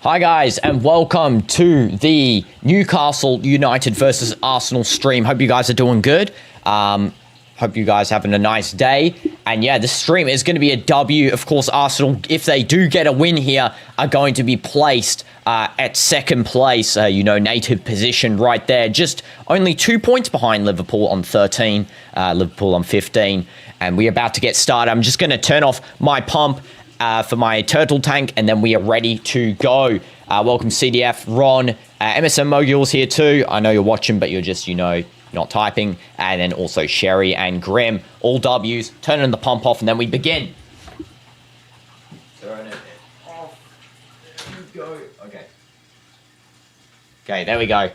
Hi guys, and welcome to the Newcastle United versus Arsenal stream. Hope you guys are doing good. Hope you guys having a nice day. And yeah, this stream is going to be a W. Of course, Arsenal, if they do get a win here, are going to be placed at second place. Native position right there. Just only 2 points behind Liverpool on 13, Liverpool on 15. And we're about to get started. I'm just going to turn off my pump for my turtle tank, and then we are ready to go. Welcome CDF, Ron, MSM Mogul's here too. I know you're watching, but you're just, not typing. And then also Sherry and Grim, all W's. Turning the pump off, and then we begin. Turn it off. There we go. Okay, there we go.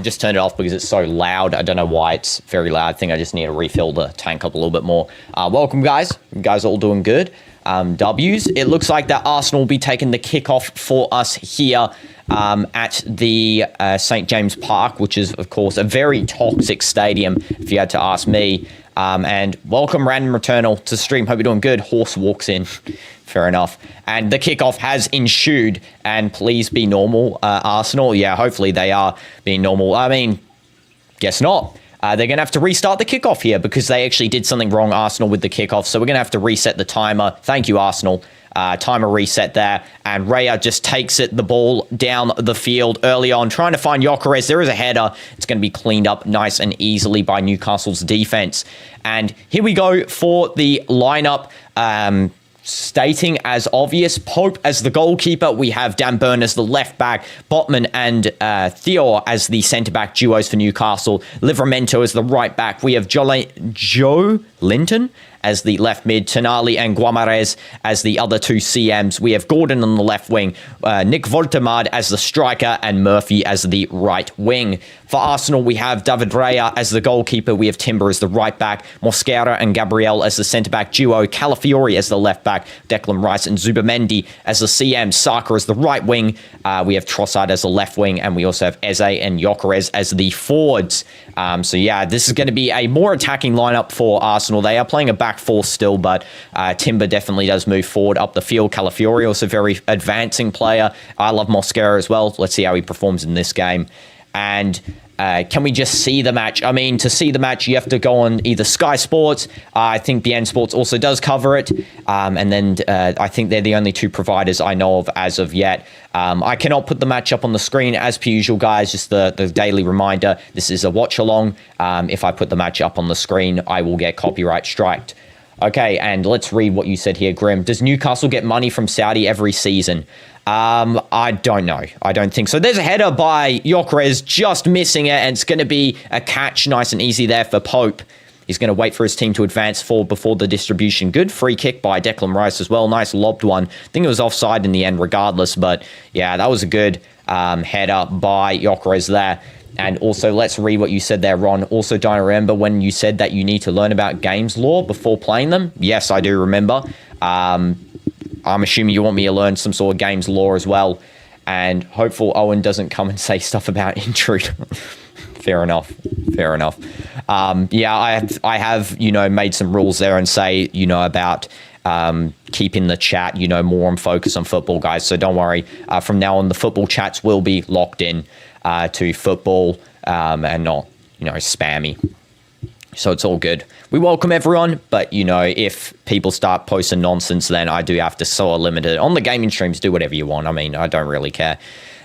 Just turned it off because it's so loud. I don't know why it's very loud. I think I just need to refill the tank up a little bit more. Welcome, guys. You guys are all doing good. W's. It looks like that Arsenal will be taking the kickoff for us here at the St. James Park, which is, of course, a very toxic stadium, if you had to ask me. And welcome, Random Returnal, to stream. Hope you're doing good. Horse walks in. Fair enough. And the kickoff has ensued, and please be normal, Arsenal. Yeah, hopefully they are being normal. I mean, guess not. They're going to have to restart the kickoff here because they actually did something wrong, Arsenal, with the kickoff. So we're going to have to reset the timer. Thank you, Arsenal. Timer reset there. And Raya just takes the ball down the field early on, trying to find Gyökeres. There is a header. It's going to be cleaned up nice and easily by Newcastle's defense. And here we go for the lineup. Stating as obvious, Pope as the goalkeeper. We have Dan Burn as the left back, Botman and Theo as the centre back duos for Newcastle, Livramento as the right back. We have Joe Linton as the left mid, Tonali and Guimarães as the other two CMs. We have Gordon on the left wing, Nick Voltemade as the striker, and Murphy as the right wing. For Arsenal, we have David Raya as the goalkeeper. We have Timber as the right back, Mosquera and Gabriel as the centre-back duo, Calafiori as the left back, Declan Rice and Zubamendi as the CM, Saka as the right wing. We have Trossard as the left wing, and we also have Eze and Gyökeres as the forwards. So yeah, this is going to be a more attacking lineup for Arsenal. They are playing a back four still, but Timber definitely does move forward up the field. Calafiori also a very advancing player. I love Mosquera as well. Let's see how he performs in this game. And can we just see the match? I mean, to see the match, you have to go on either Sky Sports. I think Bein Sports also does cover it. And then I think they're the only two providers I know of as of yet. I cannot put the match up on the screen as per usual, guys. Just the daily reminder. This is a watch along. If I put the match up on the screen, I will get copyright striked. Okay, and let's read what you said here, Grim. Does Newcastle get money from Saudi every season? I don't know. I don't think so. There's a header by Gyökeres, just missing it, and it's going to be a catch nice and easy there for Pope. He's going to wait for his team to advance forward before the distribution. Good free kick by Declan Rice as well. Nice lobbed one. I think it was offside in the end regardless, but yeah, that was a good header by Gyökeres there. And also, let's read what you said there, Ron. Also, don't remember when you said that you need to learn about games law before playing them? Yes, I do remember. I'm assuming you want me to learn some sort of games law as well. And hopeful Owen doesn't come and say stuff about intrude. Fair enough. Yeah, I have, made some rules there and say, about keeping the chat, more on focus on football, guys. So don't worry. From now on, the football chats will be locked in to football and not, spammy. So it's all good. We welcome everyone, but, if people start posting nonsense, then I do have to sort of limit it. On the gaming streams, do whatever you want. I mean, I don't really care.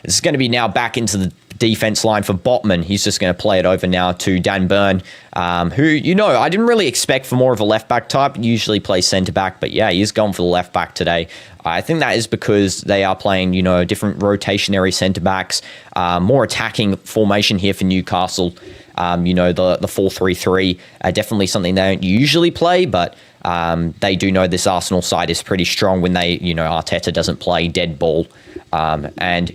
This is going to be now back into the defense line for Botman. He's just going to play it over now to Dan Burn, who, I didn't really expect for more of a left-back type. Usually plays centre-back, but yeah, he's going for the left-back today. I think that is because they are playing, different rotationary centre-backs, more attacking formation here for Newcastle. The 4-3-3, definitely something they don't usually play, but they do know this Arsenal side is pretty strong when they, Arteta doesn't play dead ball. And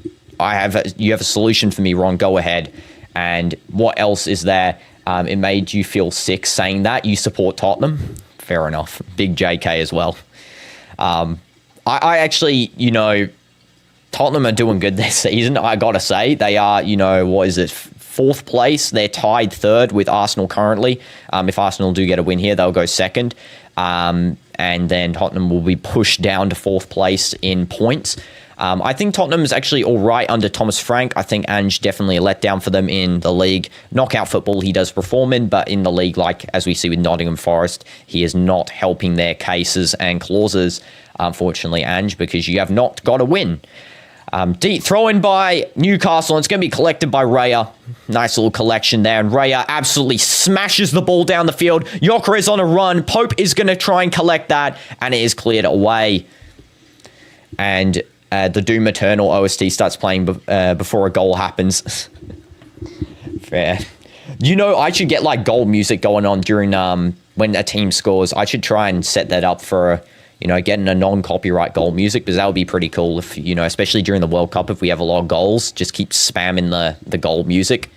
you have a solution for me, Ron. Go ahead. And what else is there? It made you feel sick saying that. You support Tottenham. Fair enough. Big JK as well. I actually, Tottenham are doing good this season. I got to say, they are, what is it? Fourth place. They're tied third with Arsenal currently. If Arsenal do get a win here, they'll go second. And then Tottenham will be pushed down to fourth place in points. I think Tottenham's actually all right under Thomas Frank. I think Ange definitely a letdown for them in the league. Knockout football he does perform in, but in the league, like as we see with Nottingham Forest, he is not helping their cases and clauses, unfortunately, Ange, because you have not got a win. Deep throw in by Newcastle, and it's going to be collected by Raya. Nice little collection there, and Raya absolutely smashes the ball down the field. Gyökeres on a run. Pope is going to try and collect that, and it is cleared away. And the Doom Eternal OST starts playing before a goal happens. Fair. You know, I should get like goal music going on during when a team scores. I should try and set that up for getting a non-copyright goal music, because that would be pretty cool if, especially during the World Cup, if we have a lot of goals, just keep spamming the goal music.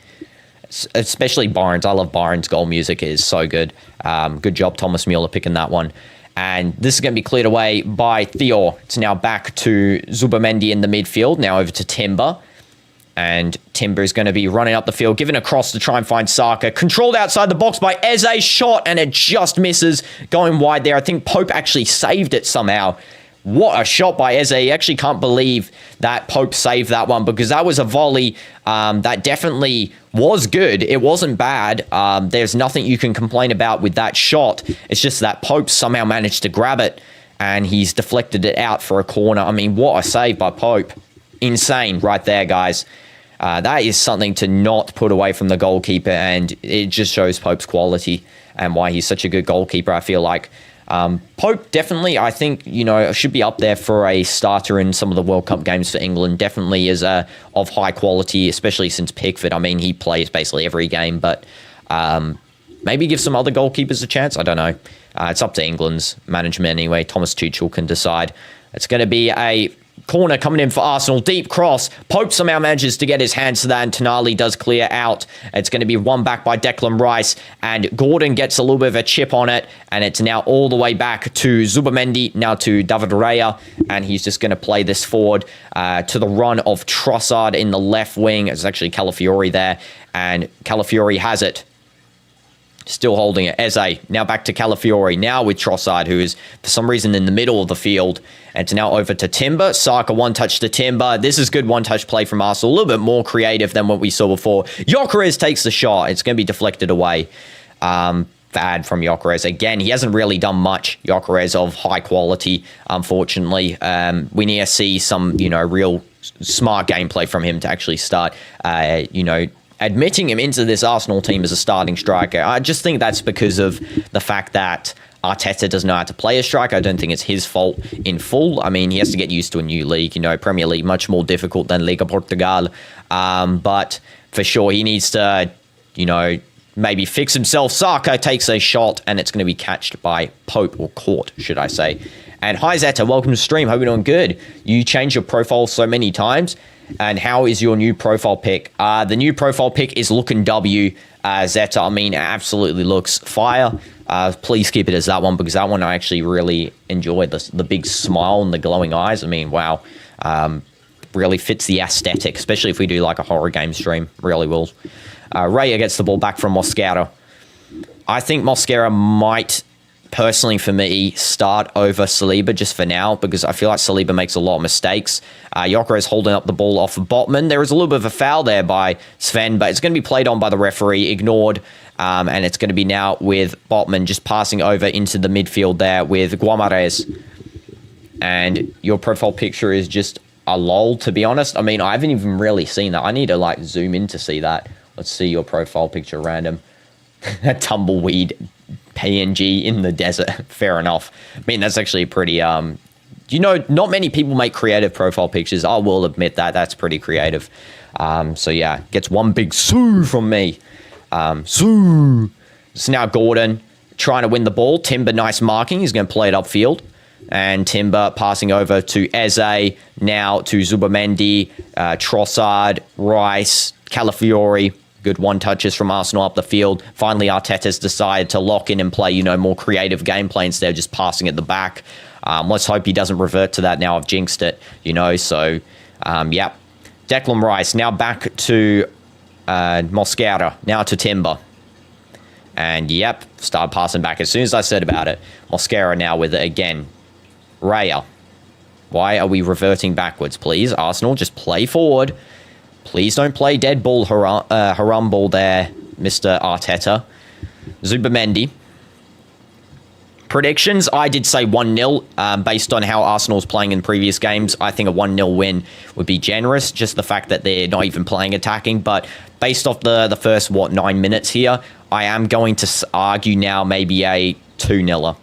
Especially Bayern's. I love Bayern's goal music. It is so good. Good job, Thomas Müller, picking that one. And this is going to be cleared away by Theo. It's now back to Zubamendi in the midfield, now over to Timber. And Timber is going to be running up the field, giving a cross to try and find Saka. Controlled outside the box by Eze. Shot, and it just misses. Going wide there. I think Pope actually saved it somehow. What a shot by Eze. You actually can't believe that Pope saved that one, because that was a volley that definitely was good. It wasn't bad. There's nothing you can complain about with that shot. It's just that Pope somehow managed to grab it, and he's deflected it out for a corner. I mean, what a save by Pope. Insane right there, guys. That is something to not put away from the goalkeeper, and it just shows Pope's quality and why he's such a good goalkeeper, I feel like. Pope definitely, I think, should be up there for a starter in some of the World Cup games for England. Definitely is of high quality, especially since Pickford. I mean, he plays basically every game, but maybe give some other goalkeepers a chance. I don't know. It's up to England's management anyway. Thomas Tuchel can decide. It's going to be a corner coming in for Arsenal. Deep cross. Pope somehow manages to get his hands to that, and Tonali does clear out. It's going to be won back by Declan Rice, and Gordon gets a little bit of a chip on it, and it's now all the way back to Zubamendi, now to David Raya, and he's just going to play this forward to the run of Trossard in the left wing. It's actually Calafiori there, and Calafiori has it. Still holding it. Eze, now back to Calafiori, now with Trossard, who is, for some reason, in the middle of the field. And it's now over to Timber. Saka, one-touch to Timber. This is good one-touch play from Arsenal. A little bit more creative than what we saw before. Gyökeres takes the shot. It's going to be deflected away. Bad from Gyökeres. Again, he hasn't really done much, Gyökeres, of high quality, unfortunately. We need to see some, real smart gameplay from him to actually start, admitting him into this Arsenal team as a starting striker. I just think that's because of the fact that Arteta doesn't know how to play a striker. I don't think it's his fault in full. I mean, he has to get used to a new league. Premier League, much more difficult than Liga Portugal. But for sure, he needs to, maybe fix himself. Saka takes a shot, and it's going to be catched by Pope, or caught, should I say. And hi, Zeta. Welcome to the stream. Hope you're doing good. You changed your profile so many times. And how is your new profile pic? The new profile pic is looking W, Zeta. I mean, it absolutely looks fire. Please keep it as that one, because that one I actually really enjoyed. The big smile and the glowing eyes. I mean, wow. Really fits the aesthetic, especially if we do like a horror game stream. Really will. Raya gets the ball back from Mosquera. I think Mosquera might, personally for me, start over Saliba just for now, because I feel like Saliba makes a lot of mistakes. Gyökeres holding up the ball off of Botman. There is a little bit of a foul there by Sven, but it's going to be played on by the referee, ignored, and it's going to be now with Botman just passing over into the midfield there with Guimarães. And your profile picture is just a lol, to be honest. I mean, I haven't even really seen that. I need to zoom in to see that. Let's see your profile picture random. A tumbleweed PNG in the desert. Fair enough. I mean, that's actually pretty, not many people make creative profile pictures. I will admit that. That's pretty creative. So yeah, gets one big sue from me. Sue. It's now Gordon trying to win the ball. Timber, nice marking. He's going to play it upfield. And Timber passing over to Eze. Now to Zubamendi, Trossard, Rice, Calafiori. Good one-touches from Arsenal up the field. Finally, Arteta's decided to lock in and play, more creative gameplay instead of just passing at the back. Let's hope he doesn't revert to that now. I've jinxed it, So, yep. Declan Rice now back to Mosquera. Now to Timber. And, yep, start passing back as soon as I said about it. Mosquera now with it again. Raya. Why are we reverting backwards? Please, Arsenal, just play forward. Please don't play dead ball haram ball there, Mr. Arteta. Zubimendi. Predictions, I did say 1-0 based on how Arsenal's playing in previous games. I think a 1-0 win would be generous, just the fact that they're not even playing attacking. But based off the first, 9 minutes here, I am going to argue now maybe a 2-0.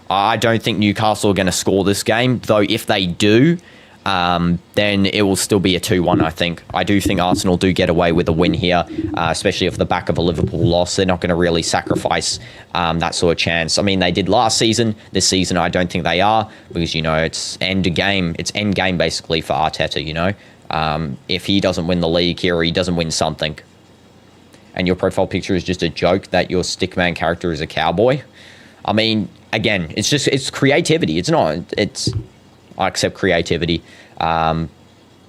I don't think Newcastle are going to score this game, though if they do, then it will still be a 2-1, I think. I do think Arsenal do get away with a win here, especially off the back of a Liverpool loss. They're not going to really sacrifice that sort of chance. I mean, they did last season. This season, I don't think they are, because, you know, it's end game. It's end game, basically, for Arteta, you know. If he doesn't win the league here, or he doesn't win something, and your profile picture is just a joke that your stickman character is a cowboy, I mean, again, it's creativity. It's not, I accept creativity. I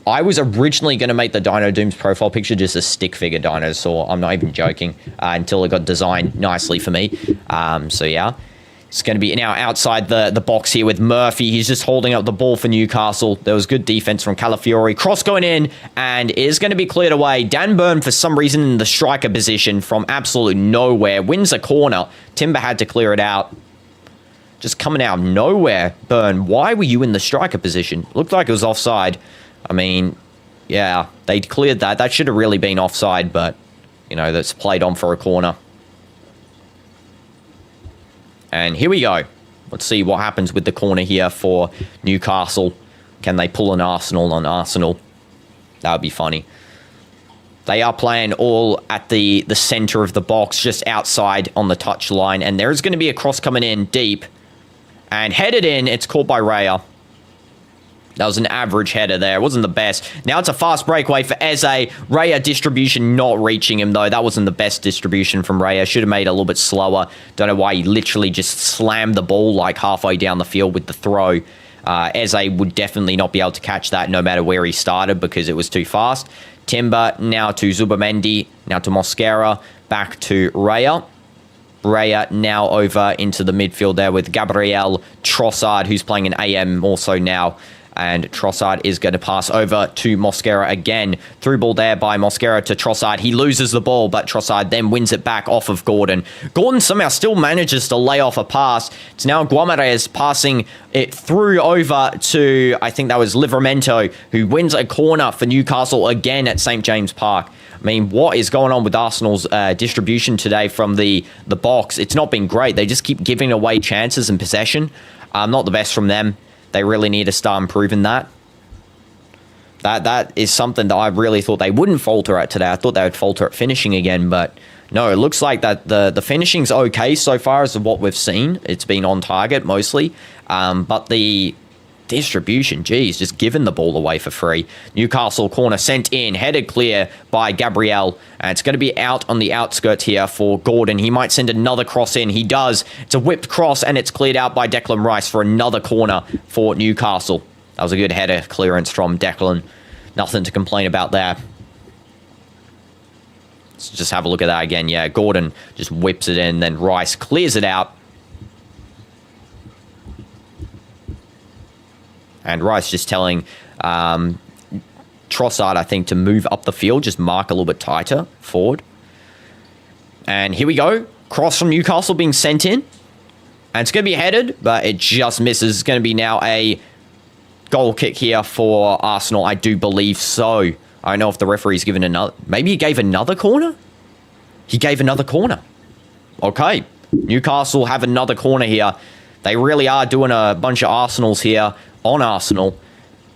was originally going to make the DinoDoomz profile picture just a stick figure dinosaur. I'm not even joking, until it got designed nicely for me. So yeah, it's going to be now outside the box here with Murphy. He's just holding up the ball for Newcastle. There was good defense from Calafiori. Cross going in, and it is going to be cleared away. Dan Burn, for some reason, in the striker position from absolute nowhere, wins a corner. Timber had to clear it out. Just coming out of nowhere. Burn, why were you in the striker position? Looked like it was offside. I mean, yeah, they cleared that. That should have really been offside, but, you know, that's played on for a corner. And here we go. Let's see what happens with the corner here for Newcastle. Can they pull an Arsenal on Arsenal? That would be funny. They are playing all at the center of the box, just outside on the touch line. And there is going to be a cross coming in deep. And headed in. It's caught by Raya. That was an average header there. It wasn't the best. Now it's a fast breakaway for Eze. Raya distribution not reaching him, though. That wasn't the best distribution from Raya. Should have made it a little bit slower. Don't know why he literally just slammed the ball like halfway down the field with the throw. Eze would definitely not be able to catch that no matter where he started because it was too fast. Timber now to Zubimendi. Now to Mosquera. Back to Raya. Raya now over into the midfield there with Gabriel Trossard, who's playing an AM also now. And Trossard is going to pass over to Mosquera again. Through ball there by Mosquera to Trossard. He loses the ball, but Trossard then wins it back off of Gordon. Gordon somehow still manages to lay off a pass. It's now Guamarez passing it through over to, I think that was Livramento, who wins a corner for Newcastle again at St. James Park. I mean, what is going on with Arsenal's distribution today from the box? It's not been great. They just keep giving away chances and possession. Not the best from them. They really need to start improving that. That is something that I really thought they wouldn't falter at today. I thought they would falter at finishing again, but no, it looks like that the finishing's okay so far as of what we've seen. It's been on target mostly, but the distribution, geez, just giving the ball away for free. Newcastle corner sent in, headed clear by Gabriel, and it's going to be out on the outskirts here for Gordon. He might send another cross in. He does. It's a whipped cross, and it's cleared out by Declan Rice for another corner for Newcastle. That was a good header clearance from Declan. Nothing to complain about there. Let's just have a look at that again. Yeah, Gordon just whips it in, then Rice clears it out. And Rice just telling Trossard, I think, to move up the field, just mark a little bit tighter forward. And here we go. Cross from Newcastle being sent in. And it's going to be headed, but it just misses. It's going to be now a goal kick here for Arsenal. I do believe so. I don't know if the referee's given another. Maybe he gave another corner? He gave another corner. Okay. Newcastle have another corner here. They really are doing a bunch of Arsenals here on Arsenal.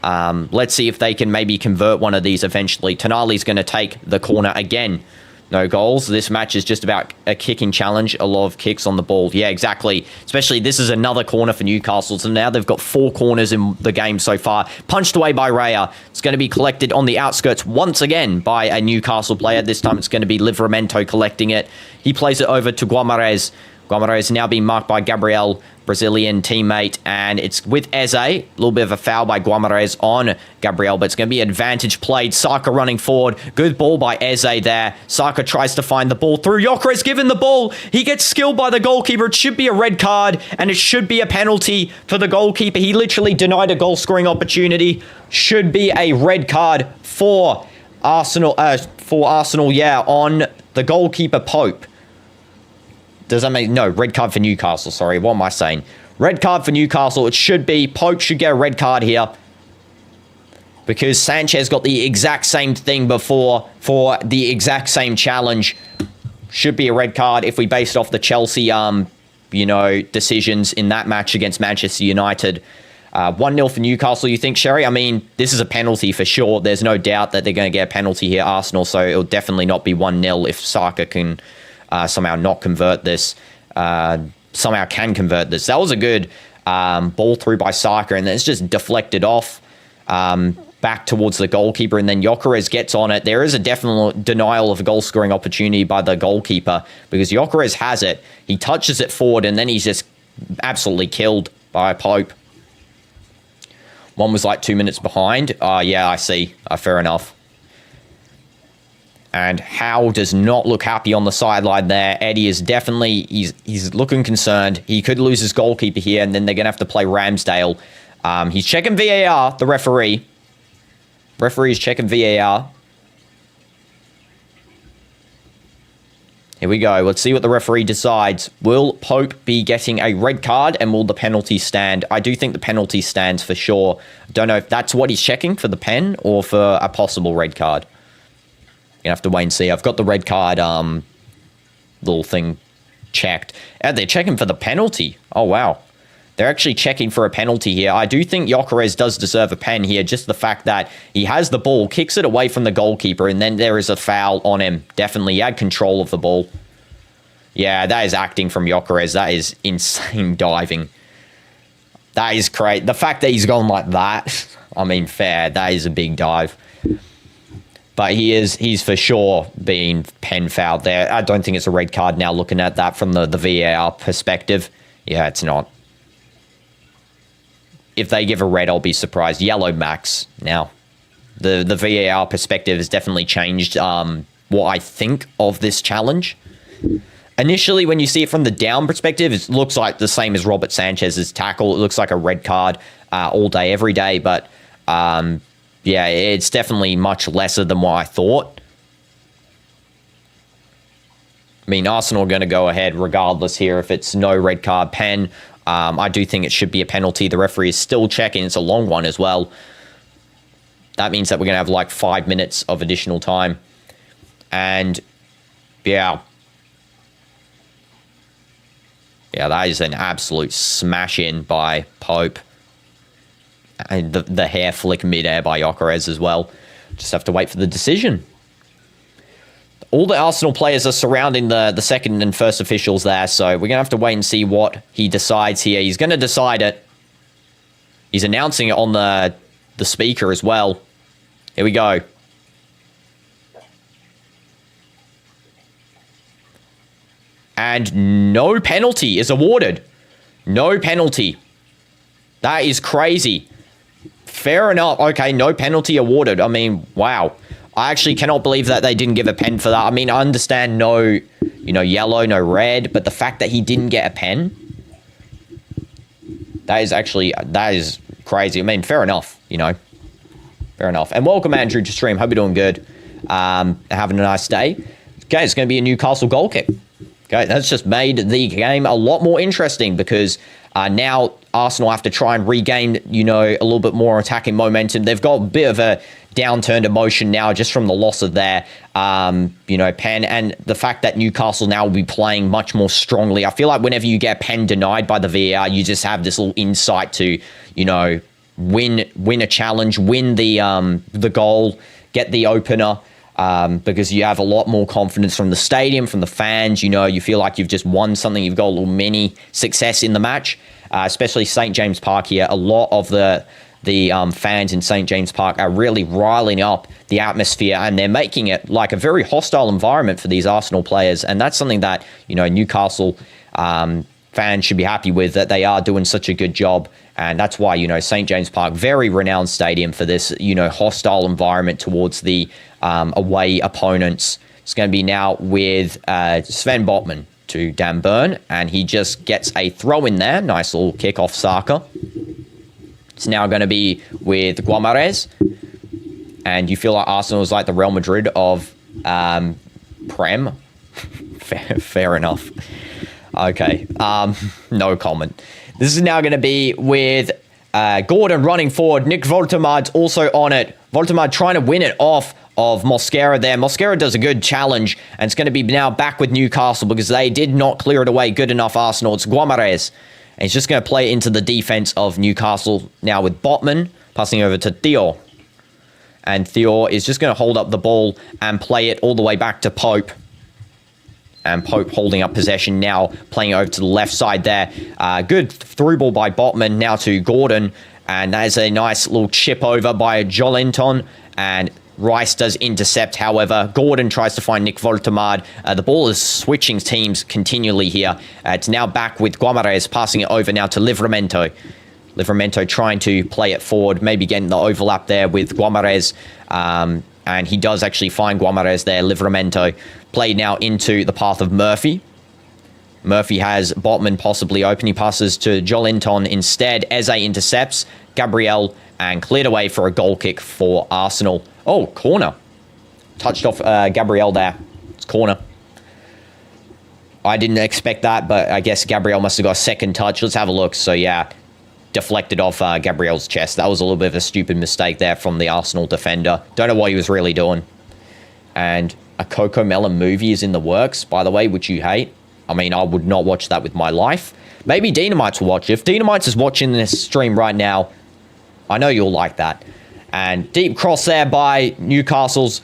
Let's see if they can maybe convert one of these eventually. Tonali's going to take the corner again. No goals. This match is just about a kicking challenge. A lot of kicks on the ball. Yeah, exactly. Especially this is another corner for Newcastle. So now they've got 4 corners in the game so far. Punched away by Raya. It's going to be collected on the outskirts once again by a Newcastle player. This time it's going to be Livramento collecting it. He plays it over to Guamarez. Guamare is now being marked by Gabriel, Brazilian teammate, and it's with Eze. A little bit of a foul by Guamarez on Gabriel, but it's going to be advantage played. Saka running forward. Good ball by Eze there. Saka tries to find the ball through. Gyökeres given the ball. He gets skilled by the goalkeeper. It should be a red card, and it should be a penalty for the goalkeeper. He literally denied a goal-scoring opportunity. Should be a red card for Arsenal, on the goalkeeper, Pope. Does that make... No, red card for Newcastle, sorry. What am I saying? Red card for Newcastle. It should be... Pope should get a red card here. Because Sanchez got the exact same thing before for the exact same challenge. Should be a red card if we based off the Chelsea, decisions in that match against Manchester United. 1-0 for Newcastle, you think, Sherry? I mean, this is a penalty for sure. There's no doubt that they're going to get a penalty here, Arsenal, so it'll definitely not be 1-0 if Saka can... somehow not convert this, somehow can convert this. That was a good ball through by Saka, and then it's just deflected off back towards the goalkeeper, and then Gyökeres gets on it. There is a definite denial of a goal-scoring opportunity by the goalkeeper because Gyökeres has it. He touches it forward, and then he's just absolutely killed by Pope. One was like 2 minutes behind. Yeah, I see. Fair enough. And Howe does not look happy on the sideline there. Eddie is definitely... He's looking concerned. He could lose his goalkeeper here, and then they're going to have to play Ramsdale. He's checking VAR, the referee. Referee's checking VAR. Here we go. Let's see what the referee decides. Will Pope be getting a red card, and will the penalty stand? I do think the penalty stands for sure. Don't know if that's what he's checking for the pen or for a possible red card. You have to wait and see. I've got the red card little thing checked. And they're checking for the penalty. Oh, wow. They're actually checking for a penalty here. I do think Gyökeres does deserve a pen here. Just the fact that he has the ball, kicks it away from the goalkeeper, and then there is a foul on him. Definitely, he had control of the ball. Yeah, that is acting from Gyökeres. That is insane diving. That is great. The fact that he's gone like that, I mean, fair. That is a big dive. But he's for sure being pen fouled there. I don't think it's a red card now looking at that from the VAR perspective. Yeah, it's not. If they give a red, I'll be surprised. Yellow max. Now, the VAR perspective has definitely changed what I think of this challenge. Initially, when you see it from the down perspective, it looks like the same as Robert Sanchez's tackle. It looks like a red card all day, every day. But... yeah, it's definitely much lesser than what I thought. I mean, Arsenal are going to go ahead regardless here if it's no red card pen. I do think it should be a penalty. The referee is still checking. It's a long one as well. That means that we're going to have like 5 minutes of additional time. And, yeah. Yeah, that is an absolute smash in by Pope. And the hair flick mid-air by Gyökeres as well. Just have to wait for the decision. All the Arsenal players are surrounding the second and first officials there, so we're going to have to wait and see what he decides here. He's going to decide it. He's announcing it on the speaker as well. Here we go. And no penalty is awarded. No penalty. That is crazy. Fair enough. Okay, no penalty awarded. I mean, wow. I actually cannot believe that they didn't give a pen for that. I mean, I understand no, yellow, no red, but the fact that he didn't get a pen, that is crazy. I mean, fair enough, Fair enough. And welcome, Andrew, to stream. Hope you're doing good. Having a nice day. Okay, it's going to be a Newcastle goal kick. Okay, that's just made the game a lot more interesting because now Arsenal have to try and regain, a little bit more attacking momentum. They've got a bit of a downturned emotion now just from the loss of their, pen, and the fact that Newcastle now will be playing much more strongly. I feel like whenever you get a pen denied by the VAR, you just have this little insight to, win a challenge, win the goal, get the opener. Because you have a lot more confidence from the stadium, from the fans. You feel like you've just won something. You've got a little mini success in the match, especially St. James Park here. A lot of the fans in St. James Park are really riling up the atmosphere, and they're making it like a very hostile environment for these Arsenal players. And that's something that, Newcastle fans should be happy with, that they are doing such a good job. And that's why, St. James Park, very renowned stadium for this, hostile environment towards the away opponents. It's going to be now with Sven Botman to Dan Bein, and he just gets a throw in there. Nice little kick off Saka. It's now going to be with Guimarães, and you feel like Arsenal is like the Real Madrid of Prem. Fair enough. Okay, no comment. This is now going to be with Gordon running forward. Nick Voltemard's also on it. Voltemard trying to win it off of Mosquera there. Mosquera does a good challenge, and it's going to be now back with Newcastle because they did not clear it away good enough, Arsenal. It's Guimarães, and he's just going to play into the defense of Newcastle now with Botman, passing over to Theo. And Theo is just going to hold up the ball and play it all the way back to Pope. And Pope holding up possession now, playing over to the left side there. Good through ball by Botman now to Gordon. And that is a nice little chip over by Jolinton. And Rice does intercept. However, Gordon tries to find Nick Voltemard. The ball is switching teams continually here. It's now back with Guimarães, passing it over now to Livramento. Livramento trying to play it forward, maybe getting the overlap there with Guimarães. And he does actually find Guimarães there. Livramento played now into the path of Murphy. Murphy has Botman possibly open. He passes to Jolinton instead. Eze intercepts Gabriel and cleared away for a goal kick for Arsenal. Oh, corner. Touched off Gabriel there. It's corner. I didn't expect that, but I guess Gabriel must have got a second touch. Let's have a look. So, yeah, deflected off Gabriel's chest. That was a little bit of a stupid mistake there from the Arsenal defender. Don't know what he was really doing. And a Coco Melon movie is in the works, by the way, which you hate. I mean, I would not watch that with my life. Maybe DinoDoomz will watch it. If DinoDoomz is watching this stream right now, I know you'll like that. And deep cross there by Newcastle's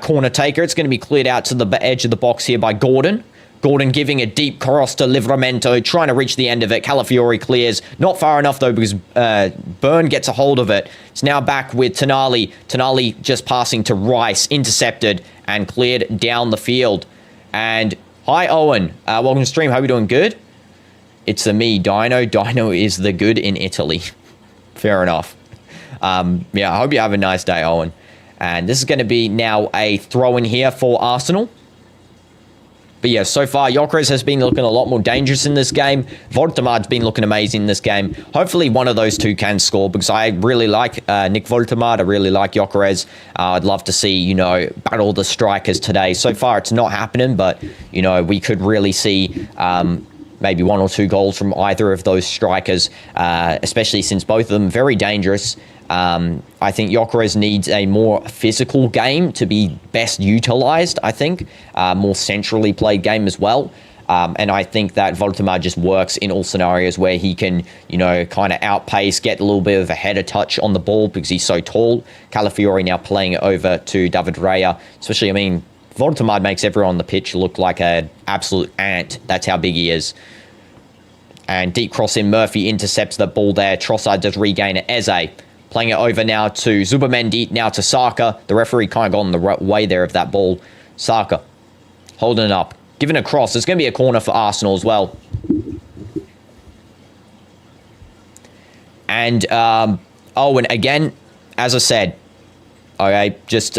corner taker. It's going to be cleared out to the edge of the box here by Gordon. Gordon giving a deep cross to Livramento, trying to reach the end of it. Calafiori clears. Not far enough, though, because Bein gets a hold of it. It's now back with Tonali. Tonali just passing to Rice, intercepted and cleared down the field. And hi, Owen. Welcome to the stream. Hope you're doing good. It's me, Dino. Dino is the good in Italy. Fair enough. Yeah, I hope you have a nice day, Owen. And this is going to be now a throw in here for Arsenal. But yeah, so far, Gyökeres has been looking a lot more dangerous in this game. Voltemard's been looking amazing in this game. Hopefully, one of those two can score because I really like Nick Voltemard. I really like Gyökeres. I'd love to see, battle the strikers today. So far, it's not happening, but, we could really see maybe one or two goals from either of those strikers, especially since both of them very dangerous. I think Gyökeres needs a more physical game to be best utilized, I think. More centrally played game as well. And I think that Voltemard just works in all scenarios where he can, kind of outpace, get a little bit of a header touch on the ball because he's so tall. Calafiori now playing it over to David Raya. Especially, Voltemard makes everyone on the pitch look like an absolute ant. That's how big he is. And deep cross in, Murphy intercepts the ball there. Trossard does regain it. Eze playing it over now to Zubamendi, now to Saka. The referee kind of got in the right way there of that ball. Saka holding it up, giving a cross. It's going to be a corner for Arsenal as well. And, and again, as I said, okay, just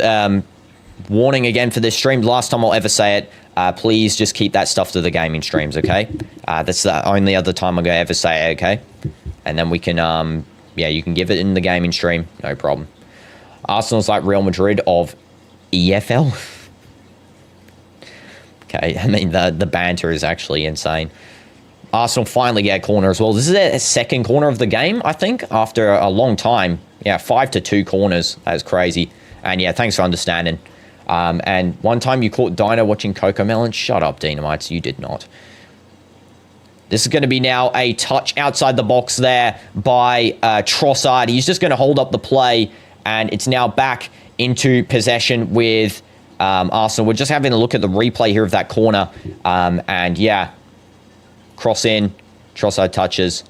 warning again for this stream. Last time I'll ever say it. Please just keep that stuff to the gaming streams, okay? That's the only other time I'm going to ever say it, okay? And then we can, you can give it in the gaming stream. No problem. Arsenal's like Real Madrid of EFL. Okay, the banter is actually insane. Arsenal finally get a corner as well. This is their second corner of the game, I think, after a long time. Yeah, 5-2 corners. That is crazy. And yeah, thanks for understanding. And one time you caught Dino watching Coco Melon. Shut up, DinoDoomz. You did not. This is going to be now a touch outside the box there by Trossard. He's just going to hold up the play, and it's now back into possession with Arsenal. We're just having a look at the replay here of that corner. And yeah, cross in, Trossard touches,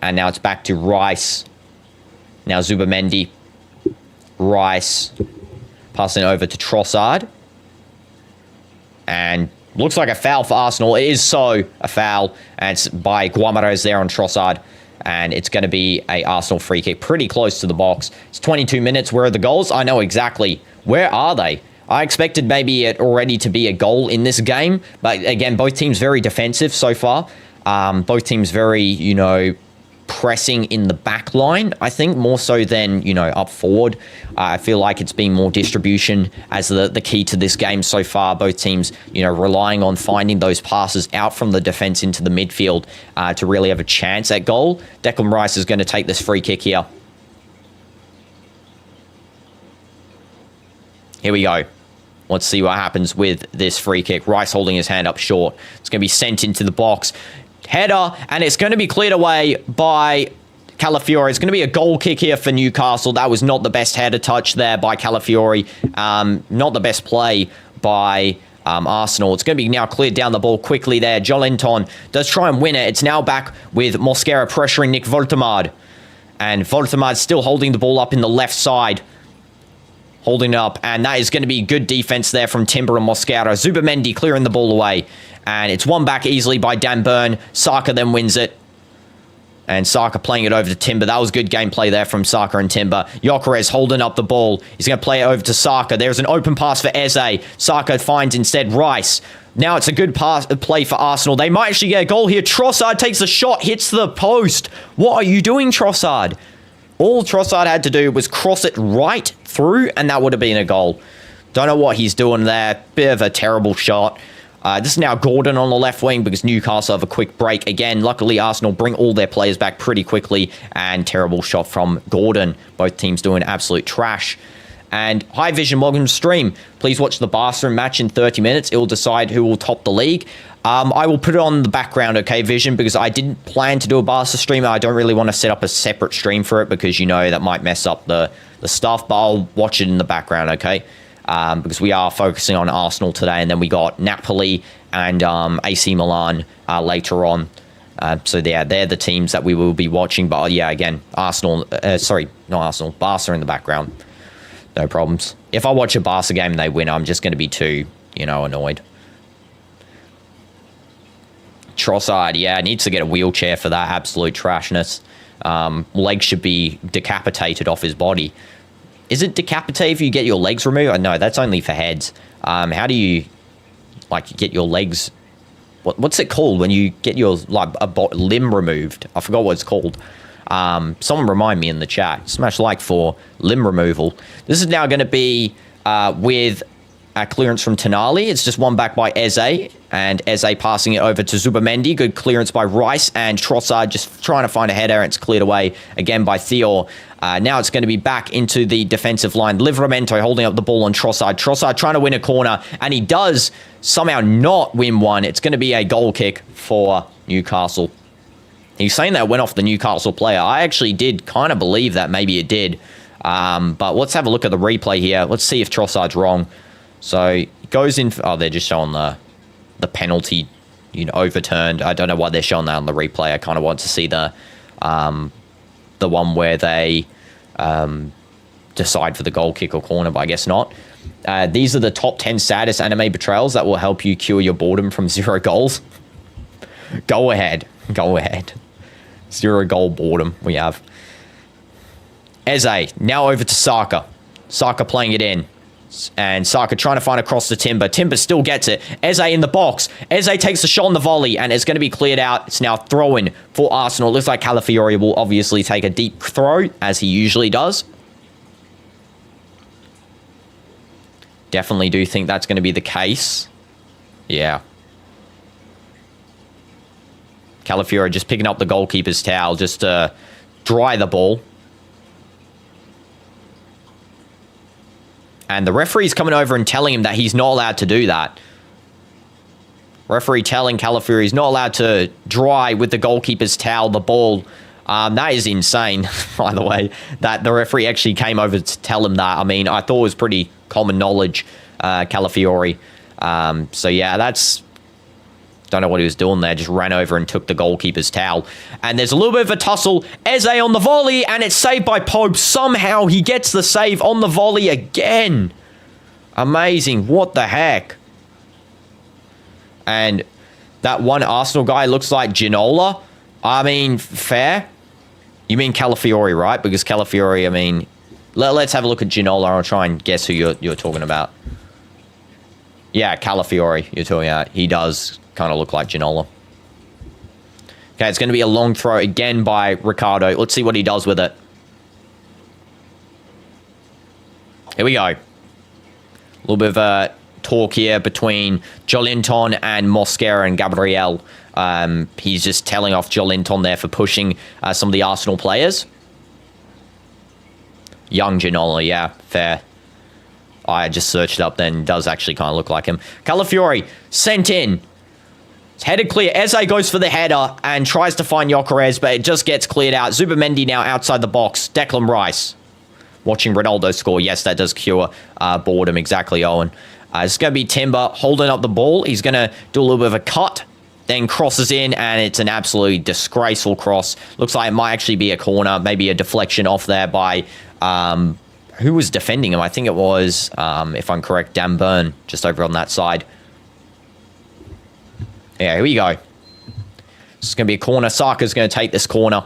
and now it's back to Rice. Now Zubamendi, Rice, passing over to Trossard. And Looks like a foul for Arsenal. It is so a foul. And it's by Guamares there on Trossard. And it's going to be a Arsenal free kick pretty close to the box. It's 22 minutes. Where are the goals? I know exactly. Where are they? I expected maybe it already to be a goal in this game. But again, both teams very defensive so far. Both teams very, you know, pressing in the back line, I think, more so than, you know, up forward. I feel like it's been more distribution as the key to this game so far. Both teams, you know, relying on finding those passes out from the defense into the midfield to really have a chance at goal. Declan Rice is going to take this free kick here. Here we go. Let's see what happens with this free kick. Rice holding his hand up short. It's going to be sent into the box. Header, and it's going to be cleared away by Calafiori. It's going to be a goal kick here for Newcastle. That was not the best header touch there by Calafiori. Not the best play by Arsenal. It's going to be now cleared down the ball quickly there. Jolinton does try and win it. It's now back with Mosquera pressuring Nick Voltemade. And Voltemade still holding the ball up in the left side. Holding it up, and that is going to be good defense there from Timber and Mosquera. Zubamendi clearing the ball away, and it's won back easily by Dan Burn. Saka then wins it, and Saka playing it over to Timber. That was good gameplay there from Saka and Timber. Gyökeres holding up the ball. He's going to play it over to Saka. There's an open pass for Eze. Saka finds instead Rice. Now it's a good play for Arsenal. They might actually get a goal here. Trossard takes the shot, hits the post. What are you doing, Trossard? All Trossard had to do was cross it right through, and that would have been a goal. Don't know what he's doing there. Bit of a terrible shot. This is now Gordon on the left wing because Newcastle have a quick break. Again, luckily Arsenal bring all their players back pretty quickly, and terrible shot from Gordon. Both teams doing absolute trash. And High Vision, welcome to stream. Please watch the Barca match in 30 minutes. It will decide who will top the league. I will put it on the background, okay, Vision, because I didn't plan to do a Barca stream. I don't really want to set up a separate stream for it because, you know, that might mess up the stuff, but I'll watch it in the background, okay? Because we are focusing on Arsenal today, and then we got Napoli and AC Milan later on. So yeah, they're the teams that we will be watching. But yeah, again, Arsenal, sorry, not Arsenal, Barca in the background. No problems. If I watch a Barca game and they win, I'm just going to be too, you know, annoyed. Trossard, yeah, needs to get a wheelchair for that absolute trashness. Legs should be decapitated off his body. Is it decapitate if you get your legs removed? No, that's only for heads. How do you, like, get your legs... What's it called when you get your, like, a limb removed? I forgot what it's called. Someone remind me in the chat. Smash like for limb removal. This is now going to be with a clearance from Tonali. It's just one back by Eze, and Eze passing it over to Zubamendi. Good clearance by Rice, and Trossard just trying to find a header. It's cleared away again by Theo. Now it's going to be back into the defensive line. Livramento holding up the ball on Trossard. Trossard trying to win a corner, and he does somehow not win one. It's going to be a goal kick for Newcastle. He's saying that went off the Newcastle player. I actually did kind of believe that maybe it did. But let's have a look at the replay here. Let's see if Trossard's wrong. So it goes in. Oh, they're just showing the penalty, you know, overturned. I don't know why they're showing that on the replay. I kind of want to see the one where they decide for the goal kick or corner, but I guess not. These are the top 10 saddest anime betrayals that will help you cure your boredom from 0 goals. Go ahead. Go ahead. 0 goal boredom we have. Eze, now over to Saka. Saka playing it in. And Saka trying to find across to Timber. Timber still gets it. Eze in the box. Eze takes the shot on the volley, and it's going to be cleared out. It's now throw-in for Arsenal. It looks like Calafiori will obviously take a deep throw, as he usually does. Definitely do think that's going to be the case. Yeah. Calafiori just picking up the goalkeeper's towel just to dry the ball. And the referee's coming over and telling him that he's not allowed to do that. Referee telling Calafiori he's not allowed to dry with the goalkeeper's towel the ball. That is insane, by the way, that the referee actually came over to tell him that. I mean, I thought it was pretty common knowledge, Calafiori. So yeah, that's... Don't know what he was doing there. Just ran over and took the goalkeeper's towel. And there's a little bit of a tussle. Eze on the volley, and it's saved by Pope. Somehow he gets the save on the volley. Again. Amazing. What the heck? And that one Arsenal guy looks like Ginola. I mean, fair. You mean Calafiori, right? Because Calafiori, I mean... Let's have a look at Ginola. I'll try and guess who you're talking about. Yeah, Calafiori you're talking about. He does kind of look like Ginola. Okay, it's going to be a long throw again by Ricardo. Let's see what he does with it. Here we go. A little bit of a talk here between Jolinton and Mosquera and Gabriel. He's just telling off Jolinton there for pushing some of the Arsenal players. Young Ginola, yeah, fair. I just searched it up then. Does actually kind of look like him. Calafiori sent in. It's headed clear. Eze goes for the header and tries to find Gyökeres, but it just gets cleared out. Zubimendi now outside the box. Declan Rice. Watching Ronaldo score. Yes, that does cure boredom. Exactly, Owen. It's going to be Timber holding up the ball. He's going to do a little bit of a cut. Then crosses in, and it's an absolutely disgraceful cross. Looks like it might actually be a corner. Maybe a deflection off there by... who was defending him? I think it was, if I'm correct, Dan Burn, just over on that side. Yeah, here we go. It's going to be a corner. Saka's going to take this corner.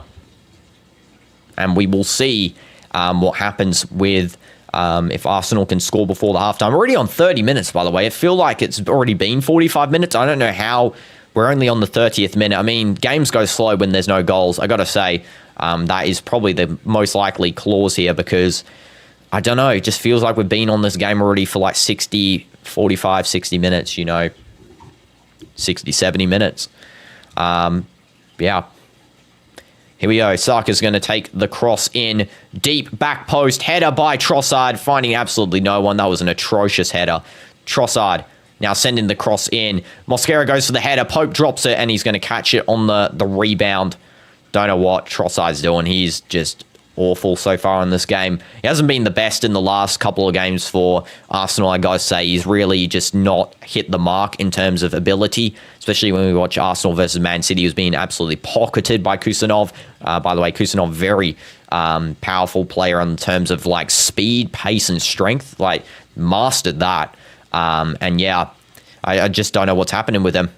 And we will see what happens with if Arsenal can score before the halftime. We're already on 30 minutes, by the way. It feels like it's already been 45 minutes. I don't know how we're only on the 30th minute. I mean, games go slow when there's no goals. I got to say, that is probably the most likely clause here because... I don't know. It just feels like we've been on this game already for like 45, 60 minutes, you know. 60, 70 minutes. Yeah. Here we go. Saka's going to take the cross in. Deep back post. Header by Trossard. Finding absolutely no one. That was an atrocious header. Trossard now sending the cross in. Mosquera goes for the header. Pope drops it and he's going to catch it on the rebound. Don't know what Trossard's doing. He's just... awful so far in this game. He hasn't been the best in the last couple of games for Arsenal, I gotta say. He's really just not hit the mark in terms of ability, especially when we watch Arsenal versus Man City, who's being absolutely pocketed by Kusanov. By the way, Kusanov, very powerful player in terms of like speed, pace, and strength. Like, mastered that. And yeah, I just don't know what's happening with him.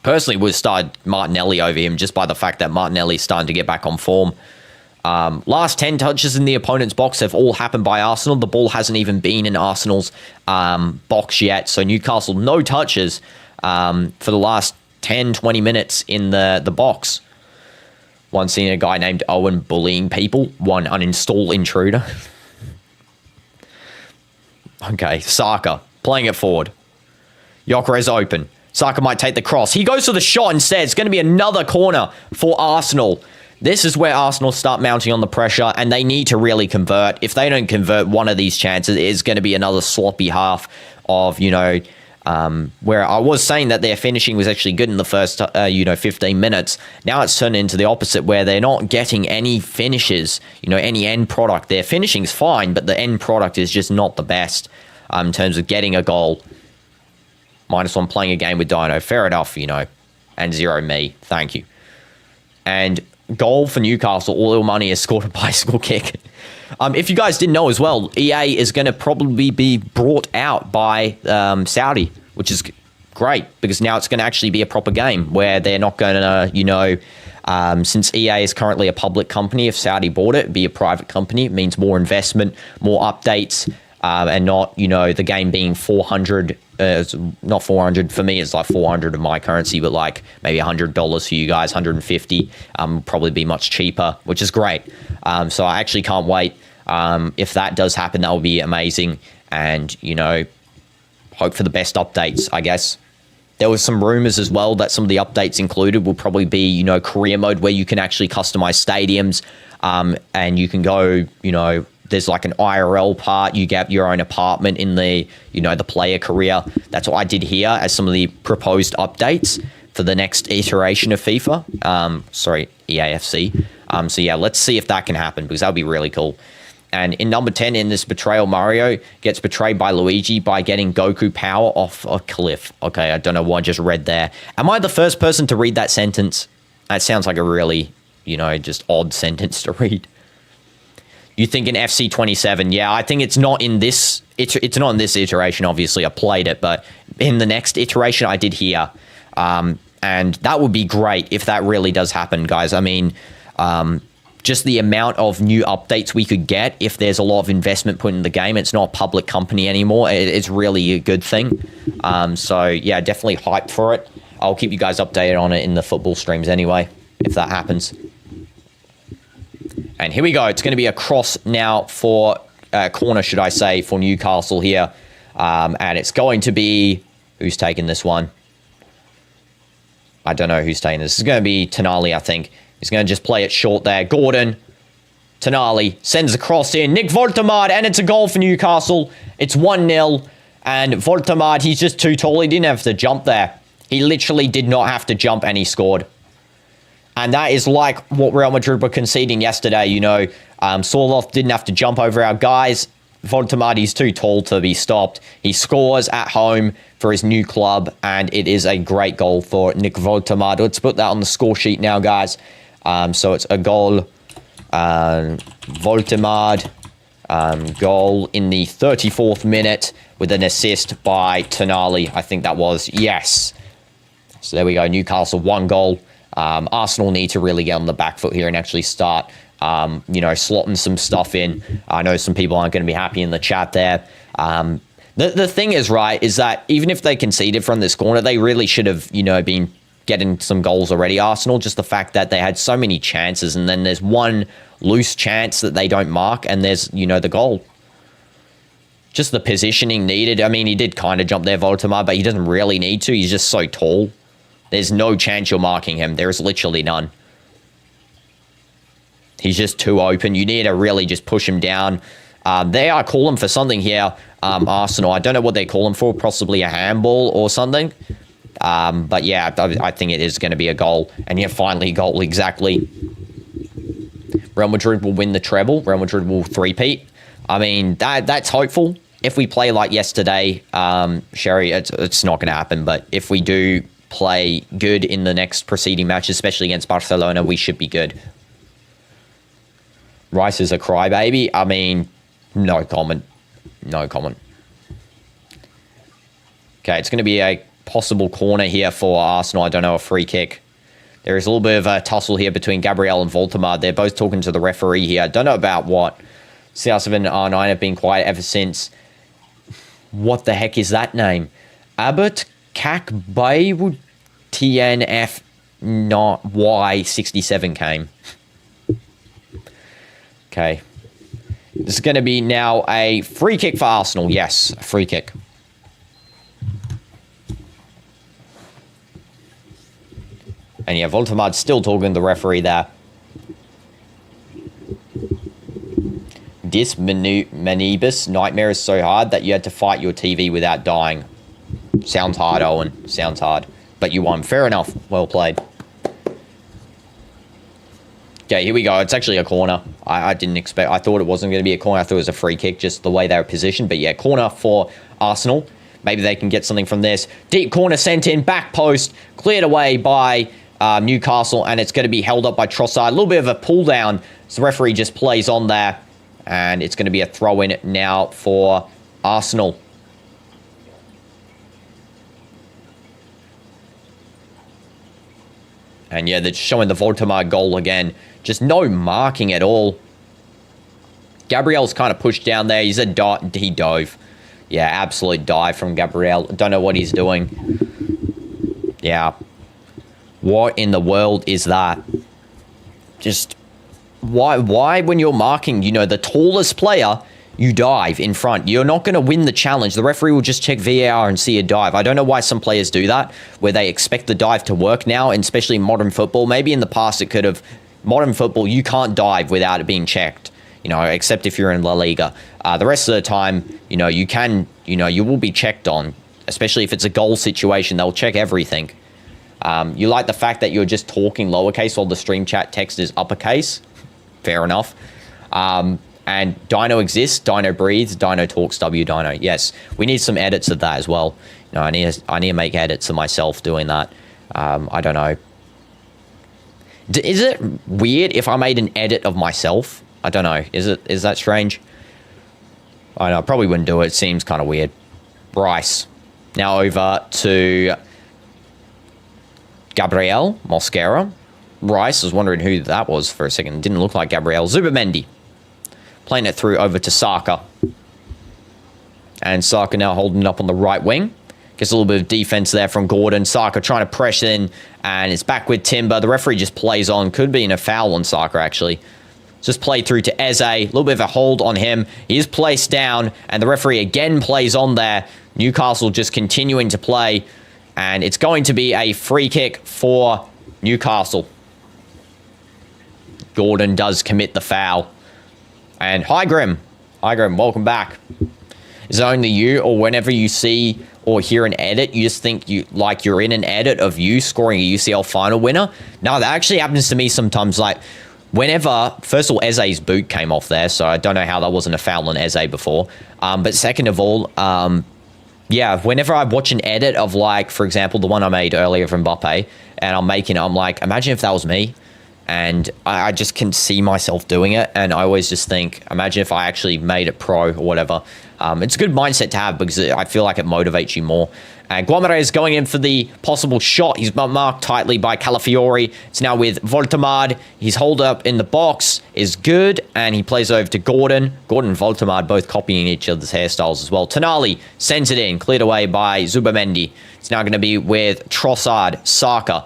Personally, we've started Martinelli over him just by the fact that Martinelli's starting to get back on form. Last 10 touches in the opponent's box have all happened by Arsenal. The ball hasn't even been in Arsenal's box yet. So Newcastle, no touches for the last 10, 20 minutes in the box. One seeing a guy named Owen bullying people. One uninstall intruder. Okay, Saka playing it forward. Gyökeres open. Saka might take the cross. He goes for the shot instead. It's going to be another corner for Arsenal. This is where Arsenal start mounting on the pressure, and they need to really convert. If they don't convert one of these chances, it is going to be another sloppy half of, you know, where I was saying that their finishing was actually good in the first, 15 minutes. Now it's turned into the opposite, where they're not getting any finishes, any end product. Their finishing's fine, but the end product is just not the best in terms of getting a goal. -1 playing a game with Dino. Fair enough, and 0 me. Thank you. And goal for Newcastle. All money has scored a bicycle kick. If you guys didn't know as well, EA is going to probably be brought out by Saudi, which is great because now it's going to actually be a proper game where they're not going to, since EA is currently a public company, if Saudi bought it, it'd be a private company. It means more investment, more updates, and not, the game being 400. Not 400 for me. It's like 400 of my currency, but like maybe $100 for you guys, 150. Probably be much cheaper, which is great. So I actually can't wait. If that does happen, that will be amazing. And hope for the best updates, I guess. There was some rumors as well that some of the updates included will probably be, career mode where you can actually customize stadiums, and you can go, there's like an IRL part. You get your own apartment in the, the player career. That's what I did here as some of the proposed updates for the next iteration of FIFA. EAFC. So yeah, let's see if that can happen because that would be really cool. And in number 10 in this betrayal, Mario gets betrayed by Luigi by getting Goku power off a cliff. Okay, I don't know what I just read there. Am I the first person to read that sentence? That sounds like a really, just odd sentence to read. You think in FC 27? Yeah, I think it's not in this. It's not in this iteration. Obviously, I played it, but in the next iteration I did here. And that would be great if that really does happen, guys. I mean, just the amount of new updates we could get if there's a lot of investment put in the game. It's not a public company anymore. It's really a good thing. So, yeah, definitely hyped for it. I'll keep you guys updated on it in the football streams anyway, if that happens. And here we go. It's going to be a cross now for corner, should I say, for Newcastle here. And it's going to be... Who's taking this one? I don't know who's taking this. It's going to be Tonali, I think. He's going to just play it short there. Gordon. Tonali sends the cross in. Nick Voltemade, and it's a goal for Newcastle. It's 1-0. And Voltemade, he's just too tall. He didn't have to jump there. He literally did not have to jump, and he scored. And that is like what Real Madrid were conceding yesterday. You know, Sorloth didn't have to jump over our guys. Voltemade is too tall to be stopped. He scores at home for his new club, and it is a great goal for Nick Voltemade. Let's put that on the score sheet now, guys. So it's a goal. Voltemade goal in the 34th minute with an assist by Tonali. I think that was. Yes. So there we go. Newcastle, 1 goal. Arsenal need to really get on the back foot here and actually start, you know, slotting some stuff in. I know some people aren't going to be happy in the chat there. The thing is, right, is that even if they conceded from this corner, they really should have, you know, been getting some goals already. Arsenal, just the fact that they had so many chances, and then there's one loose chance that they don't mark, and there's, you know, the goal. Just the positioning needed. I mean, he did kind of jump there, Voltemade, but he doesn't really need to. He's just so tall. There's no chance you're marking him. There's literally none. He's just too open. You need to really just push him down. They are calling for something here, Arsenal. I don't know what they call him for. Possibly a handball or something. But yeah, I think it is going to be a goal. And yeah, finally a goal, exactly. Real Madrid will win the treble. Real Madrid will three-peat. I mean, that's hopeful. If we play like yesterday, Sherry, it's not going to happen. But if we do play good in the next preceding match, especially against Barcelona, we should be good. Rice is a crybaby. I mean, no comment. No comment. Okay, it's going to be a possible corner here for Arsenal. I don't know, a free kick. There is a little bit of a tussle here between Gabriel and Voltemade. They're both talking to the referee here. I don't know about what. CR7 and R9 have been quiet ever since. What the heck is that name? Abbott Kak Baywood TNF not Y67 came. Okay. This is going to be now a free kick for Arsenal. Yes, a free kick. And yeah, Voltemade's still talking to the referee there. This Manibus nightmare is so hard that you had to fight your TV without dying. Sounds hard, Owen. Sounds hard. But you won. Fair enough. Well played. Okay, here we go. It's actually a corner. I didn't expect... I thought it wasn't going to be a corner. I thought it was a free kick, just the way they were positioned. But yeah, corner for Arsenal. Maybe they can get something from this. Deep corner sent in. Back post. Cleared away by Newcastle. And it's going to be held up by Trossard. A little bit of a pull down. So the referee just plays on there. And it's going to be a throw-in now for Arsenal. And yeah, they're showing the Voltemade goal again. Just no marking at all. Gabriel's kind of pushed down there. He dove. Yeah, absolute dive from Gabriel. Don't know what he's doing. Yeah. What in the world is that? Just... Why when you're marking, you know, the tallest player, you dive in front? You're not going to win the challenge. The referee will just check VAR and see a dive. I don't know why some players do that, where they expect the dive to work now, and especially in modern football. Maybe in the past it could have. Modern football, you can't dive without it being checked, you know, except if you're in La Liga. The rest of the time, you know, you can, you know, you will be checked on, especially if it's a goal situation. They'll check everything. You like the fact that you're just talking lowercase while the stream chat text is uppercase. Fair enough. And Dino exists, Dino breathes, Dino talks, W Dino. Yes, we need some edits of that as well. You know, I need to make edits of myself doing that. I don't know. Is it weird if I made an edit of myself? I don't know. Is that strange? I know, I probably wouldn't do it. It seems kind of weird. Bryce. Now over to Gabriel Mosquera. Rice, I was wondering who that was for a second. Didn't look like Gabriel. Zubamendi. Playing it through over to Saka. And Saka now holding it up on the right wing. Gets a little bit of defense there from Gordon. Saka trying to press in. And it's back with Timber. The referee just plays on. Could be in a foul on Saka, actually. Just played through to Eze. A little bit of a hold on him. He is placed down. And the referee again plays on there. Newcastle just continuing to play. And it's going to be a free kick for Newcastle. Gordon does commit the foul. And hi, Grim. Hi, Grim. Welcome back. Is it only you, or whenever you see or hear an edit, you just think you're in an edit of you scoring a UCL final winner? No, that actually happens to me sometimes. Like, whenever, first of all, Eze's boot came off there, so I don't know how that wasn't a foul on Eze before. But second of all, yeah, whenever I watch an edit of, like, for example, the one I made earlier from Mbappe, and I'm like, imagine if that was me. And I just can see myself doing it. And I always just think, imagine if I actually made it pro or whatever. It's a good mindset to have because I feel like it motivates you more. And Guamare is going in for the possible shot. He's marked tightly by Calafiori. It's now with Voltemade. His hold up in the box is good. And he plays over to Gordon. Gordon and Voltemade both copying each other's hairstyles as well. Tonali sends it in. Cleared away by Zubamendi. It's now going to be with Trossard, Saka.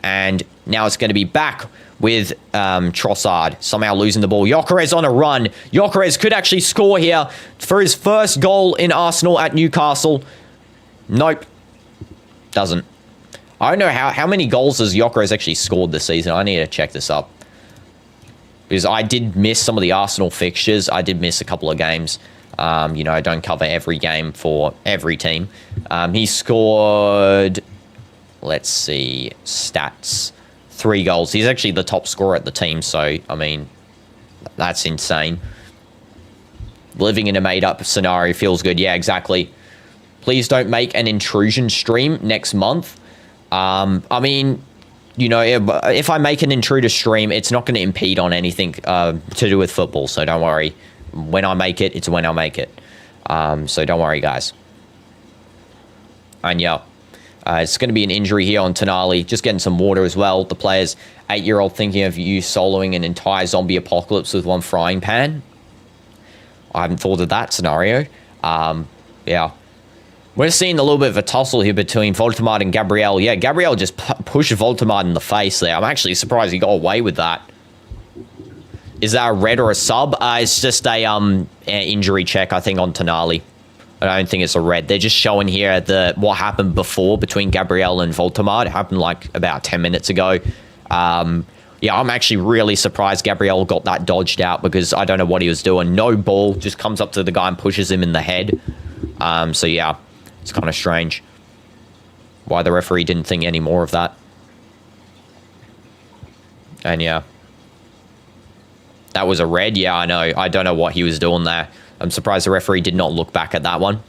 And now it's going to be back with Trossard. Somehow losing the ball. Gyökeres on a run. Gyökeres could actually score here for his first goal in Arsenal at Newcastle. Nope. Doesn't. I don't know how many goals has Gyökeres actually scored this season. I need to check this up. Because I did miss some of the Arsenal fixtures. I did miss a couple of games. You know, I don't cover every game for every team. He scored... Let's see, stats, 3 goals. He's actually the top scorer at the team, so, I mean, that's insane. Living in a made-up scenario feels good. Yeah, exactly. Please don't make an intrusion stream next month. I mean, you know, if I make an intruder stream, it's not going to impede on anything to do with football, so don't worry. When I make it, it's when I make it. So don't worry, guys. And, yeah. It's going to be an injury here on Tonali. Just getting some water as well. The player's 8-year-old thinking of you soloing an entire zombie apocalypse with one frying pan. I haven't thought of that scenario. Yeah. We're seeing a little bit of a tussle here between Voltemade and Gabriel. Yeah, Gabriel just pushed Voltemade in the face there. I'm actually surprised he got away with that. Is that a red or a sub? It's just a injury check, I think, on Tonali. I don't think it's a red. They're just showing here what happened before between Gabriel and Voltemade. It happened like about 10 minutes ago. Yeah, I'm actually really surprised Gabriel got that dodged out because I don't know what he was doing. No ball, just comes up to the guy and pushes him in the head. So yeah, it's kind of strange why the referee didn't think any more of that. And yeah, that was a red. Yeah, I know. I don't know what he was doing there. I'm surprised the referee did not look back at that one.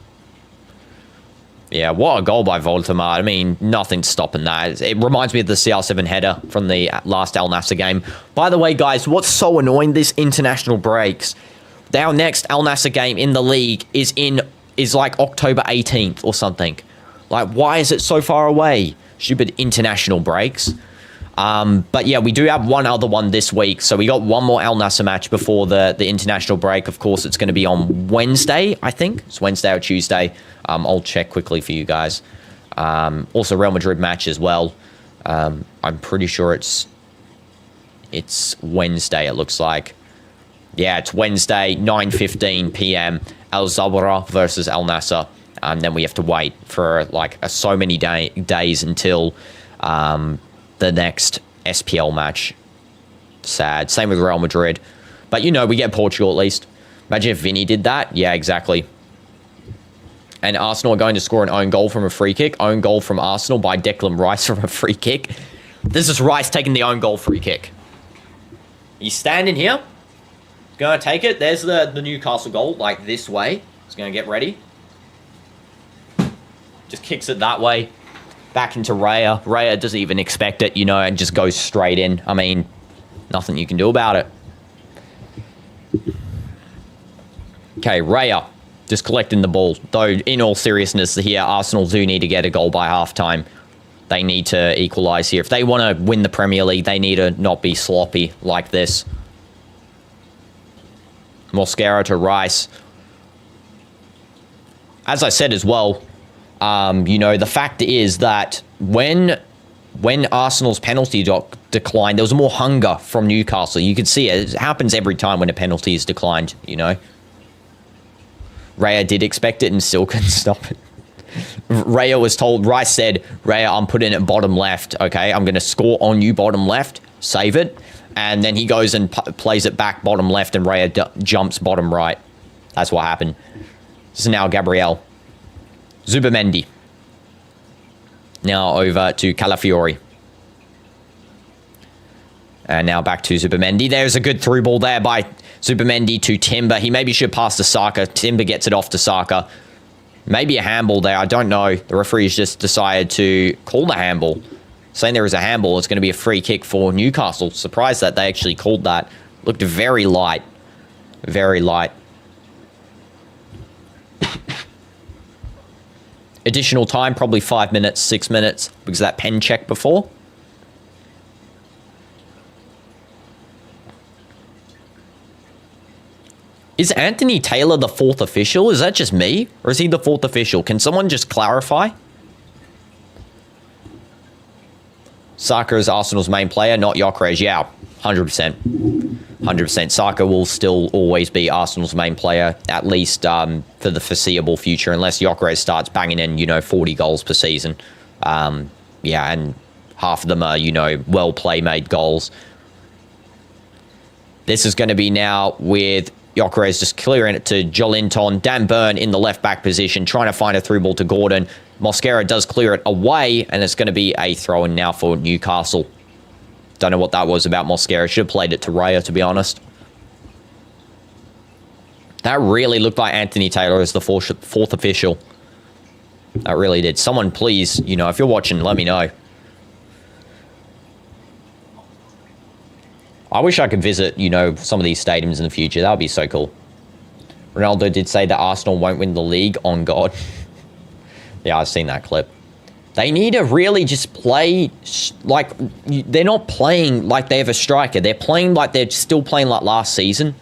Yeah, what a goal by Voltemade. I mean, nothing's stopping that. It reminds me of the CR7 header from the last Al Nassr game. By the way, guys, what's so annoying, this international breaks. Our next Al Nassr game in the league is like October 18th or something. Like, why is it so far away? Stupid international breaks. But yeah, we do have one other one this week. So we got one more Al Nassr match before the international break. Of course, it's going to be on Wednesday, I think. It's Wednesday or Tuesday. I'll check quickly for you guys. Also, Real Madrid match as well. I'm pretty sure it's Wednesday, it looks like. Yeah, it's Wednesday, 9:15 p.m. Al Zawra versus Al Nassr. And then we have to wait for like so many days until... the next SPL match. Sad. Same with Real Madrid. But, you know, we get Portugal at least. Imagine if Vinny did that. Yeah, exactly. And Arsenal are going to score an own goal from a free kick. Own goal from Arsenal by Declan Rice from a free kick. This is Rice taking the own goal free kick. He's standing here. Going to take it. There's the Newcastle goal, like this way. He's going to get ready. Just kicks it that way. Back into Raya. Raya doesn't even expect it, you know, and just goes straight in. I mean, nothing you can do about it. Okay, Raya. Just collecting the ball. Though, in all seriousness here, Arsenal do need to get a goal by halftime. They need to equalise here. If they want to win the Premier League, they need to not be sloppy like this. Mosquera to Rice. As I said as well, you know, the fact is that when Arsenal's penalty declined, there was more hunger from Newcastle. You could see it. It happens every time when a penalty is declined, you know. Raya did expect it and still couldn't stop it. Raya was told, Rice said, Raya, I'm putting it bottom left, okay? I'm going to score on you bottom left, save it. And then he goes and plays it back bottom left and Raya jumps bottom right. That's what happened. This is now Gabriel. Zubimendi. Now over to Calafiori. And now back to Zubimendi. There's a good through ball there by Zubimendi to Timber. He maybe should pass to Saka. Timber gets it off to Saka. Maybe a handball there. I don't know. The referee's just decided to call the handball. Saying there is a handball. It's going to be a free kick for Newcastle. Surprised that they actually called that. Looked very light. Very light. Additional time, probably 5 minutes, 6 minutes, because of that pen check before. Is Anthony Taylor the fourth official? Is that just me? Or is he the fourth official? Can someone just clarify? Saka is Arsenal's main player, not Gyökeres. Yeah, 100%. 100%. Saka will still always be Arsenal's main player, at least for the foreseeable future, unless Gyökeres starts banging in, you know, 40 goals per season. Yeah, and half of them are, you know, well play-made goals. This is going to be now with Gyökeres just clearing it to Jolinton. Dan Burn in the left-back position, trying to find a through ball to Gordon. Mosquera does clear it away, and it's going to be a throw-in now for Newcastle. Don't know what that was about Mosquera. Should have played it to Raya, to be honest. That really looked like Anthony Taylor as the fourth official. That really did. Someone please, you know, if you're watching, let me know. I wish I could visit, you know, some of these stadiums in the future. That would be so cool. Ronaldo did say that Arsenal won't win the league. On God. Yeah, I've seen that clip. They need to really just play like they're not playing like they have a striker. They're playing like they're still playing like last season.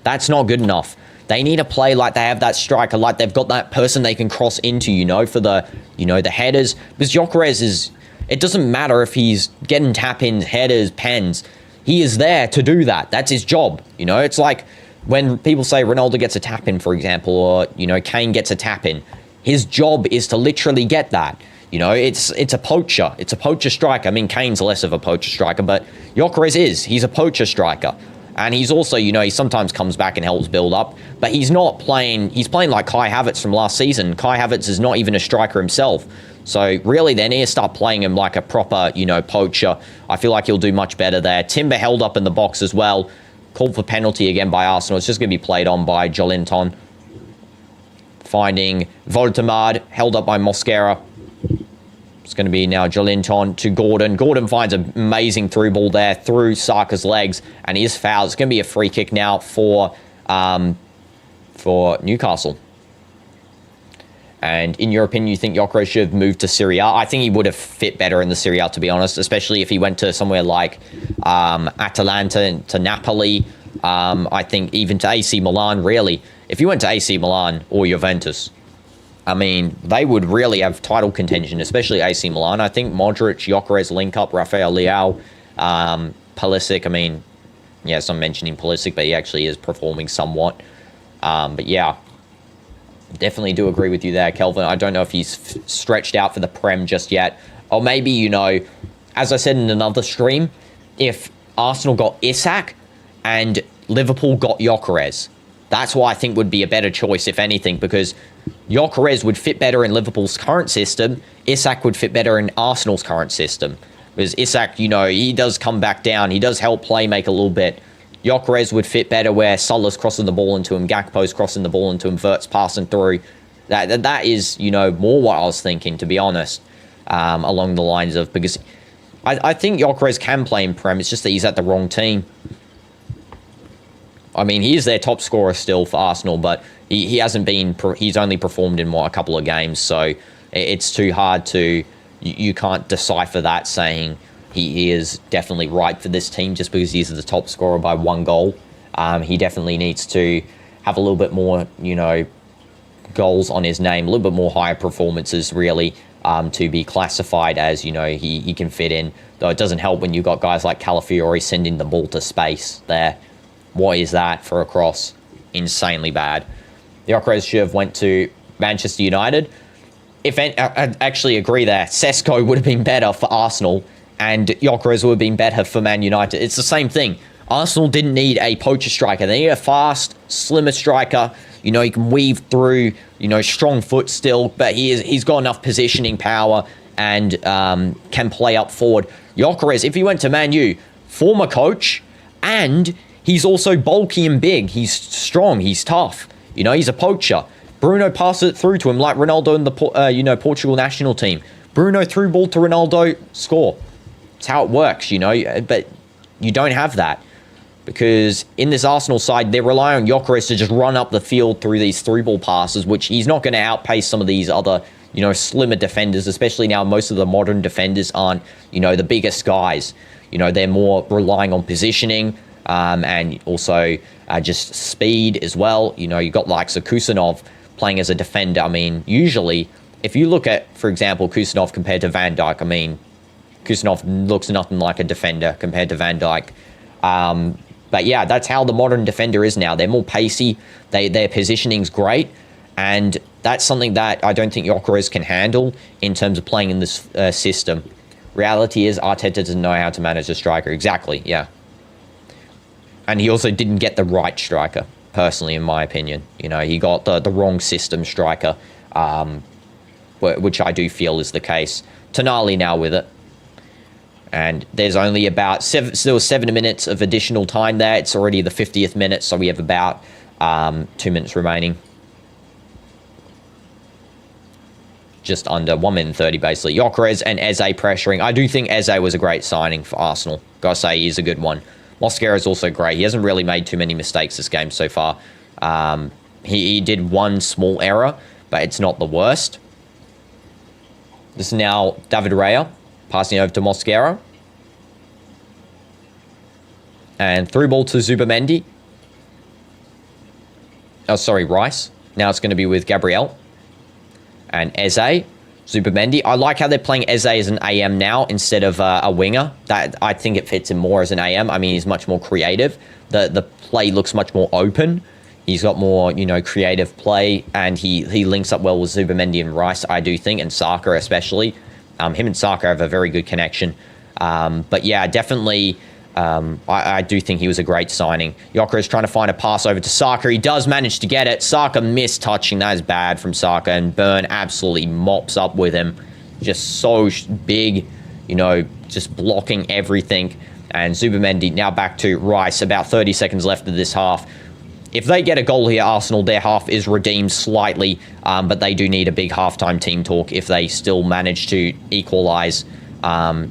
That's not good enough. They need to play like they have that striker, like they've got that person they can cross into, you know, for the, you know, the headers. Because Gyökeres is, it doesn't matter if he's getting tap-ins, headers, pens. He is there to do that. That's his job. You know, it's like when people say Ronaldo gets a tap-in, for example, or, you know, Kane gets a tap-in. His job is to literally get that. You know, it's a poacher. It's a poacher striker. I mean, Kane's less of a poacher striker, but Gyökeres is. He's a poacher striker. And he's also, you know, he sometimes comes back and helps build up. But he's not playing, he's playing like Kai Havertz from last season. Kai Havertz is not even a striker himself. So really, they need to start playing him like a proper, you know, poacher. I feel like he'll do much better there. Timber held up in the box as well. Called for penalty again by Arsenal. It's just going to be played on by Jolinton. Finding Voldemard, held up by Mosquera. It's going to be now Jolinton to Gordon. Gordon finds an amazing through ball there through Saka's legs, and he is fouled. It's going to be a free kick now for Newcastle. And in your opinion, you think Gyökeres should have moved to Serie A? I think he would have fit better in the Serie A, to be honest, especially if he went to somewhere like Atalanta, to Napoli. I think even to AC Milan, really. If you went to AC Milan or Juventus, I mean, they would really have title contention, especially AC Milan. I think Modric, Gyökeres link up, Rafael Leao, Pulisic. I mean, yes, I'm mentioning Pulisic, but he actually is performing somewhat. But yeah, definitely do agree with you there, Kelvin. I don't know if he's stretched out for the Prem just yet. Or maybe, you know, as I said in another stream, if Arsenal got Isak and Liverpool got Gyökeres, that's what I think would be a better choice, if anything, because Gyökeres would fit better in Liverpool's current system. Isak would fit better in Arsenal's current system. Because Isak, you know, he does come back down. He does help play make a little bit. Gyökeres would fit better where Salah's crossing the ball into him, Gakpo's crossing the ball into him, Vert's passing through. That is, you know, more what I was thinking, to be honest, along the lines of, because I think Gyökeres can play in Prem. It's just that he's at the wrong team. I mean, he is their top scorer still for Arsenal, but he hasn't been, he's only performed in a couple of games, so it's too hard to, you can't decipher that saying he is definitely right for this team just because he's the top scorer by 1 goal. He definitely needs to have a little bit more, goals on his name, a little bit more higher performances, really, to be classified as, he can fit in. Though it doesn't help when you've got guys like Calafiori sending the ball to space there. What is that for a cross? Insanely bad. Gyökeres should have went to Manchester United. I actually agree there. Sesko would have been better for Arsenal, and Gyökeres would have been better for Man United. It's the same thing. Arsenal didn't need a poacher striker. They need a fast, slimmer striker. He can weave through, strong foot still, but he's got enough positioning power and can play up forward. Gyökeres, if he went to Man U, former coach, and he's also bulky and big. He's strong. He's tough. He's a poacher. Bruno passes it through to him like Ronaldo in the, Portugal national team. Bruno threw ball to Ronaldo, score. It's how it works, but you don't have that. Because in this Arsenal side, they rely on Gyökeres to just run up the field through these through-ball passes, which he's not going to outpace some of these other, slimmer defenders, especially now most of the modern defenders aren't, the biggest guys. They're more relying on positioning and also just speed as well. You've got likes of Kusanov playing as a defender. I mean, usually, if you look at, for example, Kusanov compared to Van Dijk, I mean, Kusanov looks nothing like a defender compared to Van Dijk. But yeah, that's how the modern defender is now. They're more pacey. Their positioning's great. And that's something that I don't think Gyökeres can handle in terms of playing in this system. Reality is Arteta doesn't know how to manage a striker. Exactly, yeah. And he also didn't get the right striker, personally, in my opinion. He got the wrong system striker, which I do feel is the case. Tonali now with it. And there's only about 7 minutes of additional time there. It's already the 50th minute, so we have about 2 minutes remaining. Just under 1 minute and 30, basically. Gyökeres and Eze pressuring. I do think Eze was a great signing for Arsenal. Gotta say, he's a good one. Mosquera is also great. He hasn't really made too many mistakes this game so far. He did one small error, but it's not the worst. This is now David Raya. Passing over to Mosquera. And through ball to Zubamendi. Oh, sorry, Rice. Now it's going to be with Gabriel. And Eze. Zubamendi. I like how they're playing Eze as an AM now instead of a winger. I think it fits him more as an AM. I mean, he's much more creative. The play looks much more open. He's got more, creative play. And he links up well with Zubamendi and Rice, I do think. And Saka especially. Him and Saka have a very good connection. But yeah, definitely, I do think he was a great signing. Gyökeres trying to find a pass over to Saka. He does manage to get it. Saka missed touching. That is bad from Saka. And Bein absolutely mops up with him. Just so big, just blocking everything. And Zubamendi now back to Rice. About 30 seconds left of this half. If they get a goal here, Arsenal, their half is redeemed slightly, but they do need a big halftime team talk if they still manage to equalise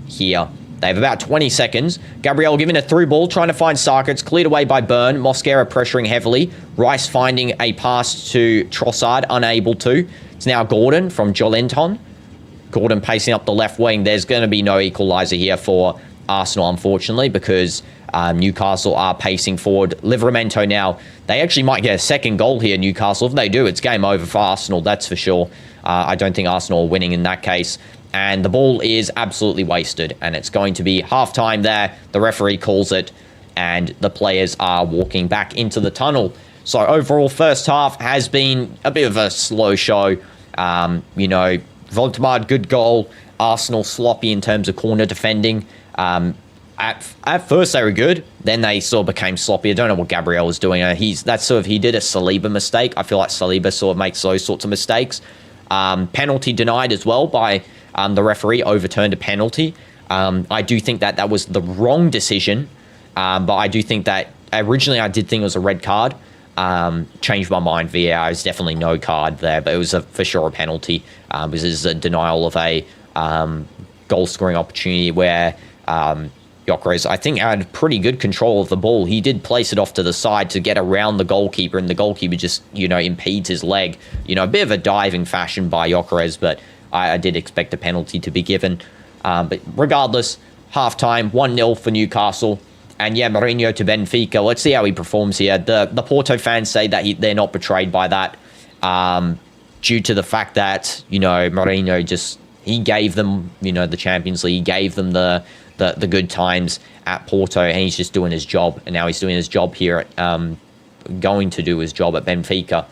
here. They have about 20 seconds. Gabriel giving a through ball, trying to find Saka. It's cleared away by Bein. Mosquera pressuring heavily. Rice finding a pass to Trossard, unable to. It's now Gordon from Jolenton. Gordon pacing up the left wing. There's going to be no equaliser here for Arsenal, unfortunately, because Newcastle are pacing forward. Livramento now, they actually might get a second goal here, Newcastle. If they do, it's game over for Arsenal, that's for sure. I don't think Arsenal are winning in that case. And the ball is absolutely wasted, and it's going to be half-time there. The referee calls it, and the players are walking back into the tunnel. So overall, first half has been a bit of a slow show. Voltemade, good goal. Arsenal sloppy in terms of corner defending. At first they were good, then they sort of became sloppy. I don't know what Gabriel was doing. He did a Saliba mistake. I feel like Saliba sort of makes those sorts of mistakes. Penalty denied as well by the referee, overturned a penalty. I do think that was the wrong decision, but I do think that originally I did think it was a red card. Changed my mind. VAR is definitely no card there, but it was for sure a penalty. This is a denial of a goal scoring opportunity where Gyökeres, I think, had pretty good control of the ball. He did place it off to the side to get around the goalkeeper, and the goalkeeper just, impedes his leg. A bit of a diving fashion by Gyökeres, but I did expect a penalty to be given. But regardless, halftime, 1-0 for Newcastle. And yeah, Mourinho to Benfica. Let's see how he performs here. The Porto fans say that they're not betrayed by that, due to the fact that, Mourinho he gave them, the Champions League. He gave them the good times at Porto, and he's just doing his job. And now he's doing his job here going to do his job at Benfica.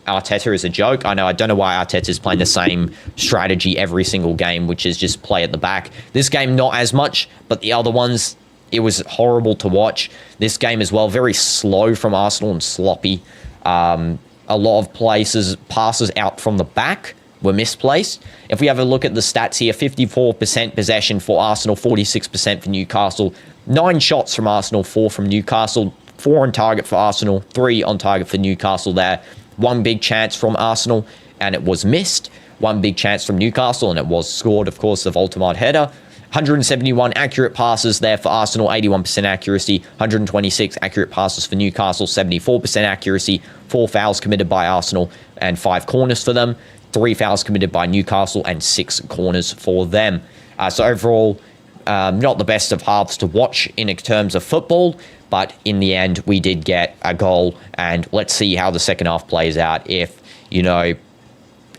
Arteta is a joke. I don't know why Arteta is playing the same strategy every single game, which is just play at the back. This game, not as much, but the other ones, it was horrible to watch. This game as well, very slow from Arsenal and sloppy. A lot of passes out from the back were misplaced. If we have a look at the stats here, 54% possession for Arsenal, 46% for Newcastle. 9 shots from Arsenal, 4 from Newcastle. 4 on target for Arsenal, 3 on target for Newcastle there. 1 big chance from Arsenal, and it was missed. 1 big chance from Newcastle, and it was scored, of course, the Voldemort header. 171 accurate passes there for Arsenal, 81% accuracy. 126 accurate passes for Newcastle, 74% accuracy. 4 fouls committed by Arsenal and 5 corners for them. 3 fouls committed by Newcastle and 6 corners for them. So overall, not the best of halves to watch in terms of football, but in the end, we did get a goal, and let's see how the second half plays out. If,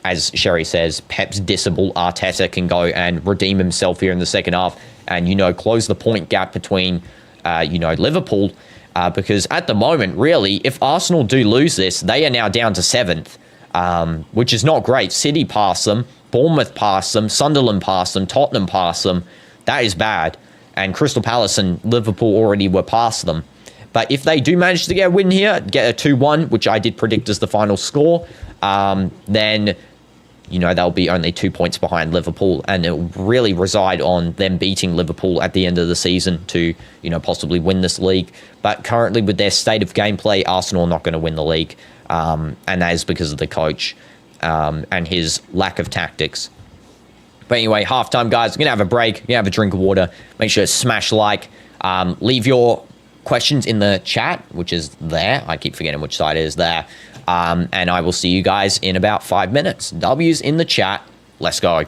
as Sherry says, Pep's dissable Arteta can go and redeem himself here in the second half and, close the point gap between, Liverpool. Because at the moment, really, if Arsenal do lose this, they are now down to 7th, which is not great. City passed them, Bournemouth passed them, Sunderland passed them, Tottenham passed them. That is bad. And Crystal Palace and Liverpool already were past them. But if they do manage to get a win here, get a 2-1, which I did predict as the final score, then, they'll be only 2 points behind Liverpool, and it will really reside on them beating Liverpool at the end of the season to, possibly win this league. But currently, with their state of gameplay, Arsenal are not going to win the league, and that is because of the coach and his lack of tactics. But anyway, halftime, guys. We're going to have a break. We're going to have a drink of water. Make sure to smash like. Leave your questions in the chat, which is there. I keep forgetting which side it is there. And I will see you guys in about 5 minutes. W's in the chat. Let's go.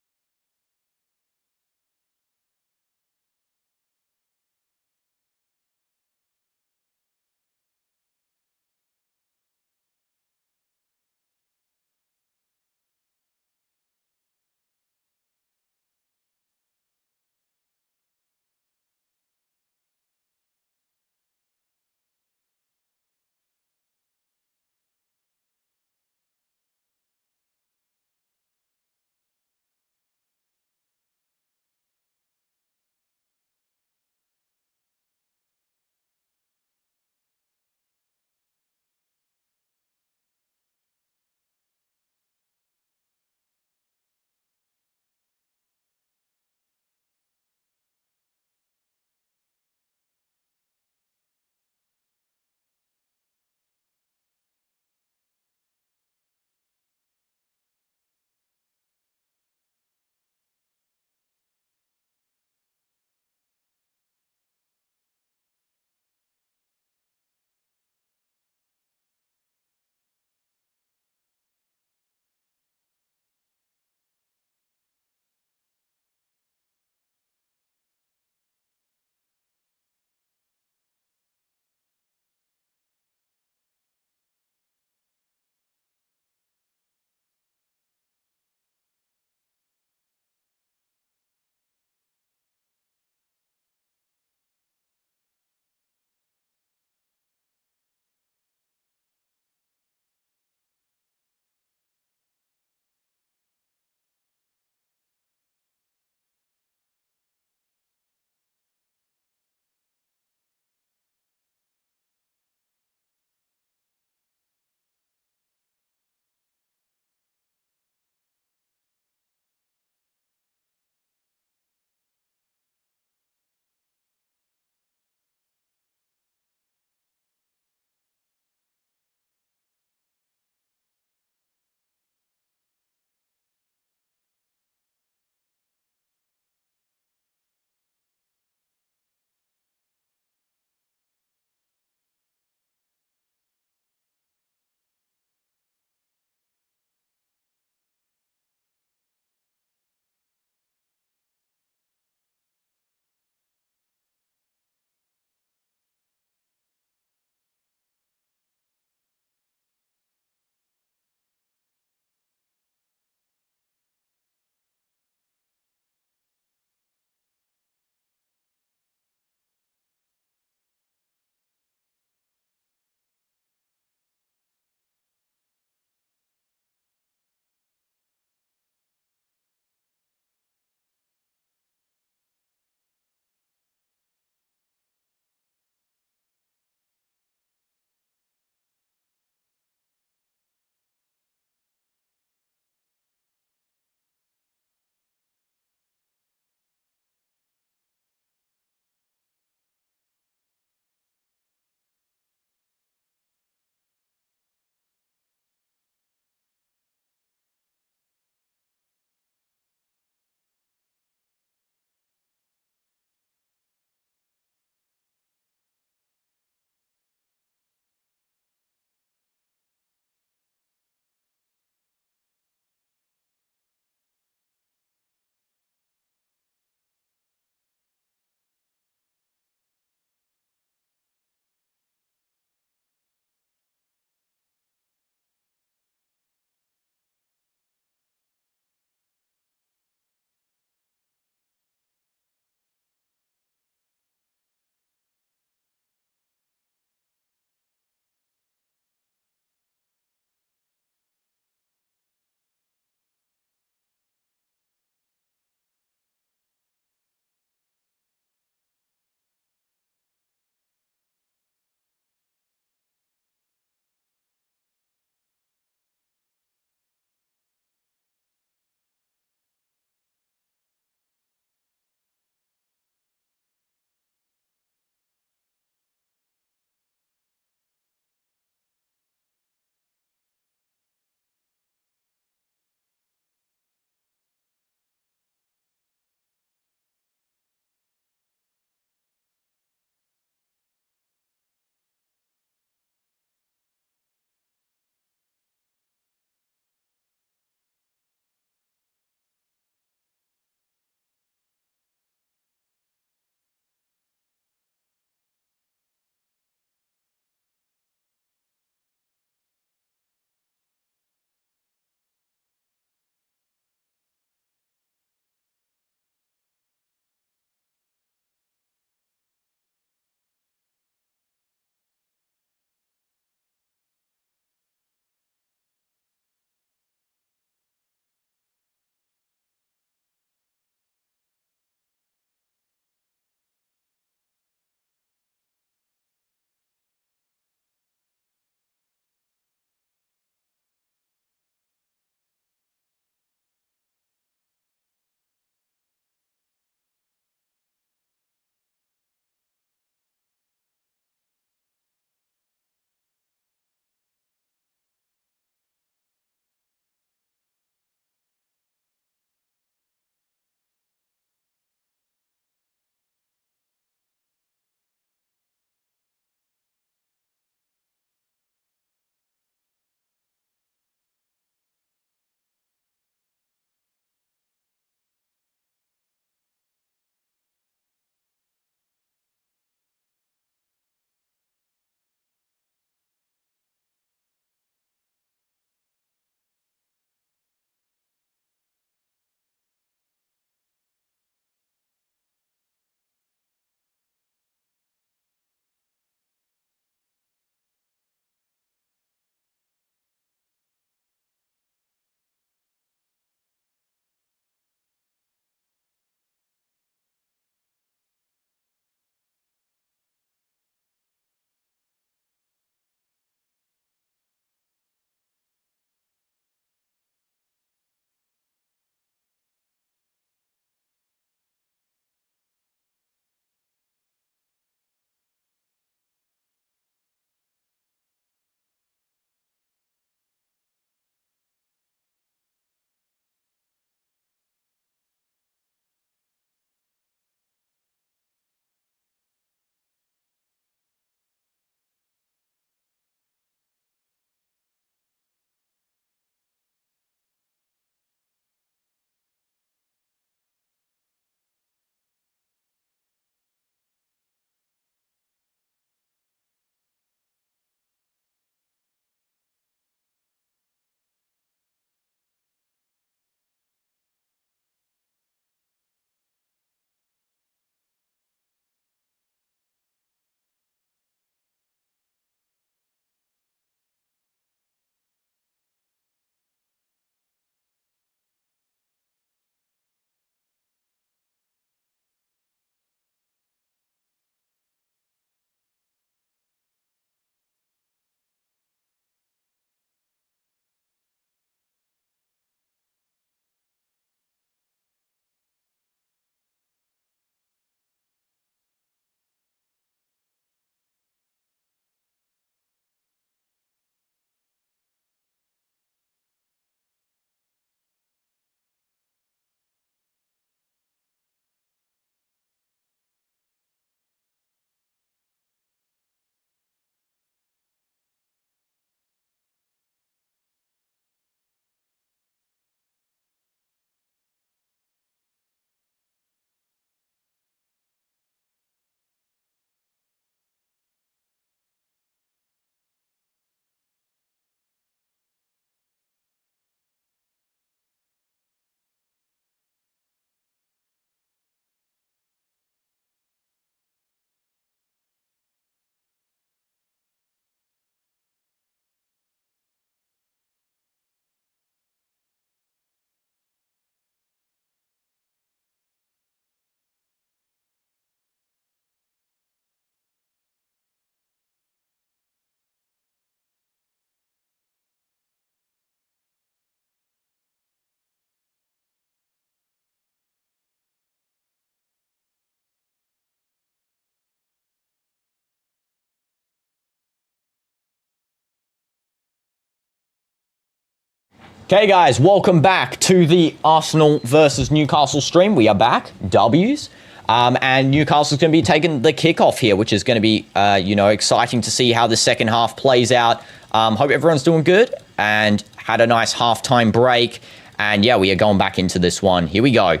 Okay, guys, welcome back to the Arsenal versus Newcastle stream. We are back, W's. And Newcastle's going to be taking the kickoff here, which is going to be, exciting to see how the second half plays out. Hope everyone's doing good and had a nice halftime break. And yeah, we are going back into this one. Here we go.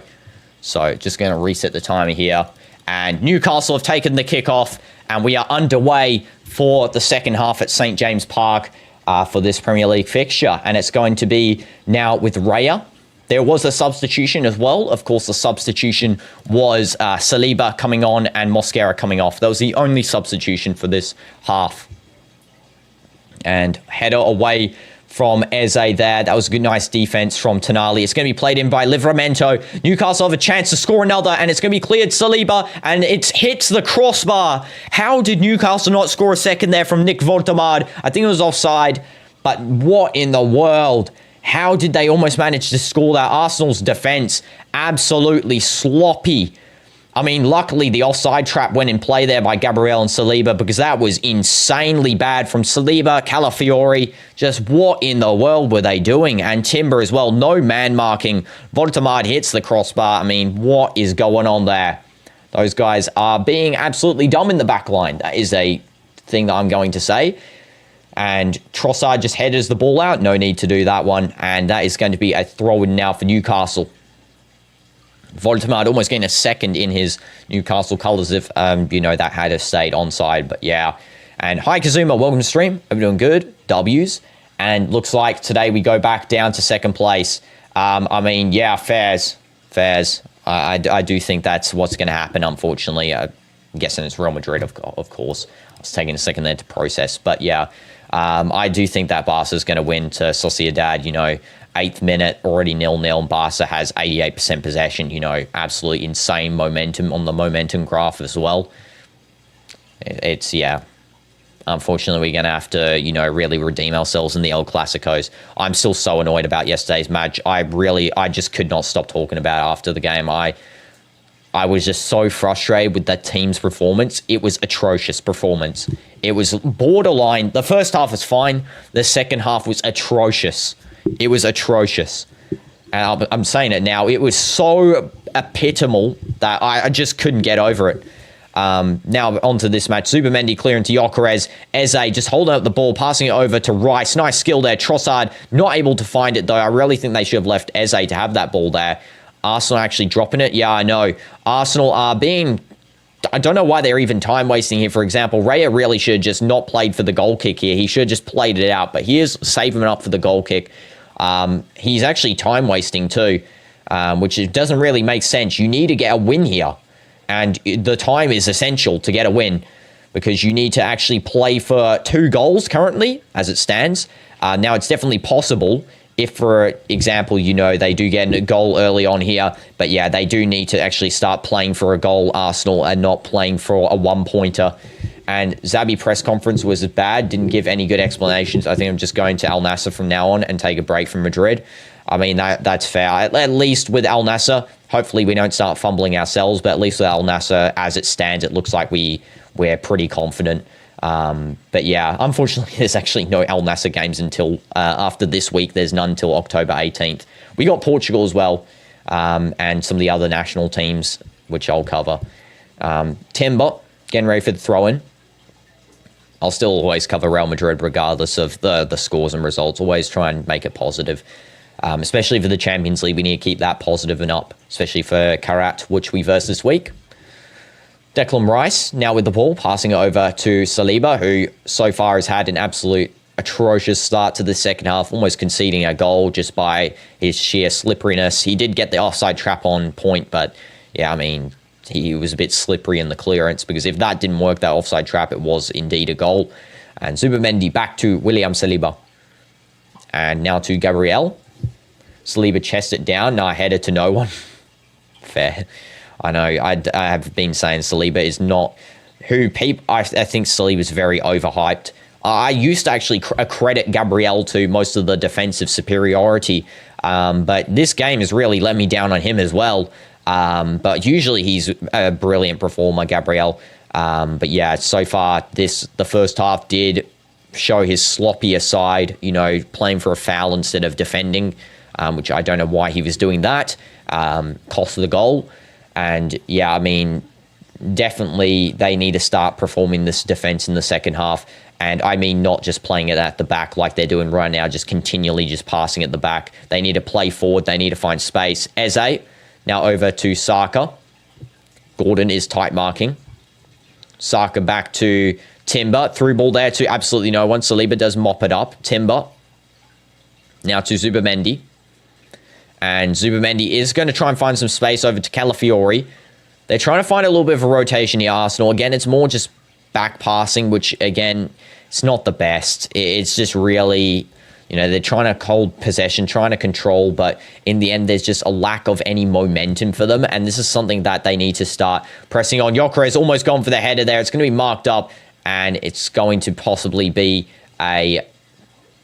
So just going to reset the timer here. And Newcastle have taken the kickoff, and we are underway for the second half at St. James Park for this Premier League fixture. And it's going to be now with Raya. There was a substitution as well. Of course, the substitution was Saliba coming on and Mosquera coming off. That was the only substitution for this half. And header away from Eze there. That was a good, nice defense from Tonali. It's going to be played in by Livramento. Newcastle have a chance to score another, and it's going to be cleared Saliba, and it hits the crossbar. How did Newcastle not score a second there from Nick Vortemard? I think it was offside, but what in the world? How did they almost manage to score that? Arsenal's defense, absolutely sloppy. I mean, luckily the offside trap went in play there by Gabriel and Saliba, because that was insanely bad from Saliba, Calafiori. Just what in the world were they doing? And Timber as well, no man marking. Vortemard hits the crossbar. I mean, what is going on there? Those guys are being absolutely dumb in the back line. That is a thing that I'm going to say. And Trossard just headers the ball out. No need to do that one. And that is going to be a throw-in now for Newcastle. Vortemard almost getting a second in his Newcastle colours if, that had have stayed onside. But yeah. And hi, Kazuma. Welcome to stream. Hope you're doing good. W's. And looks like today we go back down to second place. Fairs. I do think that's what's going to happen, unfortunately. I'm guessing it's Real Madrid, of course. I was taking a second there to process. But yeah, I do think that Barca's going to win to Sociedad, 8th minute, already 0-0. Barca has 88% possession, absolutely insane momentum on the momentum graph as well. Unfortunately, we're going to have to, really redeem ourselves in the El Clasicos. I'm still so annoyed about yesterday's match. I just could not stop talking about it after the game. I was just so frustrated with that team's performance. It was atrocious performance. It was borderline. The first half was fine. The second half was atrocious. It was atrocious. And I'm saying it now. It was so epitomal that I just couldn't get over it. Now onto this match. Zubimendi clearing to Gyökeres. Eze just holding up the ball, passing it over to Rice. Nice skill there. Trossard not able to find it, though. I really think they should have left Eze to have that ball there. Arsenal actually dropping it. Yeah, I know. Arsenal are being... I don't know why they're even time wasting here. For example, Raya really should have just not played for the goal kick here. He should have just played it out. But he is saving it up for the goal kick. He's actually time wasting too, which doesn't really make sense. You need to get a win here. And the time is essential to get a win, because you need to actually play for 2 goals currently as it stands. Now, it's definitely possible if, for example, they do get a goal early on here. But yeah, they do need to actually start playing for a goal, Arsenal, and not playing for a 1-pointer. And Zabi press conference was bad, didn't give any good explanations. I think I'm just going to Al Nassr from now on and take a break from Madrid. I mean, that's fair. At least with Al Nassr, hopefully we don't start fumbling ourselves, but at least with Al Nassr, as it stands, it looks like we're pretty confident. But yeah, unfortunately, there's actually no Al Nassr games until after this week. There's none until October 18th. We got Portugal as well, and some of the other national teams, which I'll cover. Timber, getting ready for the throw-in. I'll still always cover Real Madrid regardless of the scores and results. Always try and make it positive. Especially for the Champions League, we need to keep that positive and up, especially for Karat, which we verse this week. Declan Rice, now with the ball, passing it over to Saliba, who so far has had an absolute atrocious start to the second half, almost conceding a goal just by his sheer slipperiness. He did get the offside trap on point, but yeah, I mean, he was a bit slippery in the clearance, because if that didn't work, that offside trap, it was indeed a goal. And Zubimendi back to William Saliba. And now to Gabriel. Saliba chest it down. No, header to no one. Fair. I know. I have been saying Saliba is not who people... I think Saliba is very overhyped. I used to actually credit Gabriel to most of the defensive superiority. But this game has really let me down on him as well. But usually he's a brilliant performer, Gabriel. But yeah, so far the first half did show his sloppier side, you know, playing for a foul instead of defending, which I don't know why he was doing that. Cost of the goal. And yeah, I mean, definitely they need to start performing this defense in the second half. And I mean, not just playing it at the back like they're doing right now, just continually just passing at the back. They need to play forward. They need to find space. Eze now over to Saka. Gordon is tight marking. Saka back to Timber. Through ball there to absolutely no one. Saliba does mop it up. Timber. Now to Zubimendi. And Zubimendi is going to try and find some space over to Calafiori. They're trying to find a little bit of a rotation here, Arsenal. Again, it's more just back passing, which, again, it's not the best. It's just really, you know, they're trying to hold possession, trying to control, but in the end, there's just a lack of any momentum for them, and this is something that they need to start pressing on. Gyökeres almost gone for the header there. It's going to be marked up, and it's going to possibly be a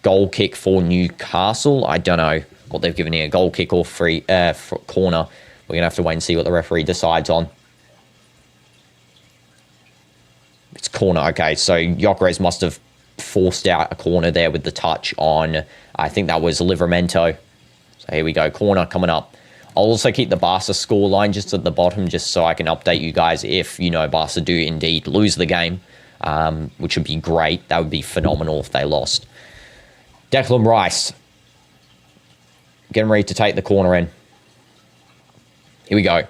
goal kick for Newcastle. I don't know what they've given here, goal kick or free corner. We're going to have to wait and see what the referee decides on. It's corner. Okay, so Gyökeres must have forced out a corner there with the touch on, I think that was Livramento. So here we go, corner coming up. I'll also keep the Barca scoreline just at the bottom, just so I can update you guys if, you know, Barca do indeed lose the game, which would be great. That would be phenomenal if they lost. Declan Rice. Getting ready to take the corner in. Here we go.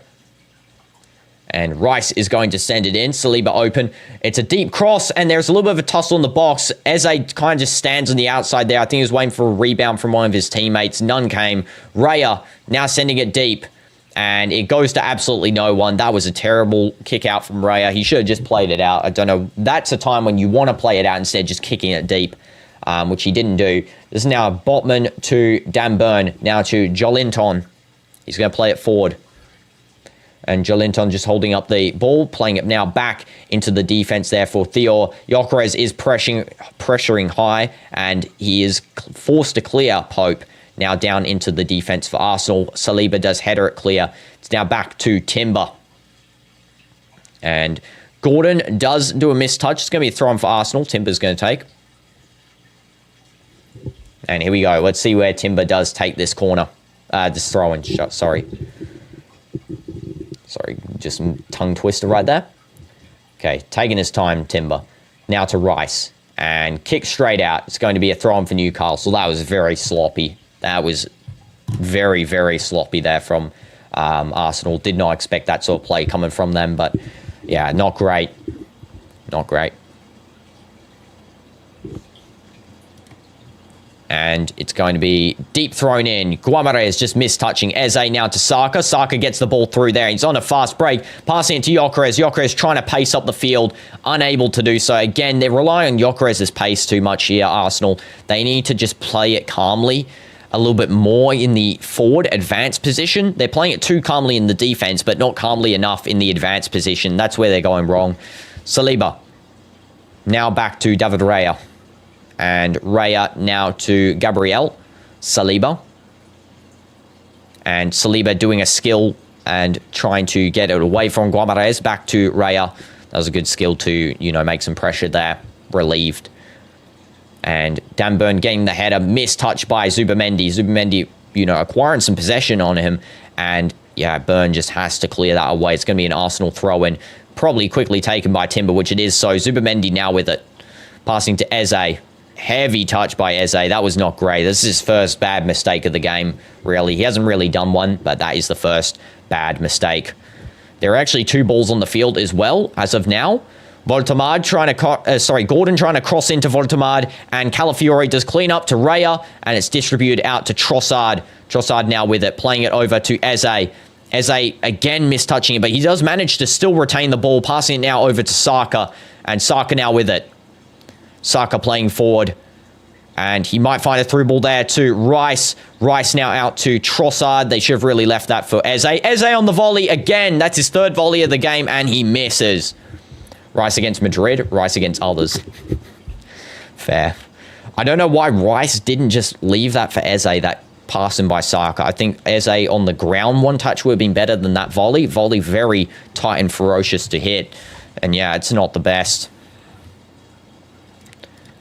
And Rice is going to send it in. Saliba open. It's a deep cross, and there's a little bit of a tussle in the box. Eze kind of just stands on the outside there. I think he was waiting for a rebound from one of his teammates. None came. Raya now sending it deep, and it goes to absolutely no one. That was a terrible kick out from Raya. He should have just played it out. I don't know. That's a time when you want to play it out instead of just kicking it deep, which he didn't do. This is now Botman to Dan Burn. Now to Jolinton. He's going to play it forward. And Jolinton just holding up the ball, playing it now back into the defense there for Theo. Gyökeres is pressuring high, and he is forced to clear Pope. Now down into the defense for Arsenal. Saliba does header it clear. It's now back to Timber. And Gordon does do a missed touch. It's going to be a throw-in for Arsenal. Timber's going to take. And here we go. Let's see where Timber does take this corner. This throw-in, sorry. Sorry, just tongue twister right there. Okay, taking his time, Timber. Now to Rice. And kick straight out. It's going to be a throw-in for Newcastle. That was very sloppy. That was very, very sloppy there from Arsenal. Did not expect that sort of play coming from them. But, yeah, not great. Not great. And it's going to be deep thrown in. Guamarez just missed touching Eze now to Saka. Saka gets the ball through there. He's on a fast break. Passing it to Gyökeres. Gyökeres trying to pace up the field. Unable to do so. Again, they're relying on Gyökeres' pace too much here, Arsenal. They need to just play it calmly a little bit more in the forward advanced position. They're playing it too calmly in the defense, but not calmly enough in the advanced position. That's where they're going wrong. Saliba. Now back to David Raya. And Raya now to Gabriel. Saliba. And Saliba doing a skill and trying to get it away from Guamarez. Back to Raya. That was a good skill to, you know, make some pressure there. Relieved. And Dan Burn getting the header. Missed touch by Zubimendi. Zubimendi, you know, acquiring some possession on him. And, yeah, Burn just has to clear that away. It's going to be an Arsenal throw-in. Probably quickly taken by Timber, which it is. So Zubimendi now with it. Passing to Eze. Heavy touch by Eze. That was not great. This is his first bad mistake of the game, really. He hasn't really done one, but that is the first bad mistake. There are actually 2 balls on the field as well, as of now. Gordon trying to cross into Voltemade, and Calafiori does clean up to Raya, and it's distributed out to Trossard. Trossard now with it, playing it over to Eze. Eze again mistouching it, but he does manage to still retain the ball, passing it now over to Saka, and Saka now with it. Saka playing forward. And he might find a through ball there to Rice. Rice now out to Trossard. They should have really left that for Eze. Eze on the volley again. That's his 3rd volley of the game, and he misses. Rice against Madrid. Rice against others. Fair. I don't know why Rice didn't just leave that for Eze, that passing by Saka. I think Eze on the ground one touch would have been better than that volley. Volley very tight and ferocious to hit. And yeah, it's not the best.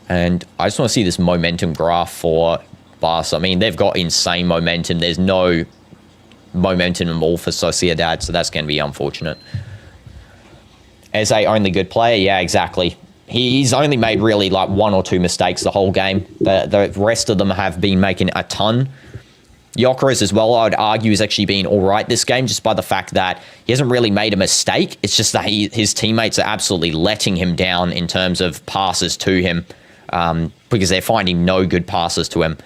And I just want to see this momentum graph for Barca. I mean, they've got insane momentum. There's no momentum at all for Sociedad, so that's going to be unfortunate. As a only good player, yeah, exactly. He's only made really like 1 or 2 mistakes the whole game. The rest of them have been making a ton. Gyökeres as well, I would argue, has actually been all right this game, just by the fact that he hasn't really made a mistake. It's just that his teammates are absolutely letting him down in terms of passes to him, because they're finding no good passes to him.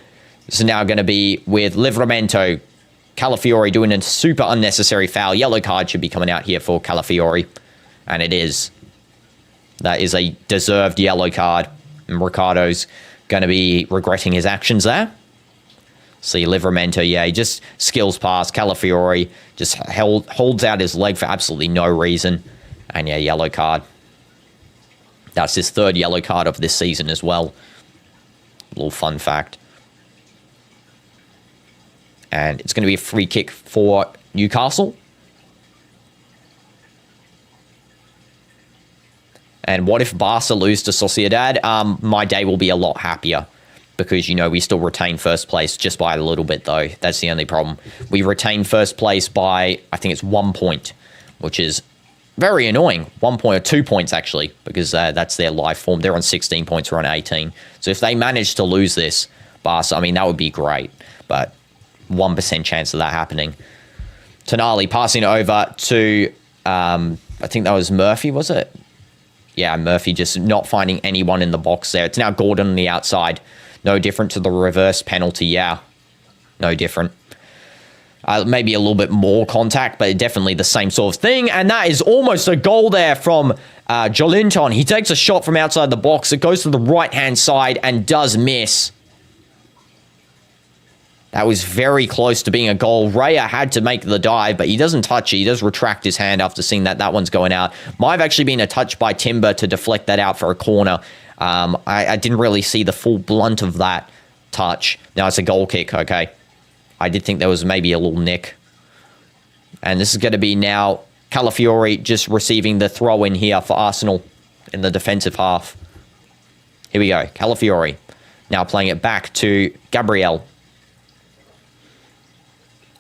This is now going to be with Livramento. Calafiori doing a super unnecessary foul. Yellow card should be coming out here for Calafiori, and it is. That is a deserved yellow card, and Ricardo's going to be regretting his actions there. See, Livramento, yeah, he just skills past. Calafiori just holds out his leg for absolutely no reason. And yeah, yellow card. That's his 3rd yellow card of this season as well. Little fun fact. And it's going to be a free kick for Newcastle. And what if Barca lose to Sociedad? My day will be a lot happier. Because, you know, we still retain first place just by a little bit, though. That's the only problem. We retain first place by, I think it's 1 point, which is very annoying. 1 point, or 2 points, actually, because that's their live form. They're on 16 points, we're on 18. So if they manage to lose this, Barca, I mean, that would be great. But 1% chance of that happening. Tonali passing over to, I think that was Murphy, was it? Yeah, Murphy just not finding anyone in the box there. It's now Gordon on the outside. No different to the reverse penalty, yeah. No different. Maybe a little bit more contact, but definitely the same sort of thing. And that is almost a goal there from Jolinton. He takes a shot from outside the box. It goes to the right-hand side and does miss. That was very close to being a goal. Raya had to make the dive, but he doesn't touch it. He does retract his hand after seeing that one's going out. Might have actually been a touch by Timber to deflect that out for a corner. I didn't really see the full blunt of that touch. Now it's a goal kick, okay. I did think there was maybe a little nick. And this is going to be now Calafiori just receiving the throw in here for Arsenal in the defensive half. Here we go, Calafiori. Now playing it back to Gabriel.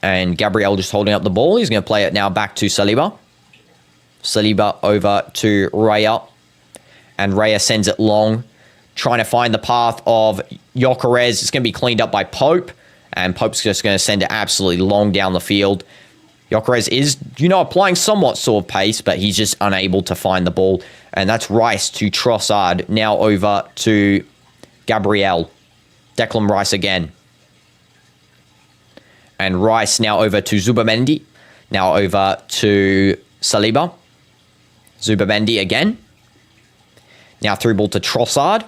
And Gabriel just holding up the ball. He's going to play it now back to Saliba. Saliba over to Raya. And Raya sends it long, trying to find the path of Gyökeres. It's going to be cleaned up by Pope, and Pope's just going to send it absolutely long down the field. Gyökeres is, you know, applying somewhat sort of pace, but he's just unable to find the ball. And that's Rice to Trossard, now over to Gabriel. Declan Rice again. And Rice now over to Zubamendi. Now over to Saliba. Zubamendi again. Now through ball to Trossard.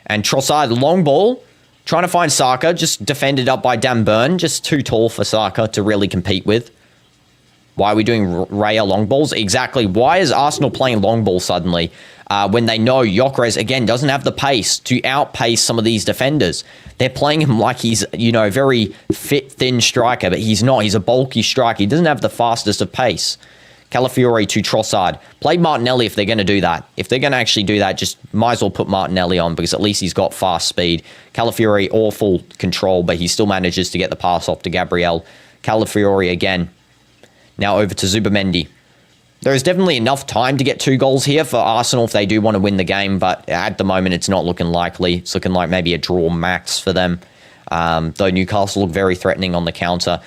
And Trossard, long ball. Trying to find Saka. Just defended up by Dan Burn. Just too tall for Saka to really compete with. Why are we doing Raya long balls? Exactly. Why is Arsenal playing long ball suddenly? When they know Gyökeres, again, doesn't have the pace to outpace some of these defenders. They're playing him like he's, you know, a very fit, thin striker. But he's not. He's a bulky striker. He doesn't have the fastest of pace. Calafiori to Trossard. Play Martinelli if they're going to do that. If they're going to actually do that, just might as well put Martinelli on because at least he's got fast speed. Calafiori, awful control, but he still manages to get the pass off to Gabriel. Calafiori again. Now over to Zubamendi. There is definitely enough time to get 2 goals here for Arsenal if they do want to win the game, but at the moment it's not looking likely. It's looking like maybe a draw max for them. Though Newcastle look very threatening on the counter.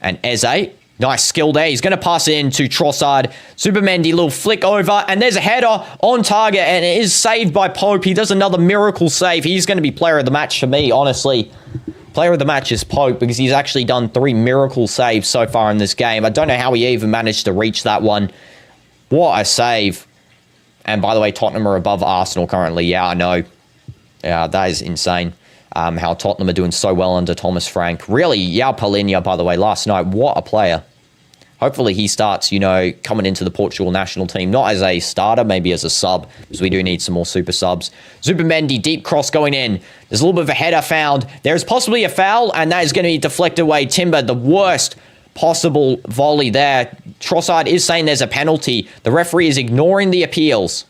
And Eze, nice skill there. He's going to pass it in to Trossard. Zubamendi, little flick over, and there's a header on target, and it is saved by Pope. He does another miracle save. He's going to be player of the match for me, honestly. Player of the match is Pope because he's actually done 3 miracle saves so far in this game. I don't know how he even managed to reach that one. What a save. And by the way, Tottenham are above Arsenal currently. Yeah, I know. Yeah, that is insane. How Tottenham are doing so well under Thomas Frank. Really, Yao Palinha, by the way, last night, what a player. Hopefully he starts, you know, coming into the Portugal national team. Not as a starter, maybe as a sub, because we do need some more super subs. Zubamendi, deep cross going in. There's a little bit of a header found. There's possibly a foul, and that is going to be deflected away. Timber, the worst possible volley there. Trossard is saying there's a penalty. The referee is ignoring the appeals.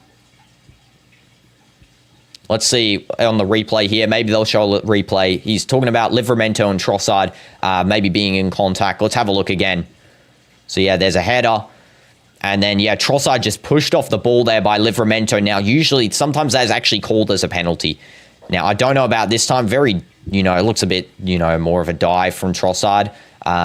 Let's see on the replay here. Maybe they'll show a replay. He's talking about Livramento and Trossard maybe being in contact. Let's have a look again. So, yeah, there's a header. And then, yeah, Trossard just pushed off the ball there by Livramento. Now, usually, sometimes that is actually called as a penalty. Now, I don't know about this time. Very, it looks a bit, more of a dive from Trossard.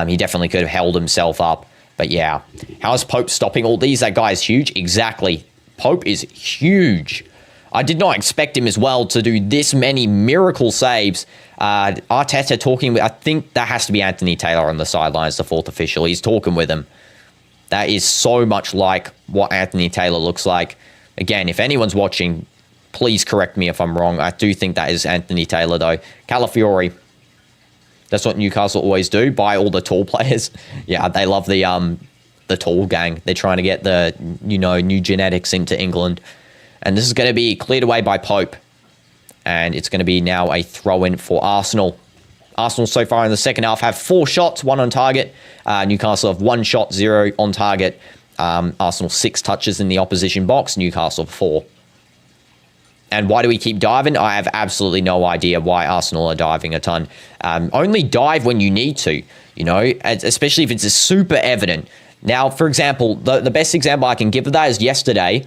He definitely could have held himself up. But, yeah, how is Pope stopping all these? That guy is huge. Exactly. Pope is huge. I did not expect him as well to do this many miracle saves. Arteta talking with, I think that has to be Anthony Taylor on the sidelines, the fourth official. He's talking with him. That is so much like what Anthony Taylor looks like. Again, if anyone's watching, please correct me if I'm wrong. I do think that is Anthony Taylor, though. Calafiori. That's what Newcastle always do, buy all the tall players. Yeah, they love the tall gang. They're trying to get the, new genetics into England. And this is going to be cleared away by Pope. And it's going to be now a throw-in for Arsenal. Arsenal so far in the second half have 4 shots, 1 on target. Newcastle have 1 shot, 0 on target. Arsenal 6 touches in the opposition box. Newcastle 4. And why do we keep diving? I have absolutely no idea why Arsenal are diving a ton. Only dive when you need to, especially if it's super evident. Now, for example, the best example I can give of that is yesterday,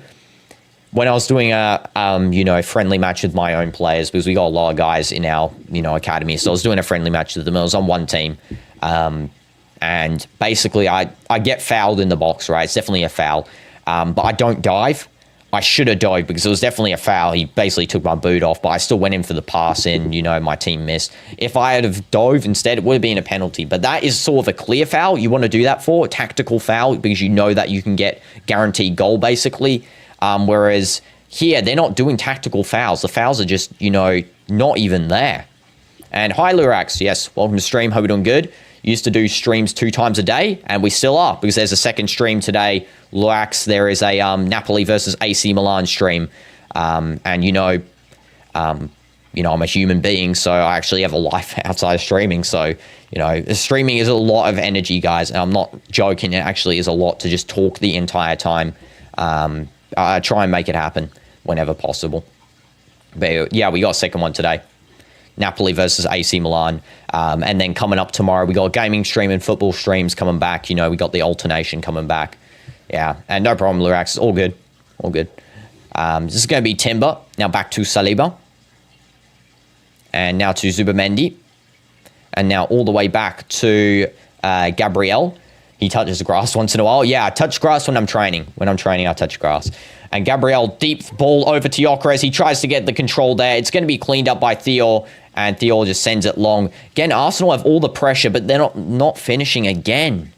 when I was doing a friendly match with my own players, because we got a lot of guys in our, academy. So I was doing a friendly match with them. I was on one team. And basically I get fouled in the box, right? It's definitely a foul. But I don't dive. I should have dived because it was definitely a foul. He basically took my boot off, but I still went in for the pass and, my team missed. If I had have dove instead, it would have been a penalty. But that is sort of a clear foul. You want to do that for a tactical foul because you know that you can get guaranteed goal, basically. Whereas here, they're not doing tactical fouls. The fouls are just, not even there. And hi, Lurax. Yes, welcome to stream. Hope you're doing good. Used to do streams 2 times a day, and we still are because there's a second stream today. Lurax, there is a Napoli versus AC Milan stream. And, I'm a human being, so I actually have a life outside of streaming. So, streaming is a lot of energy, guys. And I'm not joking. It actually is a lot to just talk the entire time. I try and make it happen whenever possible. But yeah, we got a second one today. Napoli versus AC Milan. And then coming up tomorrow, we got gaming stream and football streams coming back. We got the alternation coming back. Yeah, and no problem, Lurax. It's all good. All good. This is going to be Timber. Now back to Saliba. And now to Zubimendi. And now all the way back to Gabriel. He touches grass once in a while. Yeah, I touch grass when I'm training. When I'm training, I touch grass. And Gabriel, deep ball over to Gyökeres. He tries to get the control there. It's going to be cleaned up by Theo. And Theo just sends it long. Again, Arsenal have all the pressure, but they're not finishing again.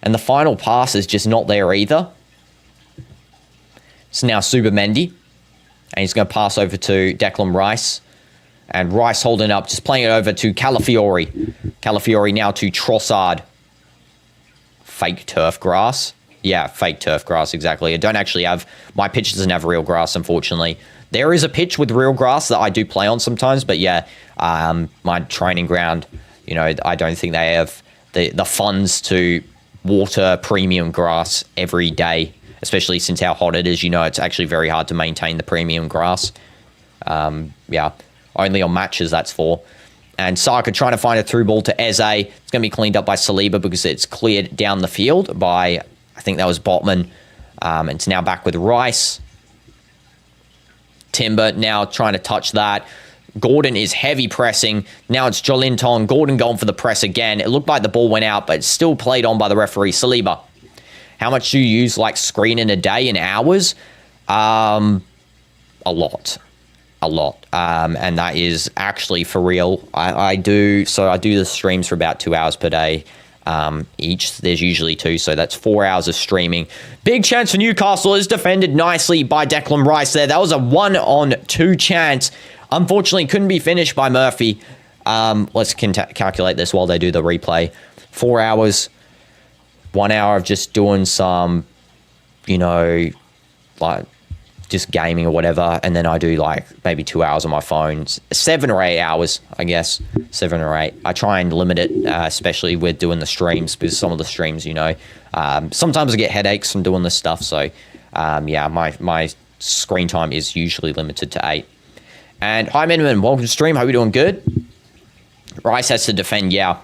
And the final pass is just not there either. It's now Zubimendi. And he's going to pass over to Declan Rice. And Rice holding up, just playing it over to Calafiori. Calafiori now to Trossard. Fake turf grass. Yeah, fake turf grass, exactly. I don't actually have... My pitch doesn't have real grass, unfortunately. There is a pitch with real grass that I do play on sometimes, but yeah, my training ground, I don't think they have the funds to water premium grass every day, especially since how hot it is. It's actually very hard to maintain the premium grass. Yeah, only on matches that's for. And Saka trying to find a through ball to Eze. It's going to be cleaned up by Saliba because it's cleared down the field by, I think that was Botman. It's now back with Rice. Timber now trying to touch that. Gordon is heavy pressing. Now it's Jolinton. Gordon going for the press again. It looked like the ball went out, but it's still played on by the referee. Saliba. How much do you use screen in a day, in hours? A lot. A lot. And that is actually for real. I do the streams for about 2 hours per day each. There's usually 2, so that's 4 hours of streaming. Big chance for Newcastle. Is defended nicely by Declan Rice there. That was a 1-on-2 chance. Unfortunately, couldn't be finished by Murphy. Let's calculate this while they do the replay. 4 hours. 1 hour of just doing some, just gaming or whatever, and then I do maybe 2 hours on my phone. 7 or 8 hours, I guess. 7 or 8. I try and limit it, especially with doing the streams, because some of the streams, sometimes I get headaches from doing this stuff. So, yeah, my screen time is usually limited to 8. And hi, Minimum. Welcome to stream. Hope you're doing good. Rice has to defend. Yeah.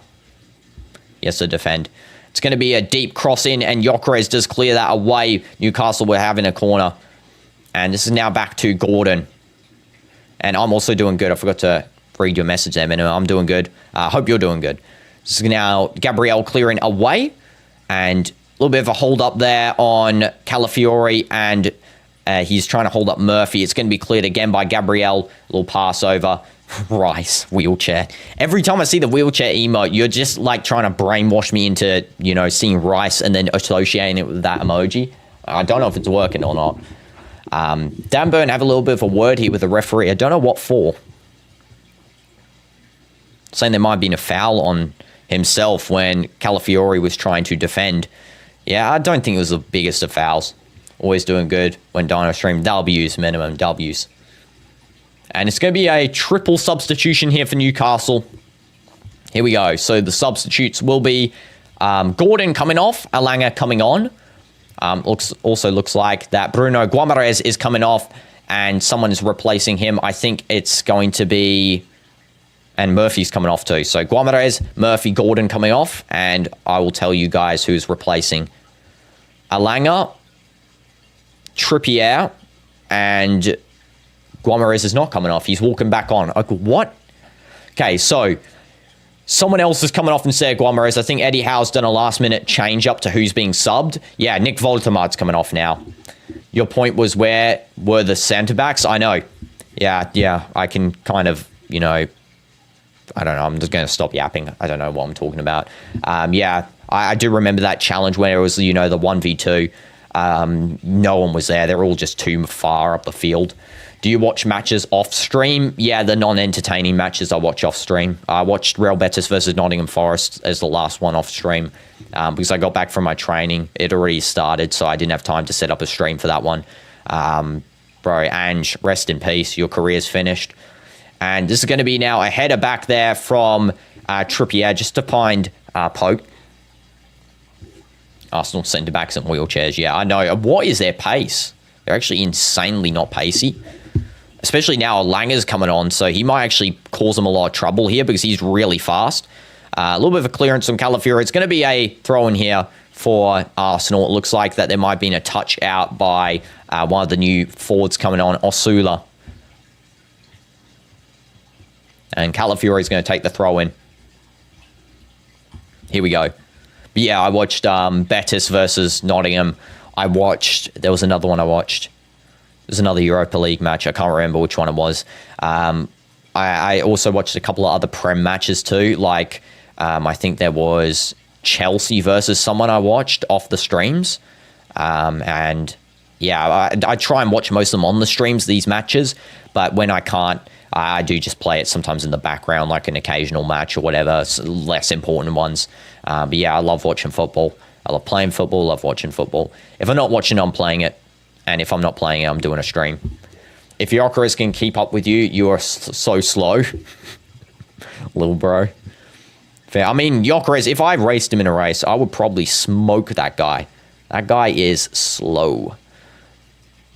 Yes, to defend. It's going to be a deep cross in, and Gyökeres does clear that away. Newcastle will have in a corner. And this is now back to Gordon. And I'm also doing good. I forgot to read your message there, Minimum. I'm doing good. Hope you're doing good. This is now Gabriel clearing away. And a little bit of a hold up there on Calafiori, and he's trying to hold up Murphy. It's going to be cleared again by Gabriel. A little pass over. Rice, wheelchair. Every time I see the wheelchair emote, you're just like trying to brainwash me into, you know, seeing Rice and then associating it with that emoji. I don't know if it's working or not. Dan Byrne have a little bit of a word here with the referee. I don't know what for. Saying there might have been a foul on himself when Calafiori was trying to defend. Yeah, I don't think it was the biggest of fouls. Always doing good when Dino stream. W's, Minimum W's. And it's going to be a triple substitution here for Newcastle. Here we go. So the substitutes will be Gordon coming off, Alanga coming on. Also looks like that Bruno Guimarães is coming off and someone is replacing him. I think it's going to be... And Murphy's coming off too. So Guimarães, Murphy, Gordon coming off. And I will tell you guys who's replacing Alanga, Trippier, and... Guimarães is not coming off. He's walking back on. Like, what? Okay, so someone else is coming off instead of Guimarães. I think Eddie Howe's done a last-minute change up to who's being subbed. Yeah, Nick Voltemard's coming off now. Your point was where were the centre-backs? I know. Yeah, I can kind of, you know, I don't know. I'm just going to stop yapping. I don't know what I'm talking about. Yeah, I do remember that challenge where it was, you know, the 1v2. No one was there. They're all just too far up the field. Do you watch matches off stream? Yeah, the non-entertaining matches I watch off stream. I watched Real Betis versus Nottingham Forest as the last one off stream because I got back from my training. It already started, so I didn't have time to set up a stream for that one. Bro, Ange, rest in peace. Your career's finished. And this is going to be now a header back there from Trippier just to find Pope. Arsenal centre-backs and wheelchairs. Yeah, I know. What is their pace? They're actually insanely not pacey. Especially now Langer's coming on, so he might actually cause them a lot of trouble here because he's really fast. A little bit of a clearance from Calafiori. It's going to be a throw-in here for Arsenal. It looks like that there might have been a touch out by one of the new forwards coming on, Osula. And Calafiori is going to take the throw-in. Here we go. But yeah, I watched Betis versus Nottingham. There was another one I watched. There's another Europa League match. I can't remember which one it was. I also watched a couple of other Prem matches too. Like, I think there was Chelsea versus someone I watched off the streams. And yeah, I try and watch most of them on the streams, these matches. But when I can't, I do just play it sometimes in the background, like an occasional match or whatever, less important ones. But yeah, I love watching football. I love playing football, love watching football. If I'm not watching, I'm playing it. And if I'm not playing it, I'm doing a stream. If Gyökeres can keep up with you, you are so slow. Little bro. Fair. I mean, Gyökeres, if I raced him in a race, I would probably smoke that guy. That guy is slow.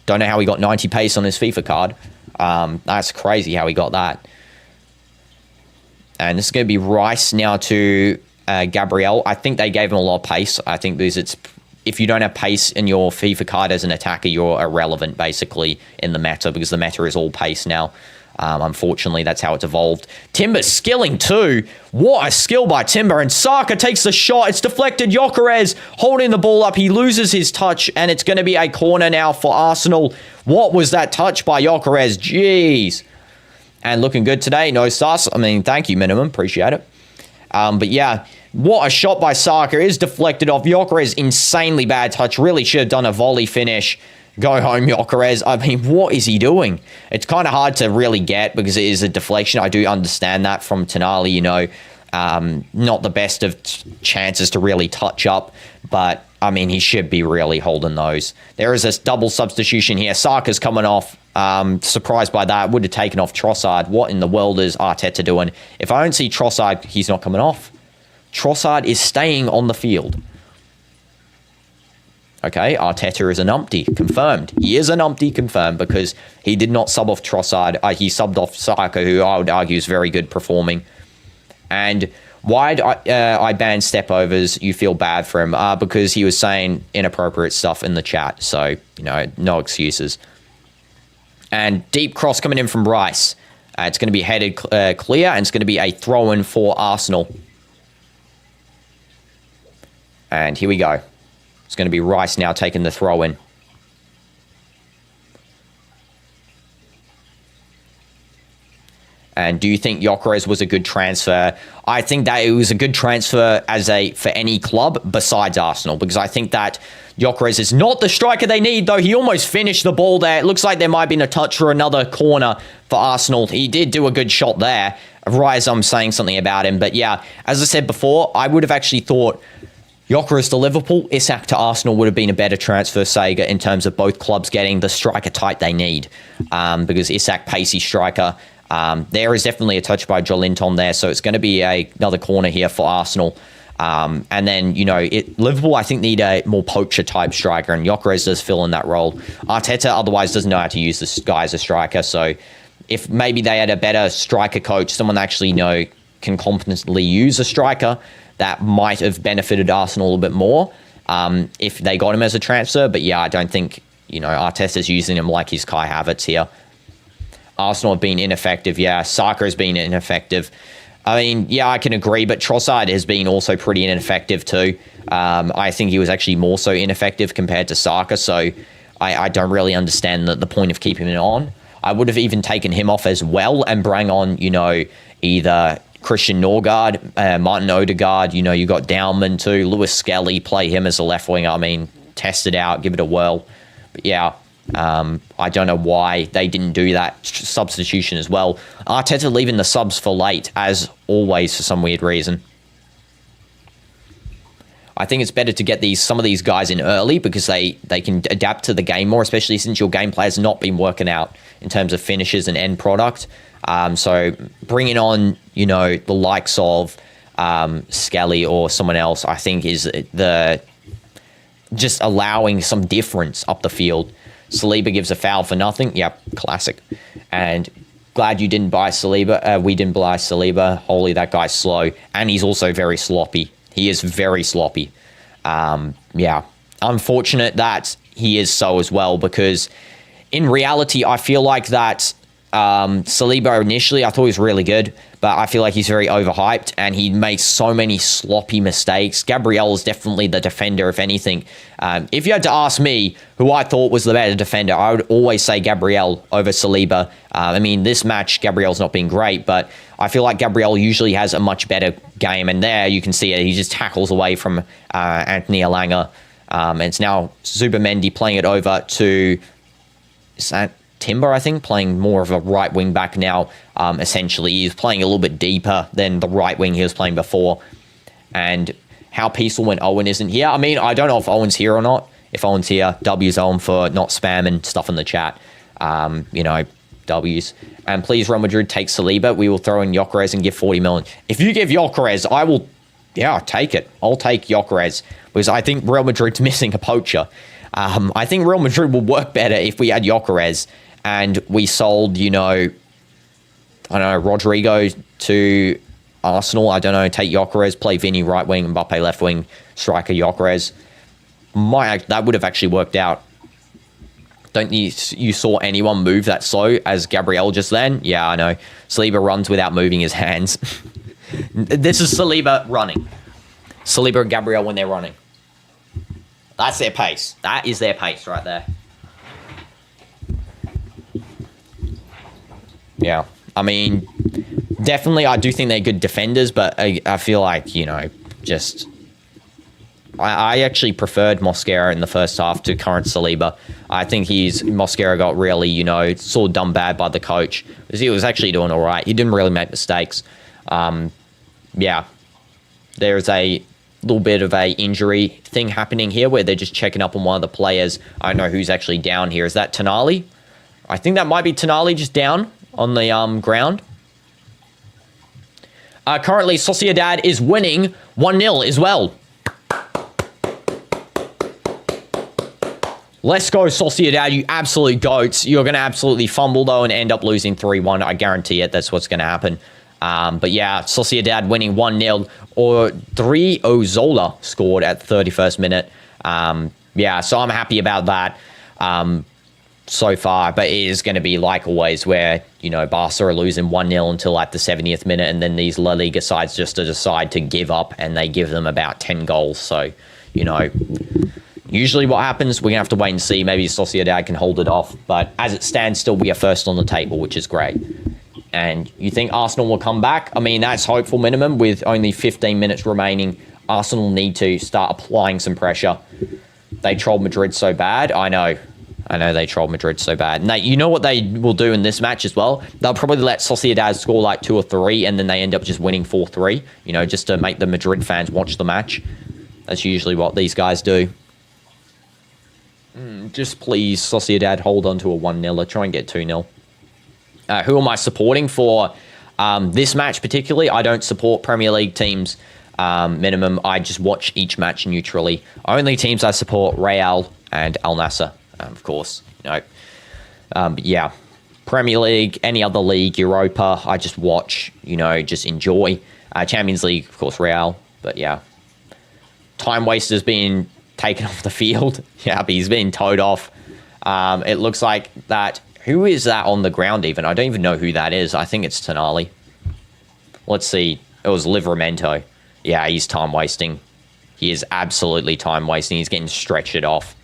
Don't know how he got 90 pace on his FIFA card. That's crazy how he got that. And this is going to be Rice now to Gabriel. I think they gave him a lot of pace. I think because if you don't have pace in your FIFA card as an attacker, you're irrelevant basically in the meta because the meta is all pace now. Unfortunately, that's how it's evolved. Timber skilling too. What a skill by Timber. And Saka takes the shot. It's deflected. Gyökeres holding the ball up. He loses his touch and it's going to be a corner now for Arsenal. What was that touch by Gyökeres? Jeez. And looking good today. No sus. I mean, thank you, Minimum. Appreciate it. But yeah, what a shot by Saka. Is deflected off. Gyökeres, insanely bad touch. Really should have done a volley finish. Go home, Gyökeres. I mean, what is he doing? It's kind of hard to really get because it is a deflection. I do understand that from Tonali, you know. Not the best of chances to really touch up. But, I mean, he should be really holding those. There is this double substitution here. Saka's coming off. Surprised by that. Would have taken off Trossard. What in the world is Arteta doing? If I don't see Trossard, he's not coming off. Trossard is staying on the field. Okay, Arteta is a numpty, confirmed. He is a numpty, confirmed, because he did not sub off Trossard. He subbed off Saka, who I would argue is very good performing. And why I banned stepovers? You feel bad for him because he was saying inappropriate stuff in the chat. So, you know, no excuses. And deep cross coming in from Rice. It's going to be headed clear, and it's going to be a throw-in for Arsenal. And here we go. It's going to be Rice now taking the throw-in. And do you think Gyökeres was a good transfer? I think that it was a good transfer for any club besides Arsenal, because I think that Gyökeres is not the striker they need, though. He almost finished the ball there. It looks like there might have been a touch for another corner for Arsenal. He did do a good shot there. Rise, I'm saying something about him. But yeah, as I said before, I would have actually thought Gyökeres to Liverpool, Isak to Arsenal would have been a better transfer, Sega, in terms of both clubs getting the striker type they need. Because Isak, pacey striker. There is definitely a touch by Jolinton there, so it's going to be another corner here for Arsenal. And then, you know, Liverpool, I think, need a more poacher-type striker, and Gyökeres does fill in that role. Arteta, otherwise, doesn't know how to use this guy as a striker, so if maybe they had a better striker coach, someone that actually, can competently use a striker, that might have benefited Arsenal a little bit more if they got him as a transfer. But yeah, I don't think, Arteta's using him like he's Kai Havertz here. Arsenal have been ineffective. Yeah, Saka has been ineffective. I mean, yeah, I can agree, but Trossard has been also pretty ineffective too. I think he was actually more so ineffective compared to Saka, so I don't really understand the point of keeping him on. I would have even taken him off as well and bring on, either Christian Norgard, Martin Odegaard, you got Downman too, Lewis Skelly, play him as a left winger. I mean, test it out, give it a whirl. But yeah, I don't know why they didn't do that substitution as well. Arteta leaving the subs for late, as always, for some weird reason. I think it's better to get some of these guys in early because they can adapt to the game more, especially since your gameplay has not been working out in terms of finishes and end product. So bringing on, the likes of Skelly or someone else, I think is just allowing some difference up the field. Saliba gives a foul for nothing. Yep, classic. And glad you didn't buy Saliba. We didn't buy Saliba. Holy, that guy's slow. And he's also very sloppy. He is very sloppy. Yeah, unfortunate that he is so as well, because in reality, I feel like that Saliba initially, I thought he was really good, but I feel like he's very overhyped and he makes so many sloppy mistakes. Gabriel is definitely the defender, if anything. If you had to ask me who I thought was the better defender, I would always say Gabriel over Saliba. I mean, this match, Gabriel's not been great, but I feel like Gabriel usually has a much better game, and there you can see it. He just tackles away from Anthony Elanga. And it's now Zubimendi playing it over to... Is that Timber, I think, playing more of a right wing back now. Essentially, he's playing a little bit deeper than the right wing he was playing before. And how peaceful when Owen isn't here. I mean, I don't know if Owen's here or not. If Owen's here, W's Owen for not spamming stuff in the chat. W's. And please, Real Madrid, take Saliba. We will throw in Gyökeres and give 40 million. If you give Gyökeres, I will, take it. I'll take Gyökeres because I think Real Madrid's missing a poacher. I think Real Madrid will work better if we had Gyökeres and we sold, Rodrigo to Arsenal. I don't know, take Gyökeres, play Vinny right wing, Mbappe left wing, striker Gyökeres. That would have actually worked out. Don't you saw anyone move that slow as Gabriel just then? Yeah, I know. Saliba runs without moving his hands. This is Saliba running. Saliba and Gabriel when they're running. That's their pace. That is their pace right there. Yeah. I mean, definitely I do think they're good defenders, but I feel like, just... I actually preferred Mosquera in the first half to current Saliba. I think Mosquera got really, sort of done bad by the coach. Because he was actually doing all right. He didn't really make mistakes. Yeah. There's a little bit of a injury thing happening here where they're just checking up on one of the players. I don't know who's actually down here. Is that Tonali? I think that might be Tonali just down on the ground. Currently, Sociedad is winning 1-0 as well. Let's go, Sociedad, you absolute goats. You're going to absolutely fumble, though, and end up losing 3-1. I guarantee it. That's what's going to happen. But yeah, Sociedad winning 1-0. Or 3 Ozola scored at the 31st minute. Yeah, so I'm happy about that so far. But it is going to be like always where, you know, Barca are losing 1-0 until at the 70th minute. And then these La Liga sides just decide to give up. And they give them about 10 goals. So, you know, usually what happens, we're going to have to wait and see. Maybe Sociedad can hold it off. But as it stands still, we are first on the table, which is great. And you think Arsenal will come back? I mean, that's hopeful minimum with only 15 minutes remaining. Arsenal need to start applying some pressure. They trolled Madrid so bad. I know they trolled Madrid so bad. And you know what they will do in this match as well? They'll probably let Sociedad score like 2 or 3, and then they end up just winning 4-3, you know, just to make the Madrid fans watch the match. That's usually what these guys do. Just please, Sociedad, hold on to a 1-0. Try and get 2-0. Who am I supporting for this match particularly? I don't support Premier League teams minimum. I just watch each match neutrally. Only teams I support, Real and Al Nassr, of course. You know. But yeah, Premier League, any other league, Europa, I just watch, you know, just enjoy. Champions League, of course, Real. But yeah, time waster's being taken off the field. Yeah, but he's being towed off. It looks like that. Who is that on the ground even? I don't even know who that is. I think it's Tonali. Let's see. It was Livramento. Yeah, he's time wasting. He is absolutely time wasting. He's getting stretched off.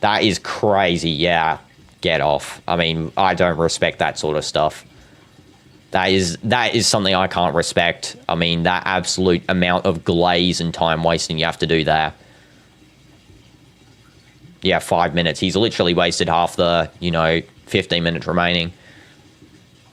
That is crazy. Yeah, get off. I mean, I don't respect that sort of stuff. That is something I can't respect. I mean, that absolute amount of glaze and time wasting you have to do there. Yeah, 5 minutes. He's literally wasted half the, 15 minutes remaining.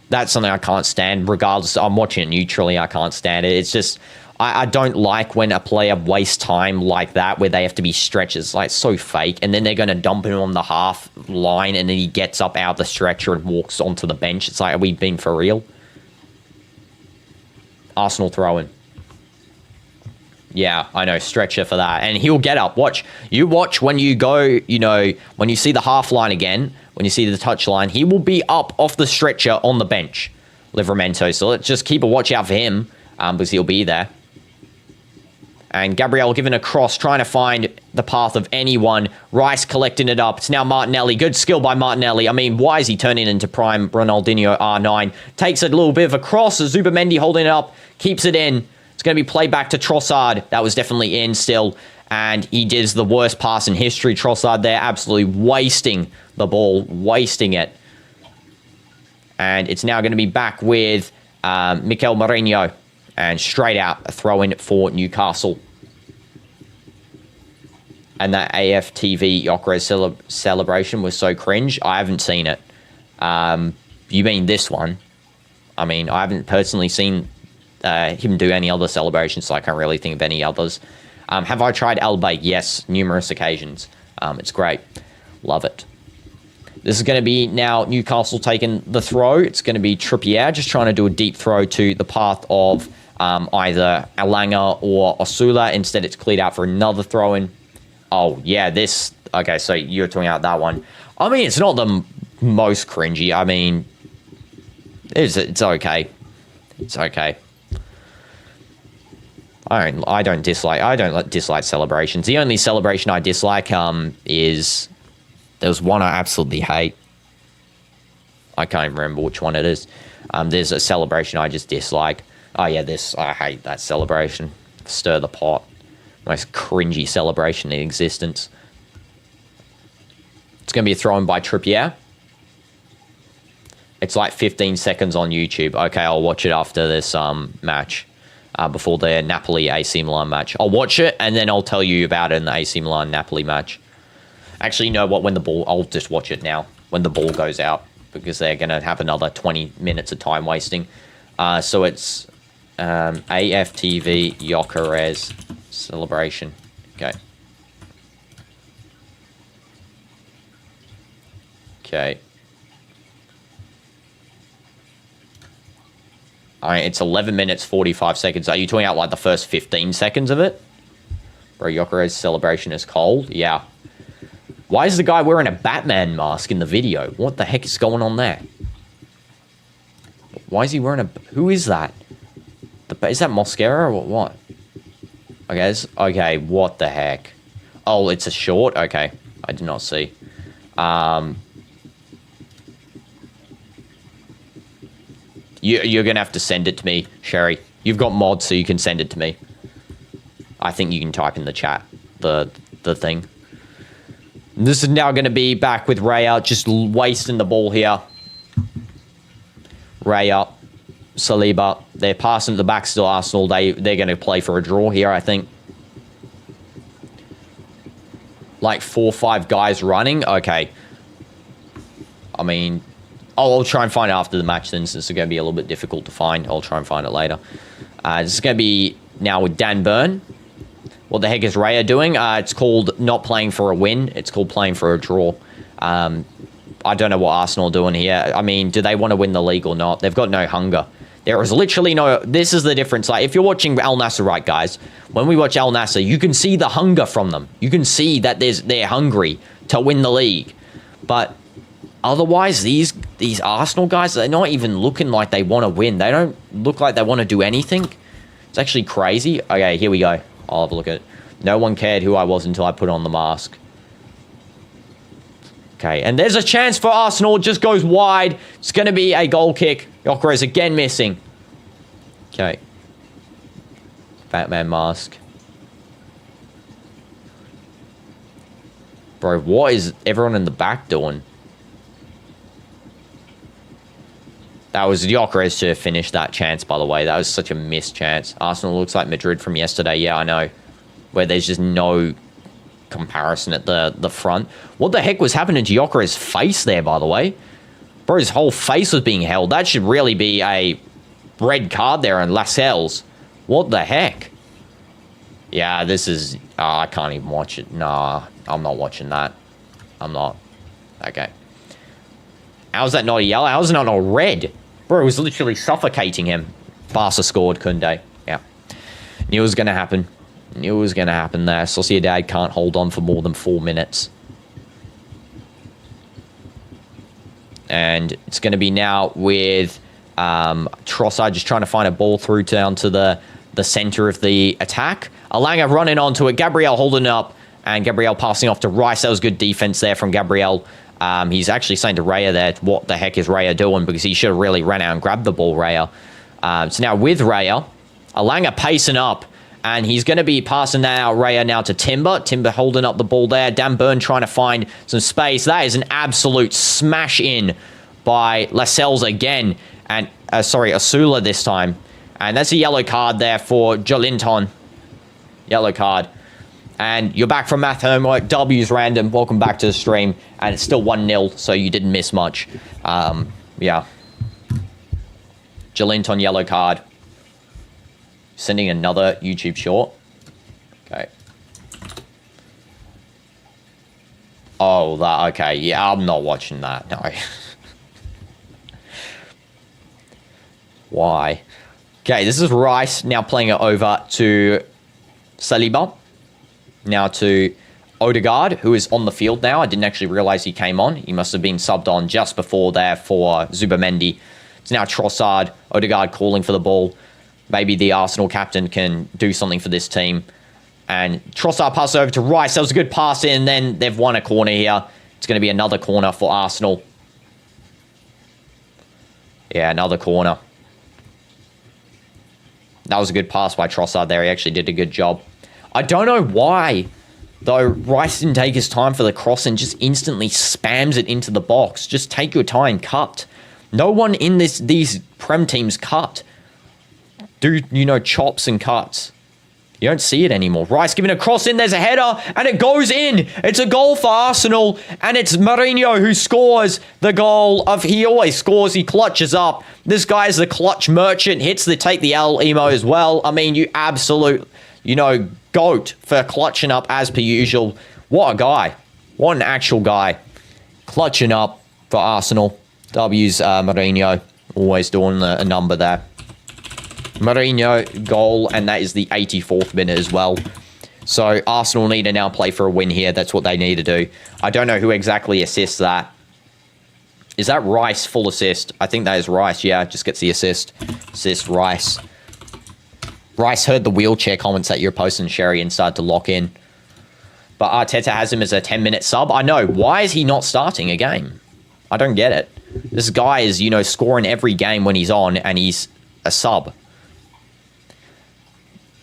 That's something I can't stand. Regardless, I'm watching it neutrally. I can't stand it. It's just, I don't like when a player wastes time like that, where they have to be stretched. It's like so fake. And then they're going to dump him on the half line, and then he gets up out of the stretcher and walks onto the bench. It's like, are we being for real? Arsenal throw-in. Yeah, I know, stretcher for that. And he'll get up. Watch. You watch when you go, when you see the half line again, when you see the touch line, he will be up off the stretcher on the bench, Livramento. So let's just keep a watch out for him, because he'll be there. And Gabriel giving a cross, trying to find the path of anyone. Rice collecting it up. It's now Martinelli. Good skill by Martinelli. I mean, why is he turning into prime Ronaldinho R9? Takes a little bit of a cross. Zubamendi holding it up. Keeps it in. It's going to be played back to Trossard. That was definitely in still. And he does the worst pass in history. Trossard there absolutely wasting the ball. Wasting it. And it's now going to be back with Mikel Merino. And straight out, a throw-in for Newcastle. And that AFTV Gyökeres celebration was so cringe. I haven't seen it. You mean this one? I mean, I haven't personally seen him do any other celebrations, so I can't really think of any others. Have I tried Elbay? Yes, numerous occasions. It's great. Love it. This is going to be now Newcastle taking the throw. It's going to be Trippier just trying to do a deep throw to the path of either Alanga or Osula. Instead, it's cleared out for another throw-in. Oh, yeah, this... Okay, so you're talking about that one. I mean, it's not the most cringy. I mean, it's okay. It's okay. I don't dislike celebrations. The only celebration I dislike is... There's one I absolutely hate. I can't even remember which one it is. There's a celebration I just dislike. Oh, yeah, I hate that celebration. Stir the pot. Most cringy celebration in existence. It's going to be a throw-in by Trippier. It's like 15 seconds on YouTube. Okay, I'll watch it after this match. Before the Napoli AC Milan match. I'll watch it, and then I'll tell you about it in the AC Milan Napoli match. Actually, you know what? I'll just watch it now. When the ball goes out. Because they're going to have another 20 minutes of time wasting. So it's AFTV Gyökeres celebration. Okay. Okay. Alright, it's 11 minutes, 45 seconds. Are you talking about like the first 15 seconds of it? Bro, Gyökeres celebration is cold? Yeah. Why is the guy wearing a Batman mask in the video? What the heck is going on there? Why is he wearing a... Who is that? Is that mascara or what? Okay, okay, what the heck? Oh, it's a short? Okay, I did not see. You're going to have to send it to me, Sherry. You've got mods, so you can send it to me. I think you can type in the chat the thing. This is now going to be back with Raya, just wasting the ball here. Raya, Saliba, they're passing to the back still, Arsenal. They're going to play for a draw here, I think. Like 4 or 5 guys running. Okay. I mean, I'll try and find it after the match then, since it's going to be a little bit difficult to find. I'll try and find it later. This is going to be now with Dan Bein. What the heck is Raya doing? It's called not playing for a win. It's called playing for a draw. I don't know what Arsenal are doing here. I mean, do they want to win the league or not? They've got no hunger. There is literally no... This is the difference. Like, if you're watching Al Nassr, right, guys? When we watch Al Nassr, you can see the hunger from them. You can see that they're hungry to win the league. But otherwise, these Arsenal guys, they're not even looking like they want to win. They don't look like they want to do anything. It's actually crazy. Okay, here we go. I'll have a look at it. No one cared who I was until I put on the mask. Okay, and there's a chance for Arsenal. It just goes wide. It's going to be a goal kick. Gyökeres again missing. Okay. Batman mask. Bro, what is everyone in the back doing? That was Gyökeres to finish that chance, by the way. That was such a missed chance. Arsenal looks like Madrid from yesterday. Yeah, I know. Where there's just no comparison at the front. What the heck was happening to Gyökeres' face there, by the way? Bro, his whole face was being held. That should really be a red card there on Lascelles. What the heck? Yeah, this is... I can't even watch it. Nah, I'm not watching that. I'm not. Okay. How's that not a yellow? How's it not a red? Bro, it was literally suffocating him. Barca scored, Koundé. Yeah. Knew it was going to happen. Knew it was going to happen there. Sociedad can't hold on for more than 4 minutes. And it's going to be now with Trossard just trying to find a ball through down to the center of the attack. Alanga running onto it. Gabriel holding it up. And Gabriel passing off to Rice. That was good defense there from Gabriel. He's actually saying to Raya there, what the heck is Raya doing? Because he should have really ran out and grabbed the ball, Raya. So now with Raya, Alanga pacing up. And he's going to be passing that out, Raya, now to Timber. Timber holding up the ball there. Dan Bein trying to find some space. That is an absolute smash in by Lascelles again. And, sorry, Asula this time. And that's a yellow card there for Jolinton. Yellow card. And you're back from math homework. W's random. Welcome back to the stream. And it's still 1-0, so you didn't miss much. Yeah. Jolinton, yellow card. Sending another YouTube short. Okay. Oh, that, okay. Yeah, I'm not watching that. No. Why? Okay, this is Rice now playing it over to Saliba. Now to Odegaard, who is on the field now. I didn't actually realize he came on. He must have been subbed on just before there for Zubamendi. It's now Trossard. Odegaard calling for the ball. Maybe the Arsenal captain can do something for this team. And Trossard passes over to Rice. That was a good pass in. Then they've won a corner here. It's going to be another corner for Arsenal. Yeah, another corner. That was a good pass by Trossard there. He actually did a good job. I don't know why, though, Rice didn't take his time for the cross and just instantly spams it into the box. Just take your time, cut. No one in these Prem teams cut. Do, you know, chops and cuts. You don't see it anymore. Rice giving a cross in. There's a header, and it goes in. It's a goal for Arsenal, and it's Mourinho who scores the goal. He always scores. He clutches up. This guy is the clutch merchant. Hits the take the L emo as well. I mean, you absolute, you know, goat for clutching up as per usual. What a guy. What an actual guy. Clutching up for Arsenal. W's Mourinho. Always doing a number there. Mourinho goal, and that is the 84th minute as well. So Arsenal need to now play for a win here. That's what they need to do. I don't know who exactly assists that. Is that Rice full assist? I think that is Rice. Yeah, just gets the assist. Assist Rice. Rice heard the wheelchair comments that you're posting, Sherry, and started to lock in. But Arteta has him as a 10-minute sub. I know. Why is he not starting a game? I don't get it. This guy is, you know, scoring every game when he's on, and he's a sub.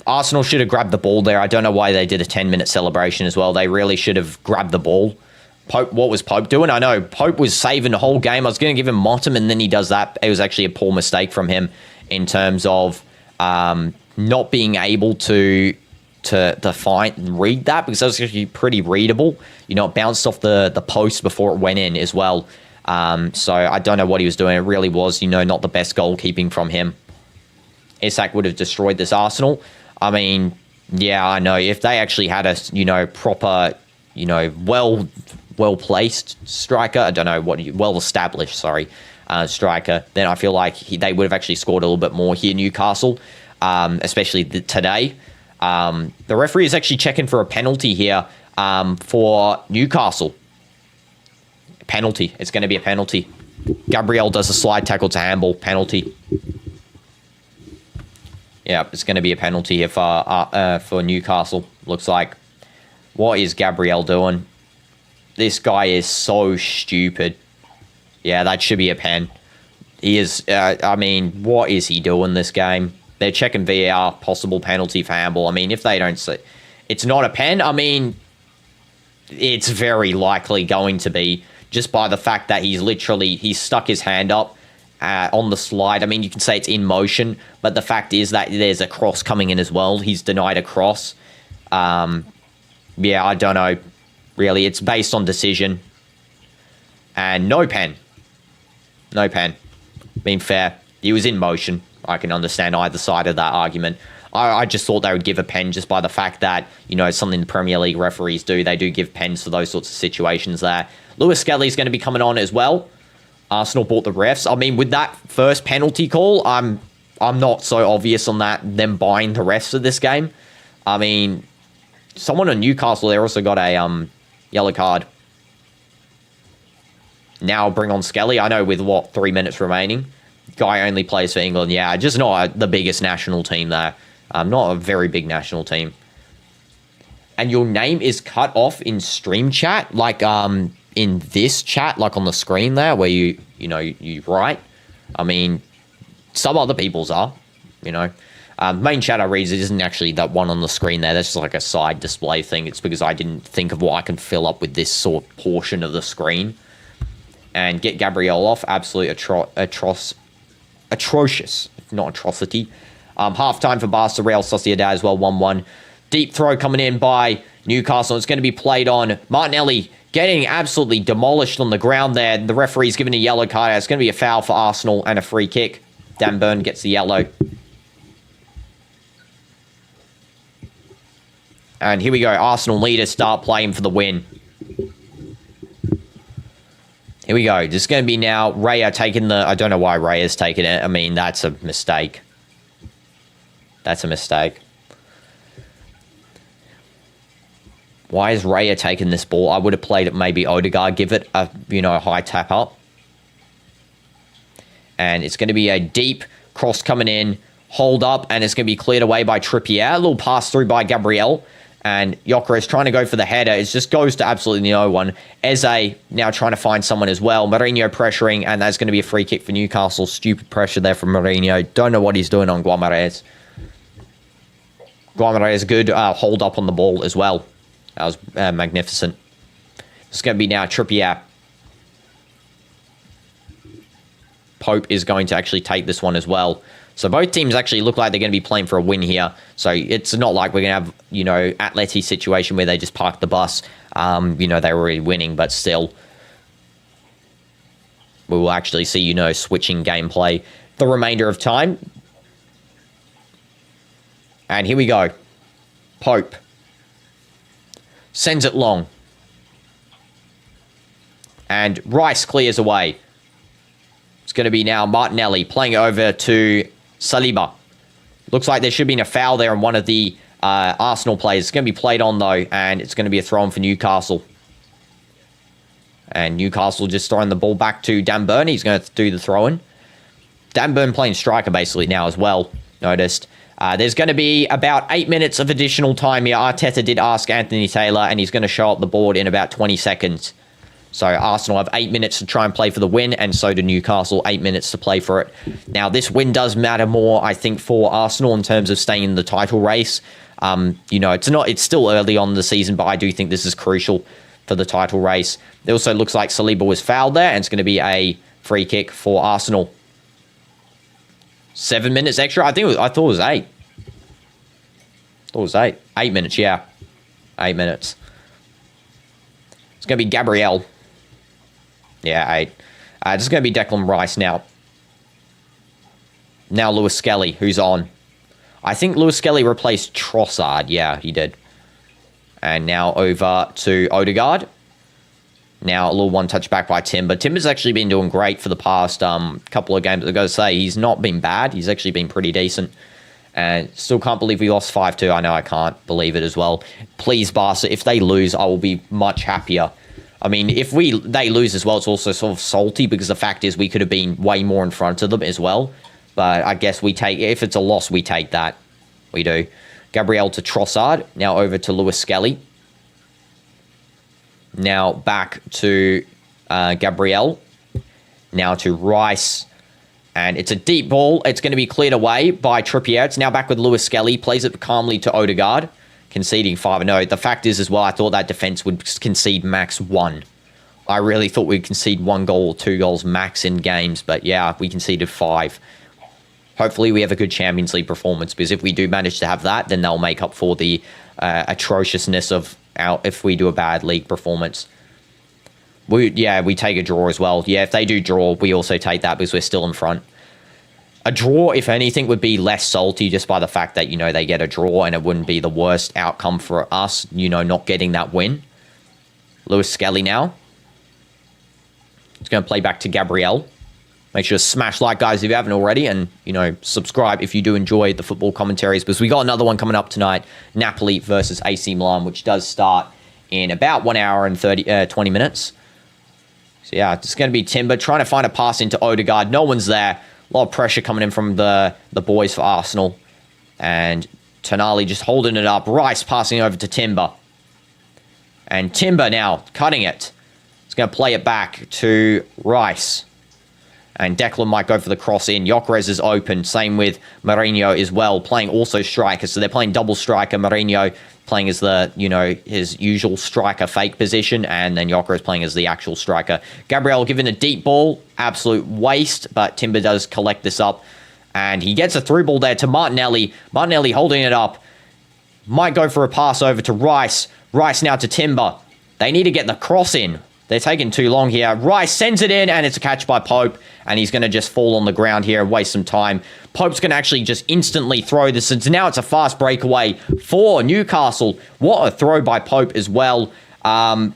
Arsenal should have grabbed the ball there. I don't know why they did a 10-minute celebration as well. They really should have grabbed the ball. Pope, what was Pope doing? I know Pope was saving the whole game. I was going to give him Motum, and then he does that. It was actually a poor mistake from him in terms of not being able to find and read that, because that was actually pretty readable. You know, it bounced off the post before it went in as well. So I don't know what he was doing. It really was, you know, not the best goalkeeping from him. Isak would have destroyed this Arsenal. I mean, yeah, I know. If they actually had a, you know, proper, you know, well-placed striker, I don't know what, well-established, sorry, striker, then I feel like they would have actually scored a little bit more here, Newcastle, especially today. The referee is actually checking for a penalty here for Newcastle. Penalty. It's going to be a penalty. Gabriel does a slide tackle to handball. Penalty. Yeah, it's going to be a penalty here for Newcastle. Looks like. What is Gabriel doing? This guy is so stupid. Yeah, that should be a pen. He is. I mean, what is he doing this game? They're checking VAR, possible penalty for handball. I mean, if they don't see, it's not a pen. I mean, it's very likely going to be, just by the fact that he's stuck his hand up on the slide. I mean, you can say it's in motion, but the fact is that there's a cross coming in as well. He's denied a cross. Yeah, I don't know. Really, it's based on decision. And no pen. No pen. Being fair, he was in motion. I can understand either side of that argument. I just thought they would give a pen just by the fact that, you know, something the Premier League referees do. They do give pens for those sorts of situations there. Lewis Skelly's going to be coming on as well. Arsenal bought the refs. I mean, with that first penalty call, I'm not so obvious on them buying the refs of this game. I mean, someone in Newcastle there also got a yellow card. Now bring on Skelly. I know with, 3 minutes remaining. Guy only plays for England. Yeah, just not the biggest national team there. Not a very big national team. And your name is cut off in stream chat, like in this chat, like on the screen there, where you write. I mean, some other people's are, you know. Main chat I read, it isn't actually that one on the screen there. That's just like a side display thing. It's because I didn't think of what I can fill up with this sort of portion of the screen. And get Gabriel off. Absolute atrocious, not atrocity. Half-time for Barca Real Sociedad as well, 1-1. Deep throw coming in by Newcastle. It's going to be played on. Martinelli getting absolutely demolished on the ground there. The referee's giving a yellow card. It's going to be a foul for Arsenal and a free kick. Dan Burn gets the yellow. And here we go. Arsenal leaders start playing for the win. Here we go. This is going to be now Raya taking the... I don't know why Raya's taking it. I mean, that's a mistake. That's a mistake. Why is Raya taking this ball? I would have played it maybe Odegaard. Give it a, high tap up. And it's going to be a deep cross coming in. Hold up. And it's going to be cleared away by Trippier. A little pass through by Gabriel. And Gyökeres trying to go for the header. It just goes to absolutely no one. Eze now trying to find someone as well. Mourinho pressuring, and that's going to be a free kick for Newcastle. Stupid pressure there from Mourinho. Don't know what he's doing on Guimarães. Guimarães, good hold up on the ball as well. That was magnificent. It's going to be now Trippier. Pope is going to actually take this one as well. So both teams actually look like they're going to be playing for a win here. So it's not like we're going to have, Atleti situation where they just park the bus. They were already winning, but still. We will actually see, switching gameplay the remainder of time. And here we go. Pope. Sends it long. And Rice clears away. It's going to be now Martinelli playing it over to Saliba. Looks like there should be a foul there on one of the Arsenal players. It's going to be played on, though, and it's going to be a throw-in for Newcastle. And Newcastle just throwing the ball back to Dan Burn. He's going to do the throw-in. Dan Burn playing striker, basically, now as well, noticed. There's going to be about 8 minutes of additional time here. Arteta did ask Anthony Taylor, and he's going to show up the board in about 20 seconds. So Arsenal have 8 minutes to try and play for the win, and so do Newcastle, 8 minutes to play for it. Now, this win does matter more, I think, for Arsenal in terms of staying in the title race. You know, it's still early on in the season, but I do think this is crucial for the title race. It also looks like Saliba was fouled there, and it's going to be a free kick for Arsenal. 7 minutes extra? I thought it was 8. I thought it was 8. 8 minutes, yeah. 8 minutes. It's going to be Gabriel. Yeah, 8. This is going to be Declan Rice now. Now Lewis Skelly, who's on. I think Lewis Skelly replaced Trossard. Yeah, he did. And now over to Odegaard. Now a little one-touch back by Timber. Timber's actually been doing great for the past couple of games. I've got to say, he's not been bad. He's actually been pretty decent. And still can't believe we lost 5-2. I know I can't believe it as well. Please, Barca, if they lose, I will be much happier. I mean, if they lose as well, it's also sort of salty because the fact is we could have been way more in front of them as well. But I guess if it's a loss, we take that. We do. Gabriel to Trossard. Now over to Lewis Skelly. Now back to Gabriel. Now to Rice. And it's a deep ball. It's going to be cleared away by Trippier. It's now back with Lewis Skelly. Plays it calmly to Odegaard. Conceding 5-0. The fact is as well, I thought that defense would concede max 1. I really thought we'd concede 1 goal or 2 goals max in games. But yeah, we conceded 5. Hopefully we have a good Champions League performance, because if we do manage to have that, then they'll make up for the atrociousness of if we do a bad league performance. We take a draw as well. Yeah, if they do draw, we also take that because we're still in front. A draw, if anything, would be less salty just by the fact that, you know, they get a draw and it wouldn't be the worst outcome for us, you know, not getting that win. Lewis Skelly now. It's going to play back to Gabriel. Make sure to smash like, guys, if you haven't already, and, you know, subscribe if you do enjoy the football commentaries, because we got another one coming up tonight, Napoli versus AC Milan, which does start in about 1 hour and 20 minutes. So, yeah, it's going to be Timber trying to find a pass into Odegaard. No one's there. A lot of pressure coming in from the boys for Arsenal. And Tonali just holding it up. Rice passing over to Timber. And Timber now cutting it. He's going to play it back to Rice. And Declan might go for the cross in. Gyökeres is open. Same with Mourinho as well, playing also striker. So they're playing double striker. Mourinho playing as the, you know, his usual striker fake position. And then Gyökeres playing as the actual striker. Gabriel given a deep ball. Absolute waste. But Timber does collect this up. And he gets a through ball there to Martinelli. Martinelli holding it up. Might go for a pass over to Rice. Rice now to Timber. They need to get the cross in. They're taking too long here. Rice sends it in, and it's a catch by Pope. And he's going to just fall on the ground here and waste some time. Pope's going to actually just instantly throw this. And now it's a fast breakaway for Newcastle. What a throw by Pope as well. Yeah,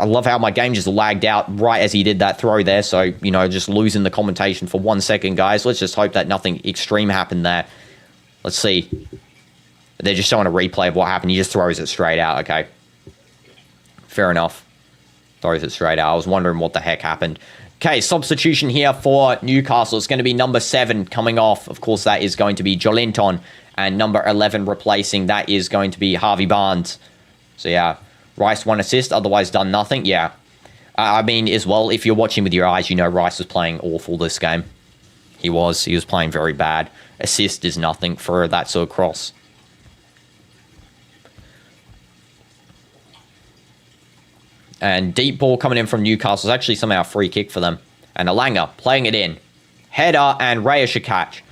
I love how my game just lagged out right as he did that throw there. So, you know, just losing the commentation for 1 second, guys. Let's just hope that nothing extreme happened there. Let's see. They're just showing a replay of what happened. He just throws it straight out. Okay. Fair enough. Throws it straight out. I was wondering what the heck happened. Okay, substitution here for Newcastle. It's going to be number 7 coming off. Of course, that is going to be Jolinton. And number 11 replacing. That is going to be Harvey Barnes. So, yeah. Rice 1 assist. Otherwise, done nothing. Yeah. I mean, as well, if you're watching with your eyes, you know Rice was playing awful this game. He was. He was playing very bad. Assist is nothing for that sort of cross. And deep ball coming in from Newcastle is actually somehow a free kick for them. And Alanga playing it in. Header, and Raya should catch.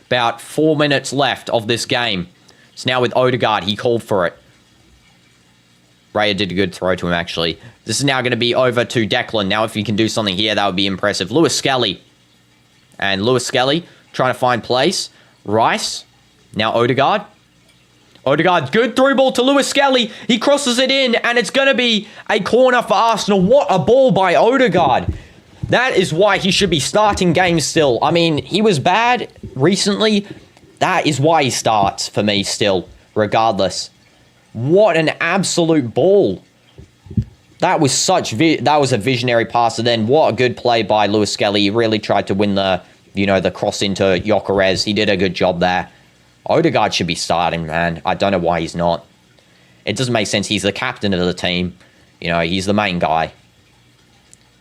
About 4 minutes left of this game. It's now with Odegaard. He called for it. Raya did a good throw to him, actually. This is now going to be over to Declan. Now, if he can do something here, that would be impressive. Lewis Skelly. And Lewis Skelly trying to find place. Rice. Now Odegaard. Odegaard, good through ball to Lewis Skelly. He crosses it in, and it's going to be a corner for Arsenal. What a ball by Odegaard. That is why he should be starting games still. I mean, he was bad recently. That is why he starts for me still, regardless. What an absolute ball. That was that was a visionary pass. And then what a good play by Lewis Skelly. He really tried to win the, the cross into Gyökeres. He did a good job there. Odegaard should be starting, man. I don't know why he's not. It doesn't make sense. He's the captain of the team. He's the main guy.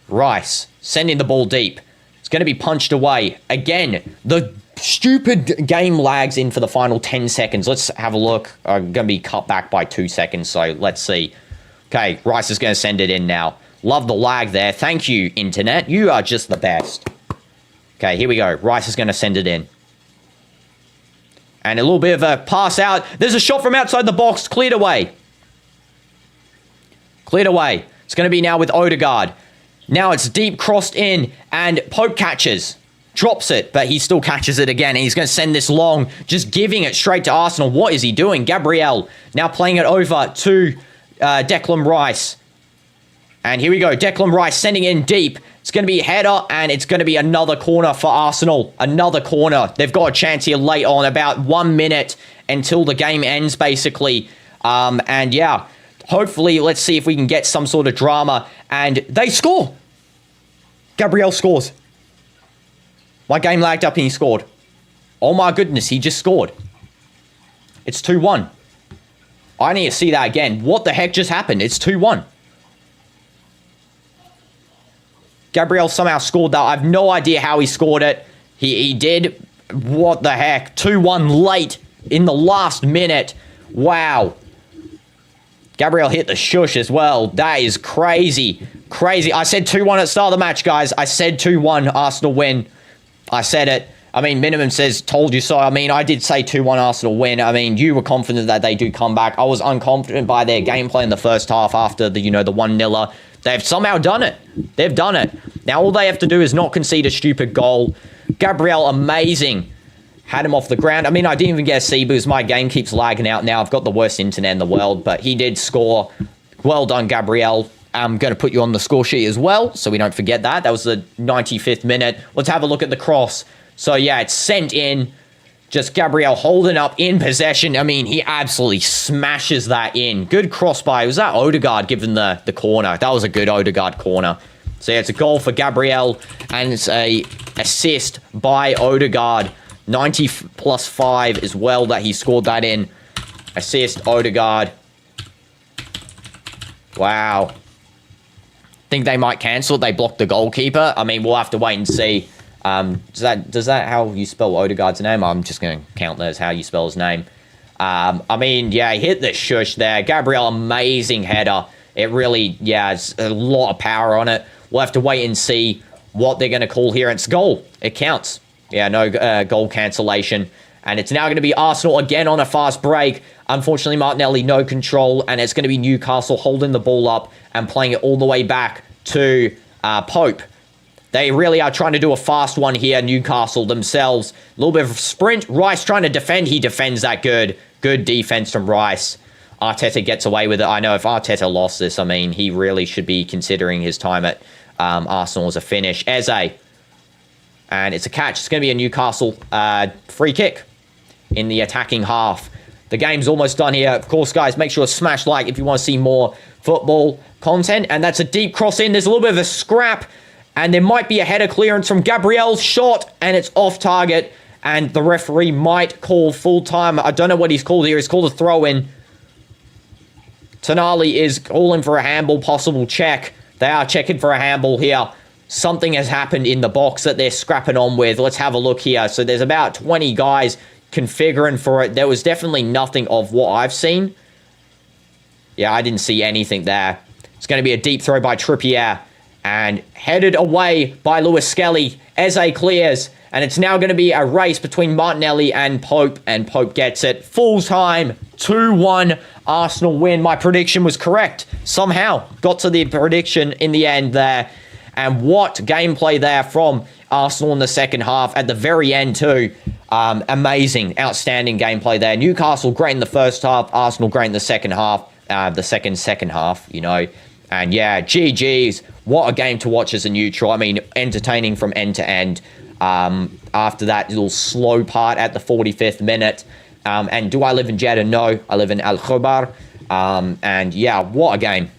Rice, sending the ball deep. It's going to be punched away. Again, the stupid game lags in for the final 10 seconds. Let's have a look. I'm going to be cut back by 2 seconds, so let's see. Okay, Rice is going to send it in now. Love the lag there. Thank you, internet. You are just the best. Okay, here we go. Rice is going to send it in. And a little bit of a pass out. There's a shot from outside the box. Cleared away. Cleared away. It's going to be now with Odegaard. Now it's deep crossed in. And Pope catches. Drops it. But he still catches it again. And he's going to send this long. Just giving it straight to Arsenal. What is he doing? Gabriel now playing it over to Declan Rice. And here we go. Declan Rice sending in deep. It's going to be a header, and it's going to be another corner for Arsenal. Another corner. They've got a chance here late on, about 1 minute until the game ends, basically. And yeah, hopefully, let's see if we can get some sort of drama. And they score. Gabriel scores. My game lagged up and he scored. Oh my goodness, he just scored. It's 2-1. I need to see that again. What the heck just happened? It's 2-1. Gabriel somehow scored that. I have no idea how he scored it. He did. What the heck? 2-1 late in the last minute. Wow. Gabriel hit the shush as well. That is crazy. Crazy. I said 2-1 at the start of the match, guys. I said 2-1 Arsenal win. I said it. I mean, Minimum says, told you so. I mean, I did say 2-1 Arsenal win. I mean, you were confident that they do come back. I was unconfident by their gameplay in the first half after the, the 1-0. They've somehow done it. They've done it. Now, all they have to do is not concede a stupid goal. Gabriel, amazing. Had him off the ground. I mean, I didn't even get a see because my game keeps lagging out now. I've got the worst internet in the world, but he did score. Well done, Gabriel. I'm going to put you on the score sheet as well, so we don't forget that. That was the 95th minute. Let's have a look at the cross. So, yeah, it's sent in. Just Gabriel holding up in possession. I mean, he absolutely smashes that in. Good cross by, was that Odegaard giving the corner? That was a good Odegaard corner. So, yeah, it's a goal for Gabriel, and it's a assist by Odegaard. 90 plus 5 as well that he scored that in. Assist, Odegaard. Wow. Think they might cancel it. They blocked the goalkeeper. I mean, we'll have to wait and see. Does that how you spell Odegaard's name? I'm just going to count that as how you spell his name. I mean, yeah, he hit the shush there. Gabriel, amazing header. It really, yeah, it's a lot of power on it. We'll have to wait and see what they're going to call here. It's goal. It counts. Yeah, no goal cancellation. And it's now going to be Arsenal again on a fast break. Unfortunately, Martinelli, no control. And it's going to be Newcastle holding the ball up and playing it all the way back to Pope. They really are trying to do a fast one here, Newcastle themselves. A little bit of a sprint. Rice trying to defend. He defends that good. Good defense from Rice. Arteta gets away with it. I know if Arteta lost this, I mean, he really should be considering his time at Arsenal as a finish. Eze. And it's a catch. It's going to be a Newcastle free kick in the attacking half. The game's almost done here. Of course, guys, make sure to smash like if you want to see more football content. And that's a deep cross in. There's a little bit of a scrap. And there might be a header clearance from Gabriel's shot. And it's off target. And the referee might call full time. I don't know what he's called here. He's called a throw in. Tonali is calling for a handball, possible check. They are checking for a handball here. Something has happened in the box that they're scrapping on with. Let's have a look here. So there's about 20 guys configuring for it. There was definitely nothing of what I've seen. Yeah, I didn't see anything there. It's going to be a deep throw by Trippier. And headed away by Lewis Skelly. Eze clears. And it's now going to be a race between Martinelli and Pope. And Pope gets it. Full time. 2-1. Arsenal win. My prediction was correct. Somehow got to the prediction in the end there. And what gameplay there from Arsenal in the second half. At the very end too. Amazing. Outstanding gameplay there. Newcastle great in the first half. Arsenal great in the second half. The second half, you know. And yeah, GG's. what a game to watch as a neutral. I mean, entertaining from end to end. After that little slow part at the 45th minute. And do I live in Jeddah? No, I live in Al Khobar. And yeah, what a game.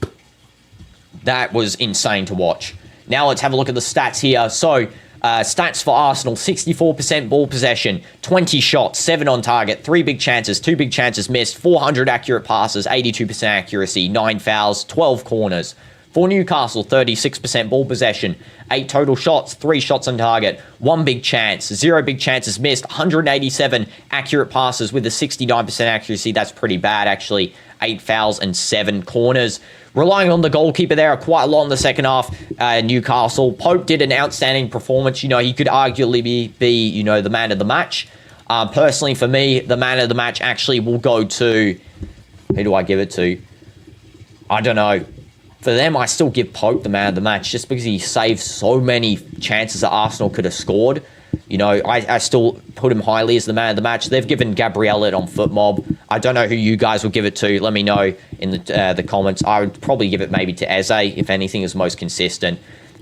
That was insane to watch. Now let's have a look at the stats here. So, stats for Arsenal, 64% ball possession, 20 shots, 7 on target, 3 big chances, 2 big chances missed, 400 accurate passes, 82% accuracy, 9 fouls, 12 corners. For Newcastle, 36% ball possession, 8 total shots, 3 shots on target, 1 big chance, 0 big chances missed, 187 accurate passes with a 69% accuracy. That's pretty bad, actually. 8 fouls and 7 corners. Relying on the goalkeeper there quite a lot in the second half, Newcastle. Pope did an outstanding performance. You know, he could arguably be you know, the man of the match. Personally, for me, the man of the match actually will go to... Who do I give it to? I don't know. For them, I still give Pope the man of the match just because he saved so many chances that Arsenal could have scored. You know, I still put him highly as the man of the match. They've given Gabriel it on FootMob. I don't know who you guys would give it to. Let me know in the comments. I would probably give it maybe to Eze, if anything, is most consistent.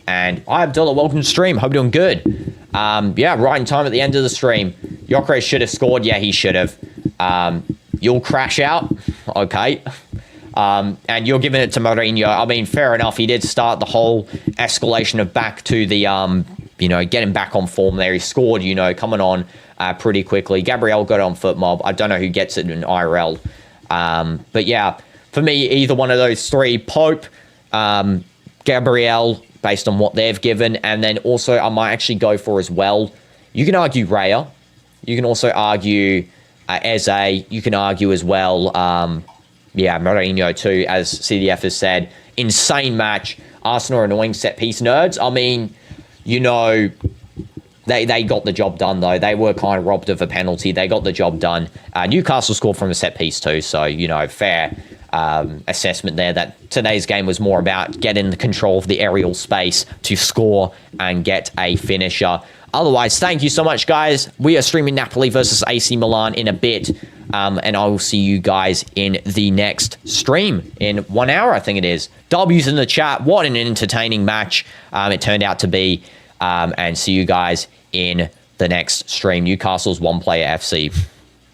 And hi, Abdullah. Welcome to the stream. Hope you're doing good. Yeah, right in time at the end of the stream. Gyökeres should have scored. Yeah, he should have. You'll crash out. Okay. And you're giving it to Mourinho. I mean, fair enough. He did start the whole escalation of back to the, you know, getting back on form there. He scored, you know, coming on pretty quickly. Gabriel got it on FootMob. I don't know who gets it in IRL. But yeah, for me, either one of those three, Pope, Gabriel, based on what they've given. And then also I might actually go for as well. You can argue Raya. You can also argue Eze. You can argue as well, yeah, Mourinho too, as CDF has said. Insane match. Arsenal are annoying set-piece nerds. I mean, you know, they got the job done, though. They were kind of robbed of a penalty. They got the job done. Newcastle scored from a set-piece too, so, you know, fair assessment there that today's game was more about getting the control of the aerial space to score and get a finisher. Otherwise, thank you so much, guys. We are streaming Napoli versus AC Milan in a bit. And I will see you guys in the next stream in 1 hour, I think it is. W's in the chat. What an entertaining match it turned out to be. And see you guys in the next stream. Newcastle's one-player FC.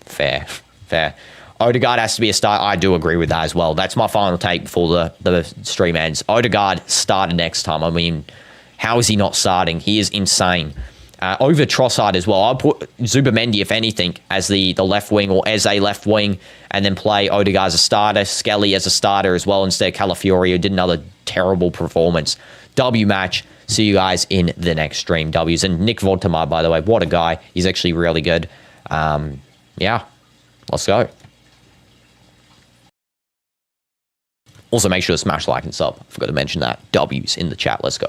Fair. Odegaard has to be a start. I do agree with that as well. That's my final take before the stream ends. Odegaard started next time. I mean, how is he not starting? He is insane. Over Trossard as well. I'll put Zubamendi, if anything, as the left wing, or Eze left wing, and then play Odegaard as a starter, Skelly as a starter as well, instead of Calafiori, who did another terrible performance. W match. See you guys in the next stream. W's. And Nick Vodtamar, by the way, what a guy. He's actually really good. Yeah, let's go. Also, make sure to smash like and sub. I forgot to mention that. W's in the chat. Let's go.